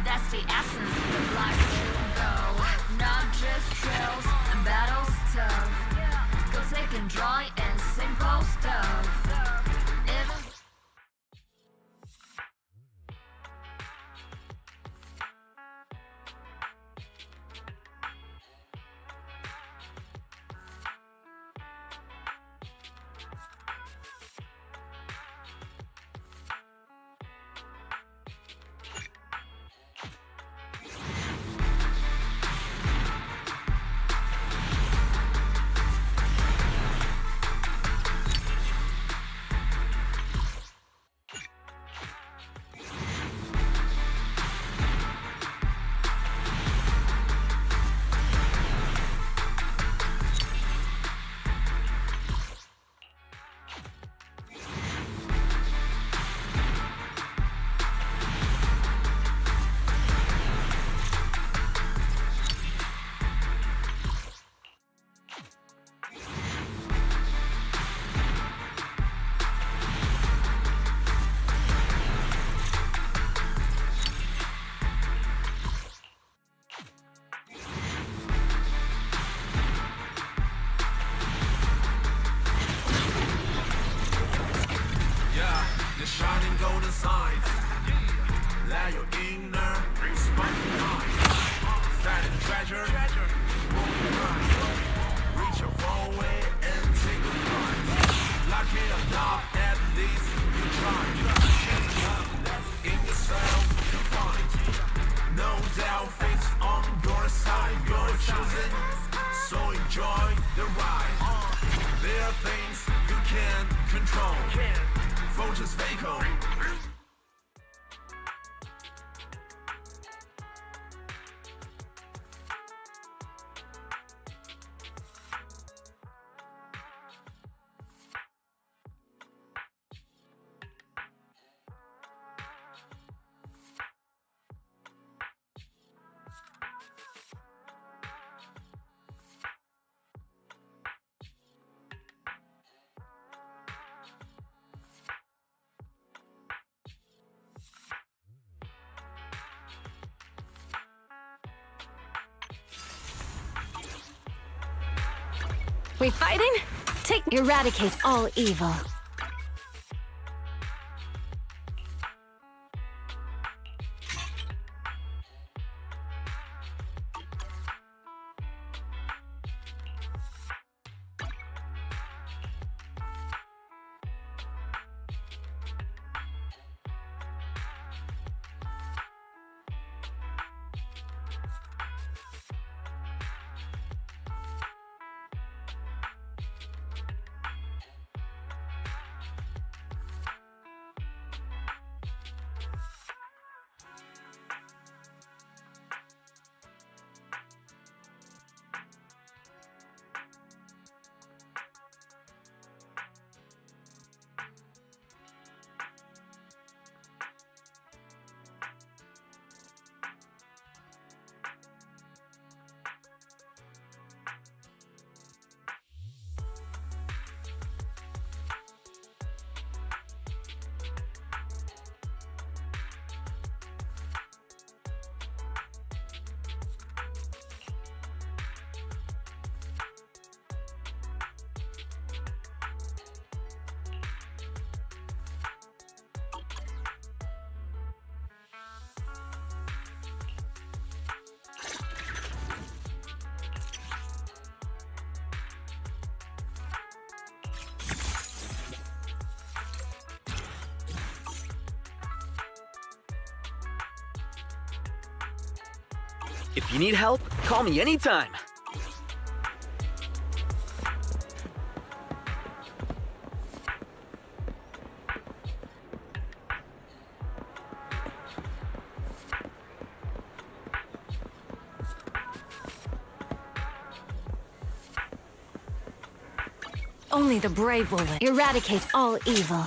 That's the essence of life to go. Not just trails and battles tough. Go taking joy in simple stuff. Even the shining golden signs. Let your inner response mind. Find treasure, reach your forward and take a flight. Lucky enough, at least you tried. In yourself, you find. No doubt, face on your side. You're chosen, so enjoy the ride. There are things you can't control. Vultures Vaco. We fighting? Eradicate all evil. If you need help, call me anytime. Only the brave will live. Eradicate all evil.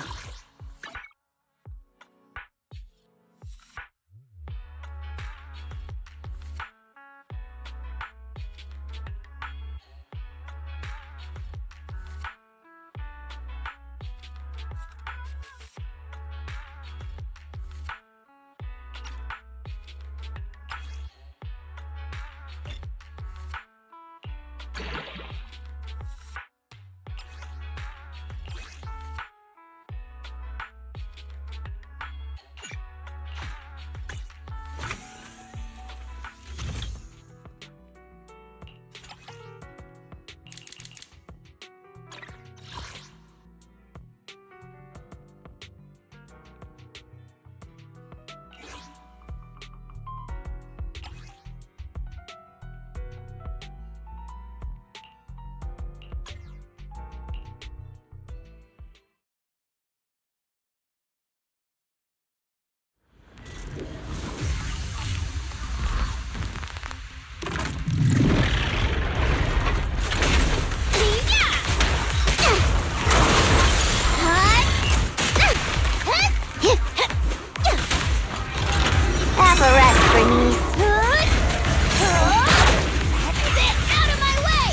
Have a rest, Bernice. Get out of my way!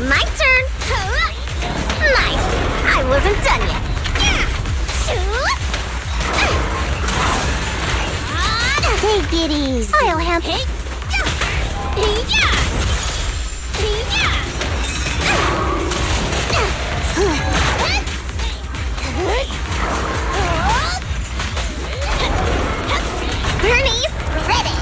My turn. Nice. I wasn't done yet. Take it easy. I'll handle it. Bernie's ready.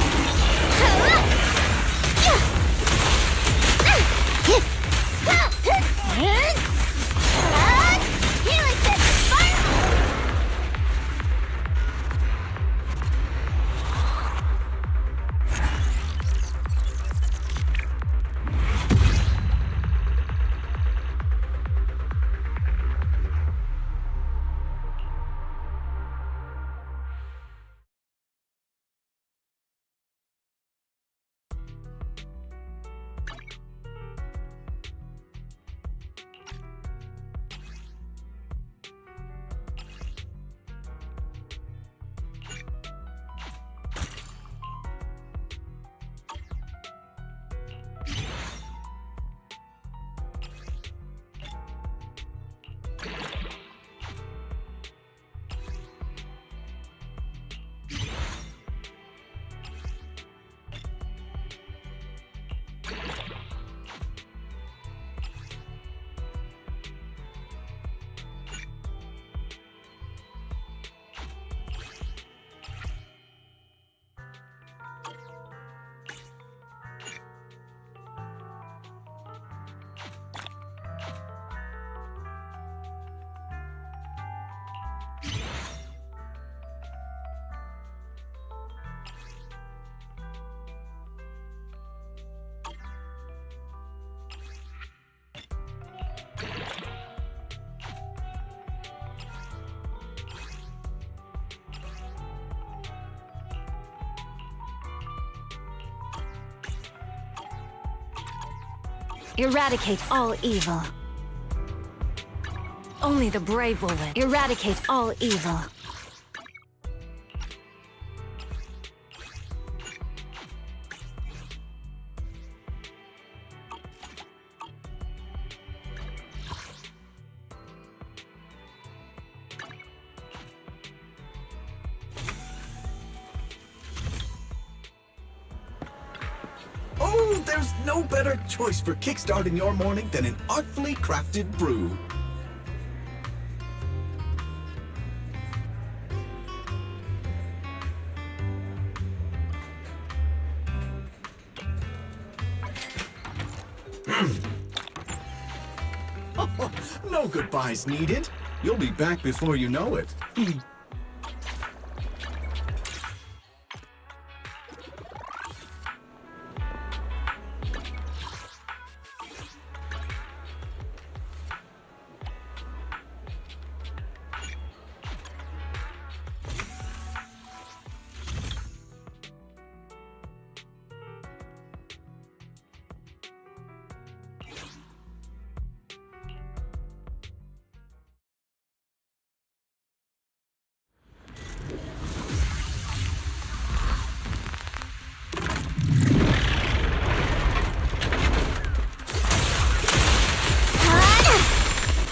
Eradicate all evil. Only the brave will live. Eradicate all evil. Oh, there's no better choice for kickstarting your morning than an artfully crafted brew. No goodbyes needed. You'll be back before you know it.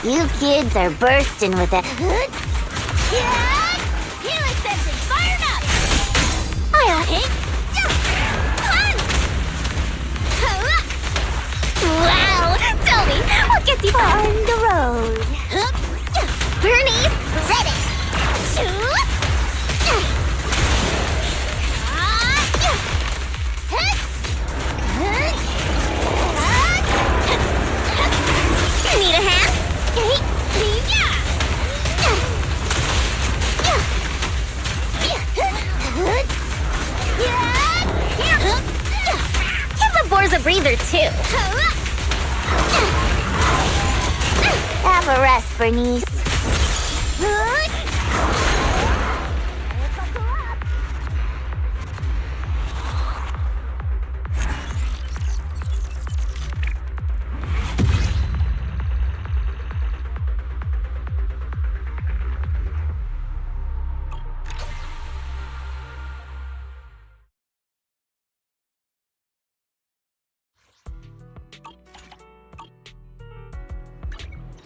You kids are bursting with it. Healing sensing fired up! I'll hit. Wow! Tell me, what gets you on the road? Bernie's ready! Need a hand? Give the boars a breather, too. Have a rest, Bernice.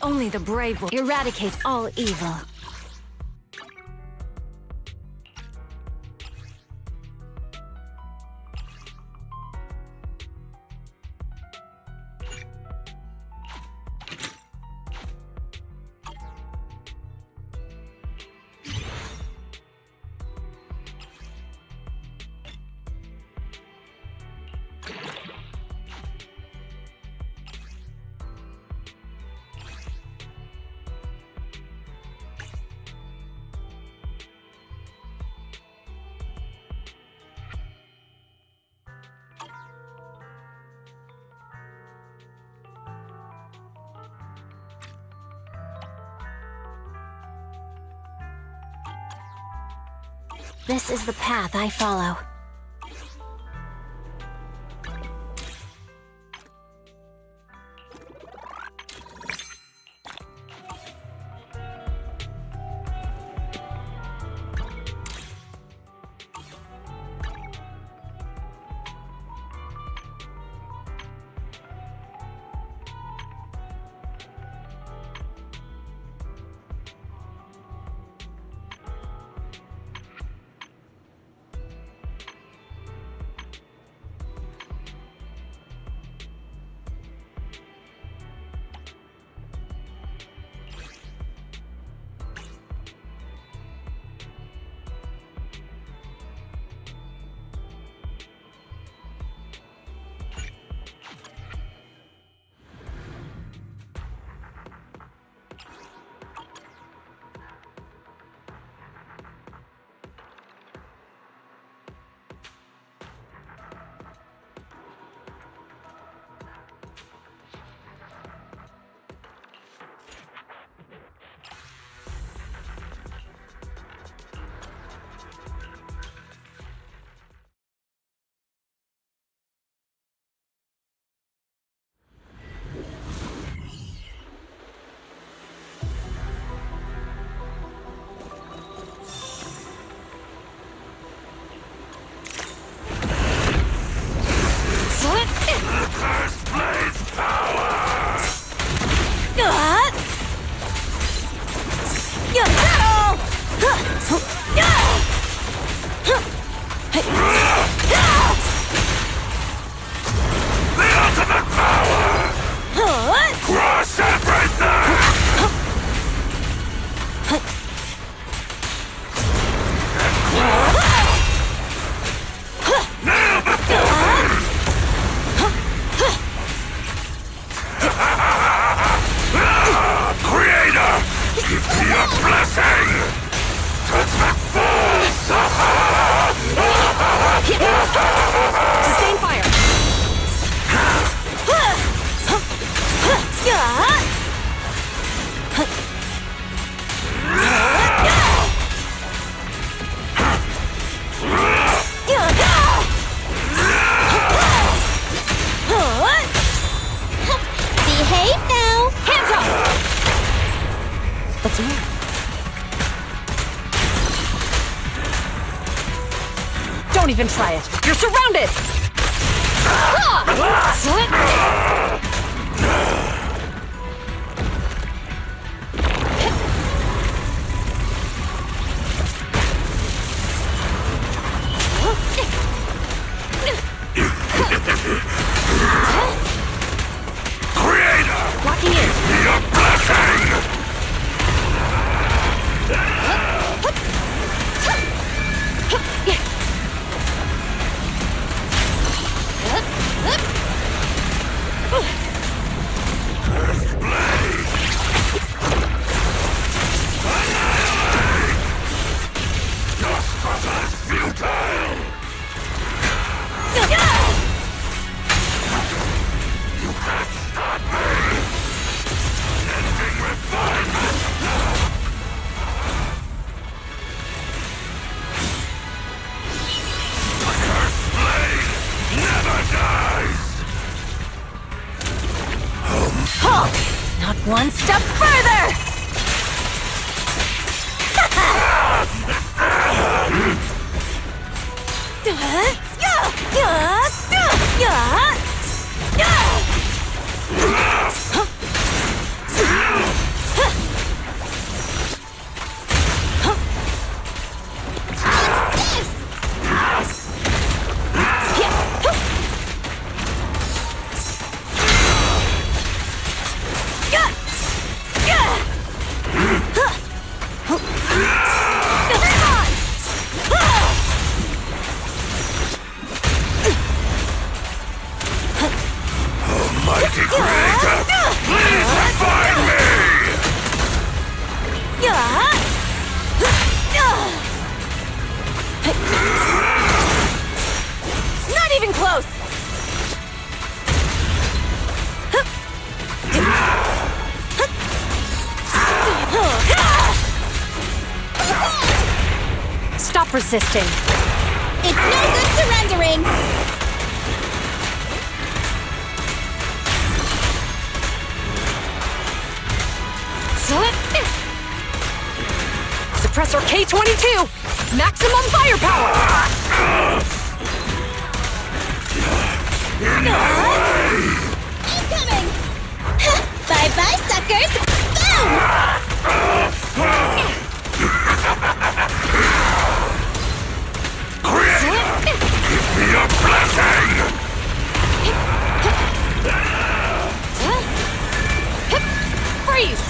Only the brave will eradicate all evil. This is the path I follow. Sustain fire! Behave now! Hands up! Let's move. Don't even try it. You're surrounded! Not one step further! Almighty Creator, please refine me! Not even close! Stop resisting. It's no good surrendering! Suppressor K-22! Maximum firepower! Incoming! Bye-bye, suckers! Boom! Creator, give me your blessing! Freeze!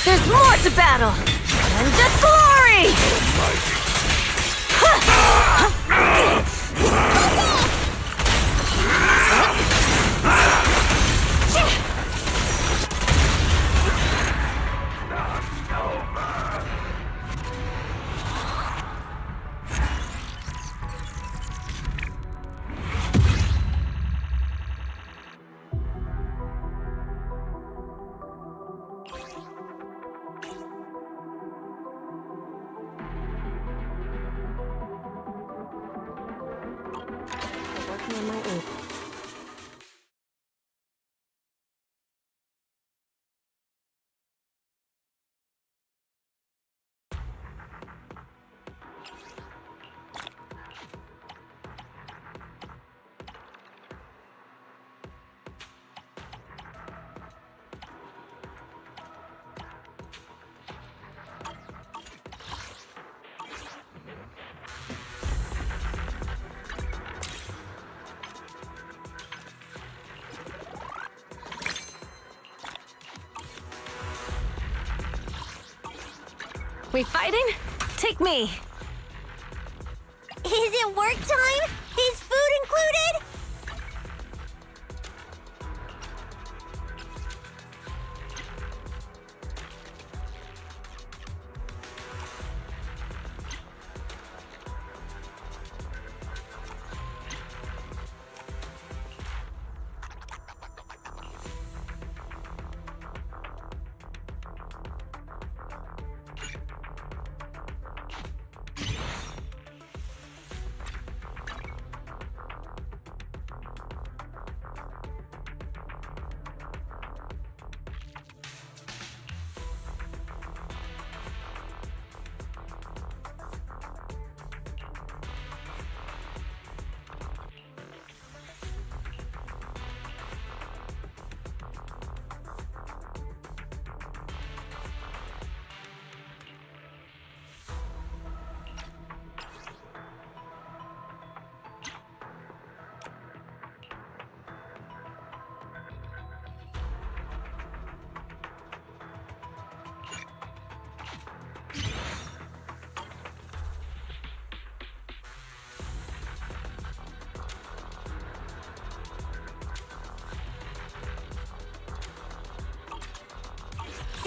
There's more to battle than just glory! Working on my ink. We fighting? Take me. Is it work time? Is food included?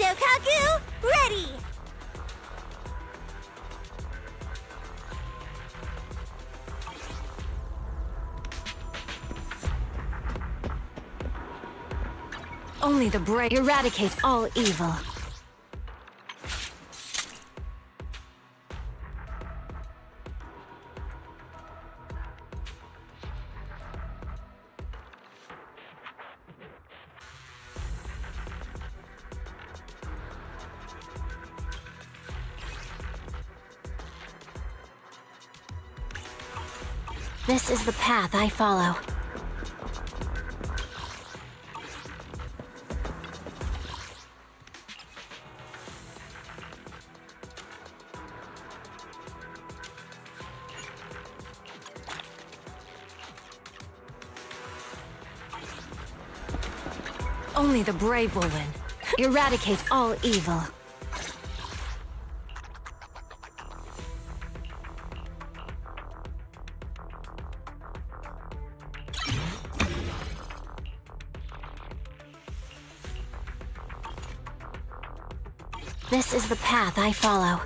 Shokaku, ready! Only the brave eradicate all evil. This is the path I follow. Only the brave will win. Eradicate all evil. This is the path I follow.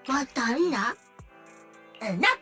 またいな。な